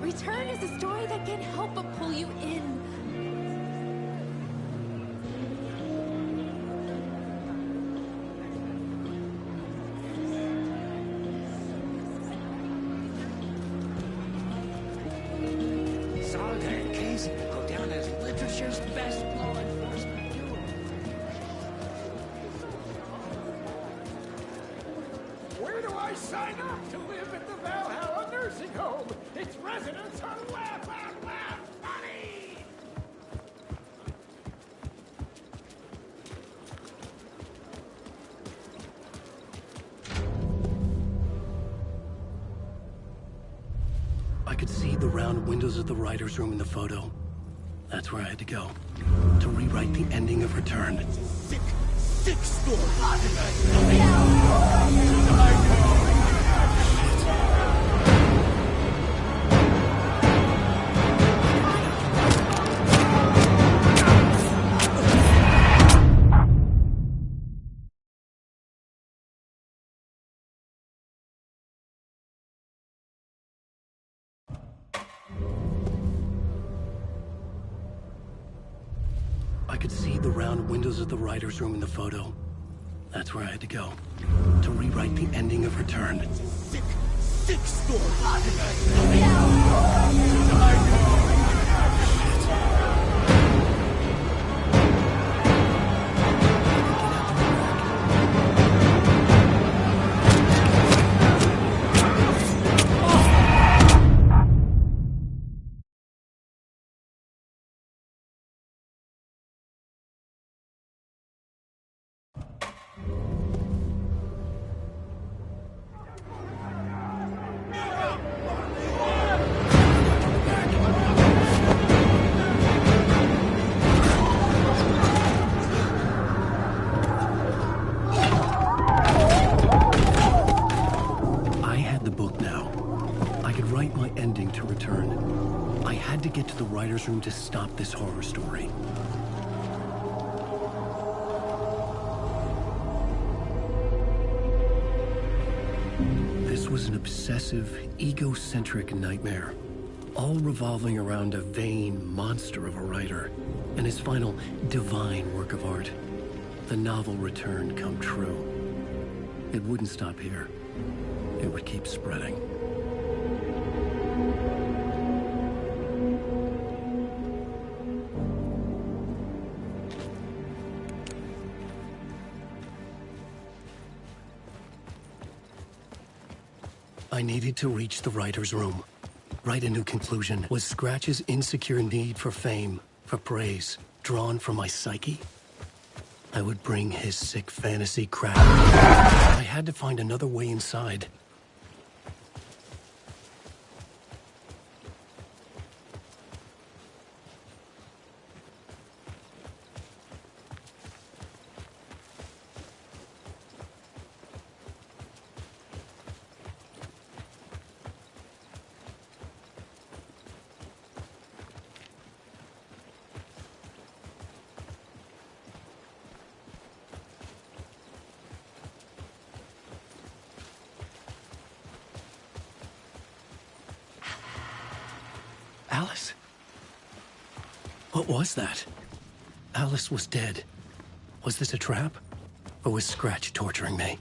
Return is a story that can't help but pull you in. Saga and Casey go down as literature's best law enforcement duo. Where do I sign up to live at the Valhalla nursing home? Its residents are laugh out loud funny! I could see the round windows of the writer's room in the photo. That's where I had to go. To rewrite the ending of Return. Sick story. I could see the round windows of the writer's room in the photo. That's where I had to go. To rewrite the ending of Return. Sick story. I had the book now. I could write my ending to Return. I had to get to the writer's room to stop this horror story. This was an obsessive, egocentric nightmare, all revolving around a vain monster of a writer and his final divine work of art, the novel Return come true. It wouldn't stop here. It would keep spreading. I needed to reach the writer's room. Write a new conclusion. Was Scratch's insecure need for fame, for praise, drawn from my psyche? I would bring his sick fantasy crap. I had to find another way inside. Alice? What was that? Alice was dead. Was this a trap? Or was Scratch torturing me?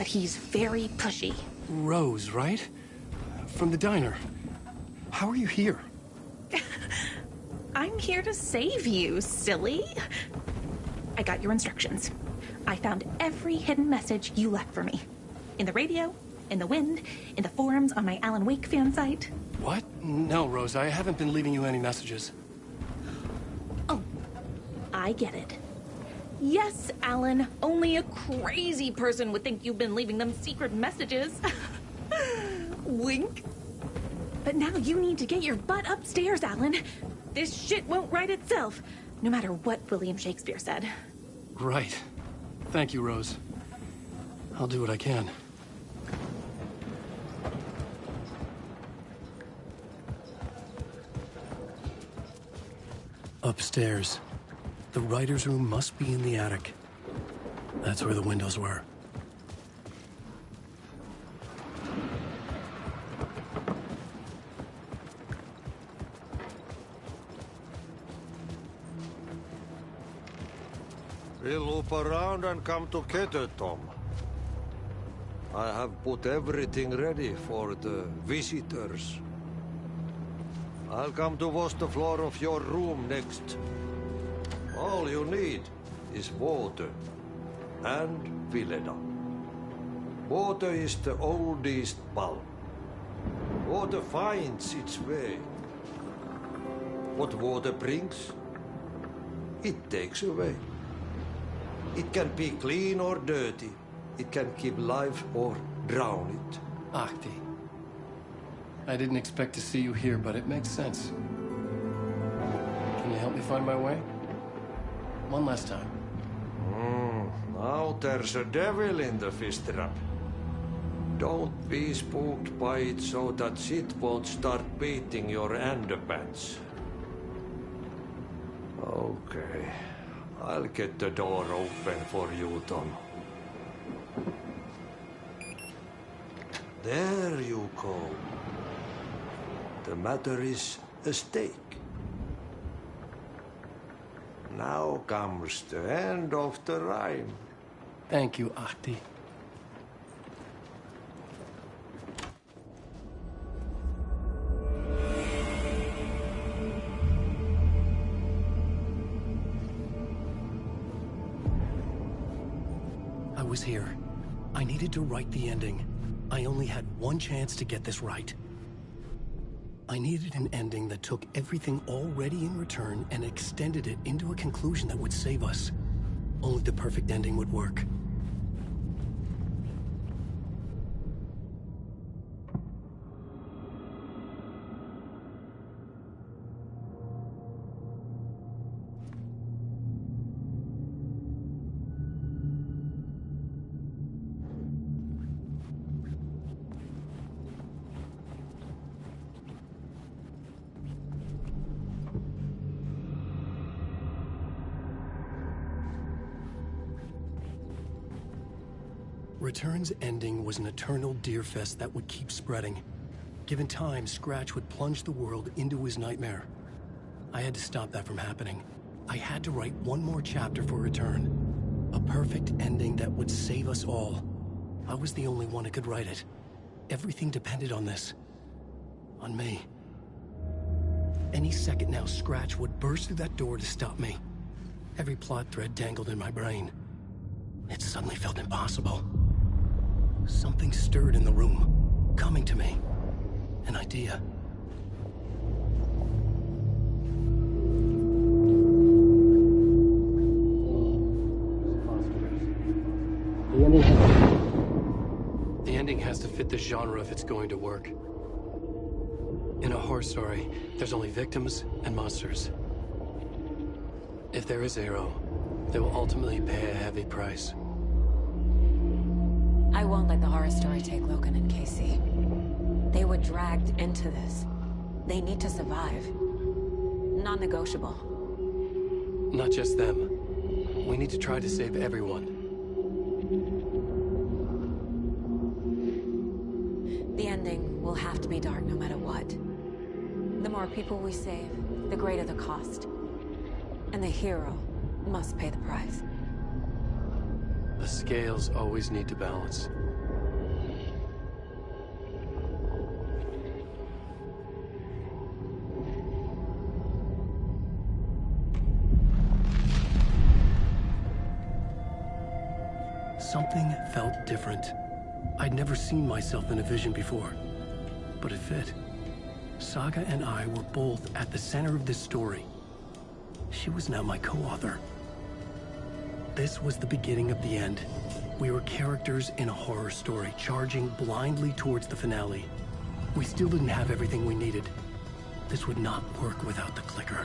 He's very pushy. Rose, right? From the diner. How are you here? I'm here to save you, silly. I got your instructions. I found every hidden message you left for me. In the radio, in the wind, in the forums on my Alan Wake fan site. What? No, Rose, I haven't been leaving you any messages. Oh, I get it. Yes, Alan, only a crazy person would think you've been leaving them secret messages. Wink. But now you need to get your butt upstairs, Alan. This shit won't right itself, no matter what William Shakespeare said. Right. Thank you, Rose. I'll do what I can. Upstairs. The writer's room must be in the attic. That's where the windows were. We'll loop around and come together, Tom. I have put everything ready for the visitors. I'll come to wash the floor of your room next. All you need is water and Vileda. Water is the oldest bulb. Water finds its way. What water brings, it takes away. It can be clean or dirty. It can keep life or drown it. Ahti. I didn't expect to see you here, but it makes sense. Can you help me find my way? One last time. Now there's a devil in the fish trap. Don't be spooked by it so that shit won't start beating your underpants. Okay. I'll get the door open for you, Tom. There you go. The matter is a stake. Now comes the end of the rhyme. Thank you, Ahti. I was here. I needed to write the ending. I only had one chance to get this right. I needed an ending that took everything already in return and extended it into a conclusion that would save us. Only the perfect ending would work. Return's ending was an eternal deerfest that would keep spreading. Given time, Scratch would plunge the world into his nightmare. I had to stop that from happening. I had to write one more chapter for Return. A perfect ending that would save us all. I was the only one who could write it. Everything depended on this. On me. Any second now, Scratch would burst through that door to stop me. Every plot thread dangled in my brain. It suddenly felt impossible. Something stirred in the room, coming to me. An idea. The ending has to fit the genre if it's going to work. In a horror story, there's only victims and monsters. If there is Arrow, they will ultimately pay a heavy price. I won't let the horror story take Logan and Casey. They were dragged into this. They need to survive. Non-negotiable. Not just them. We need to try to save everyone. The ending will have to be dark no matter what. The more people we save, the greater the cost. And the hero must pay the price. The scales always need to balance. Something felt different. I'd never seen myself in a vision before, but it fit. Saga and I were both at the center of this story. She was now my co-author. This was the beginning of the end. We were characters in a horror story, charging blindly towards the finale. We still didn't have everything we needed. This would not work without the clicker.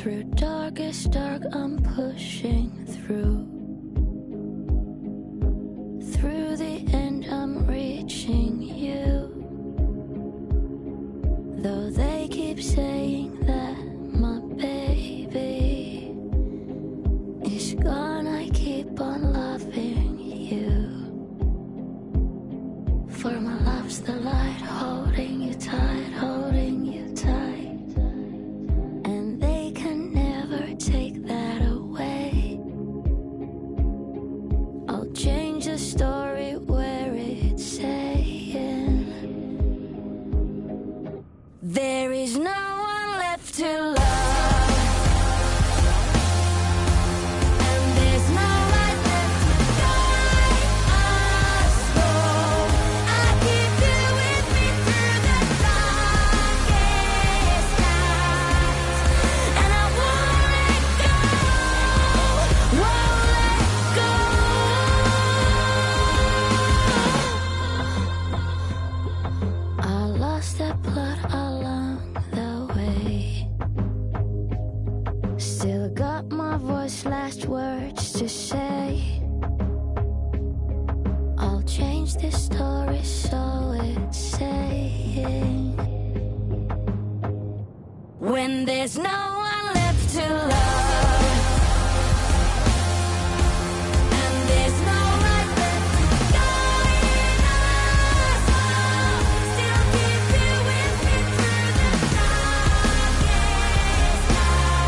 Through darkest dark, I'm pushing through. Through the end, I'm reaching you. Though they keep saying that my baby is gone, I keep on loving you. For my love's the light, holding you tight, holding you tight. last words to say. I'll change the story so it's saying, when there's no one left to love, and there's no life left to go in us, I'll still keep you with me through the darkest night,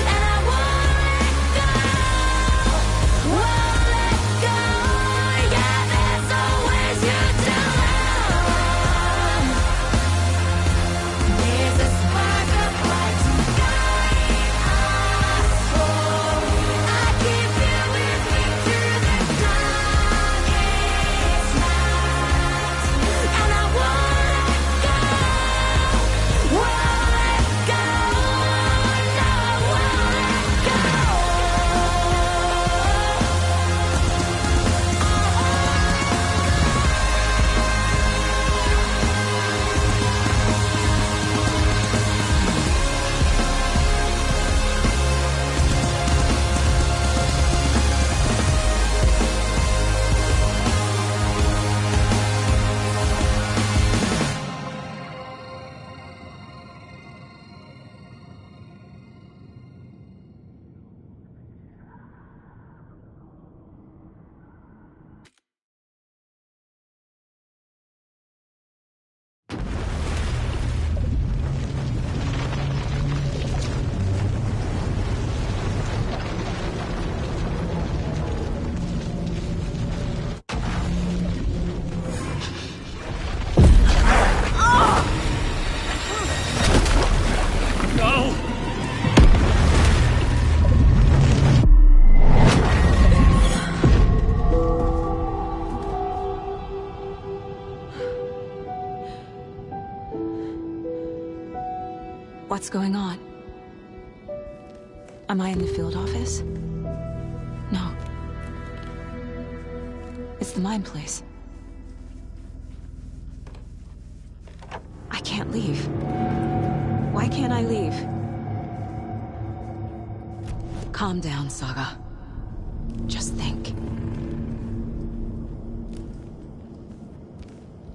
and I won't let go, won't let go. Yeah, there's always you to love. There's a spark of light to guide us home. I keep you with me through the darkest night, and I won't let go, won't let go, no, I won't let go. No! What's going on? Am I in the field office? No. It's the mine place. I can't leave. Why can't I leave? Calm down, Saga. Just think.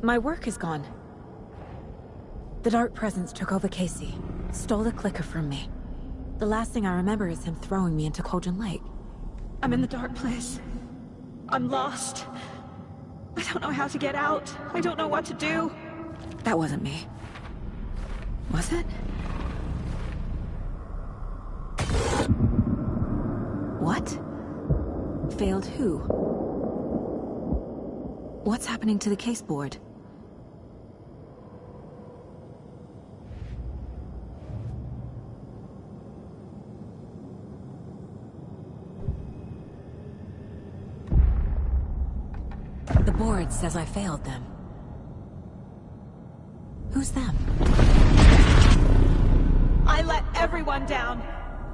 My work is gone. The Dark Presence took over Casey, stole the clicker from me. The last thing I remember is him throwing me into Cauldron Lake. I'm in the dark place. I'm lost. I don't know how to get out. I don't know what to do. That wasn't me. Was it? What? Failed who? What's happening to the case board? The board says I failed them. Who's them? I let everyone down.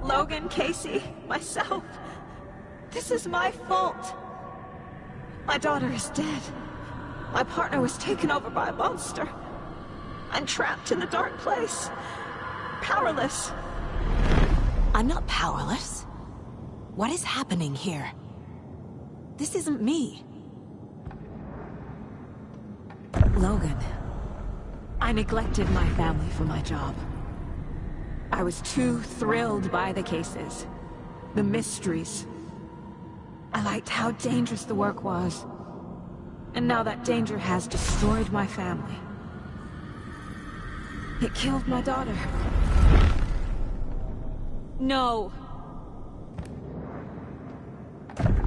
Logan, Casey, myself. This is my fault. My daughter is dead. My partner was taken over by a monster. I'm trapped in the dark place. Powerless. I'm not powerless. What is happening here? This isn't me. Logan. I neglected my family for my job. I was too thrilled by the cases, the mysteries. I liked how dangerous the work was. And now that danger has destroyed my family. It killed my daughter. No.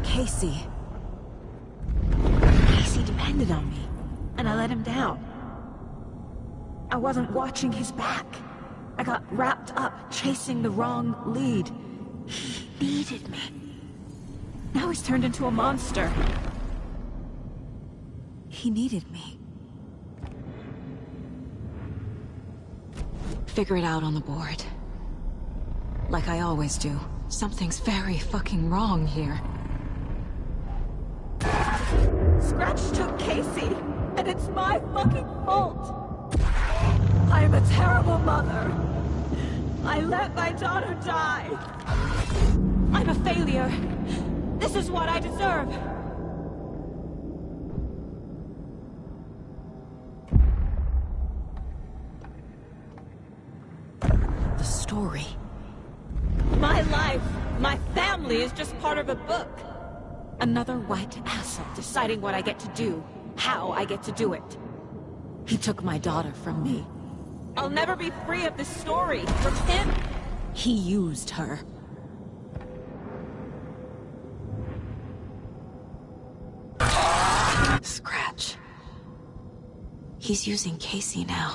Casey. Casey depended on me, and I let him down. I wasn't watching his back. I got wrapped up chasing the wrong lead. He needed me. Now he's turned into a monster. He needed me. Figure it out on the board. Like I always do. Something's very fucking wrong here. Scratch took Casey, and it's my fucking fault. I am a terrible mother. I let my daughter die. I'm a failure. This is what I deserve. The story. My life, my family is just part of a book. Another white asshole deciding what I get to do, how I get to do it. He took my daughter from me. I'll never be free of this story from him. He used her. Scratch. He's using Casey now.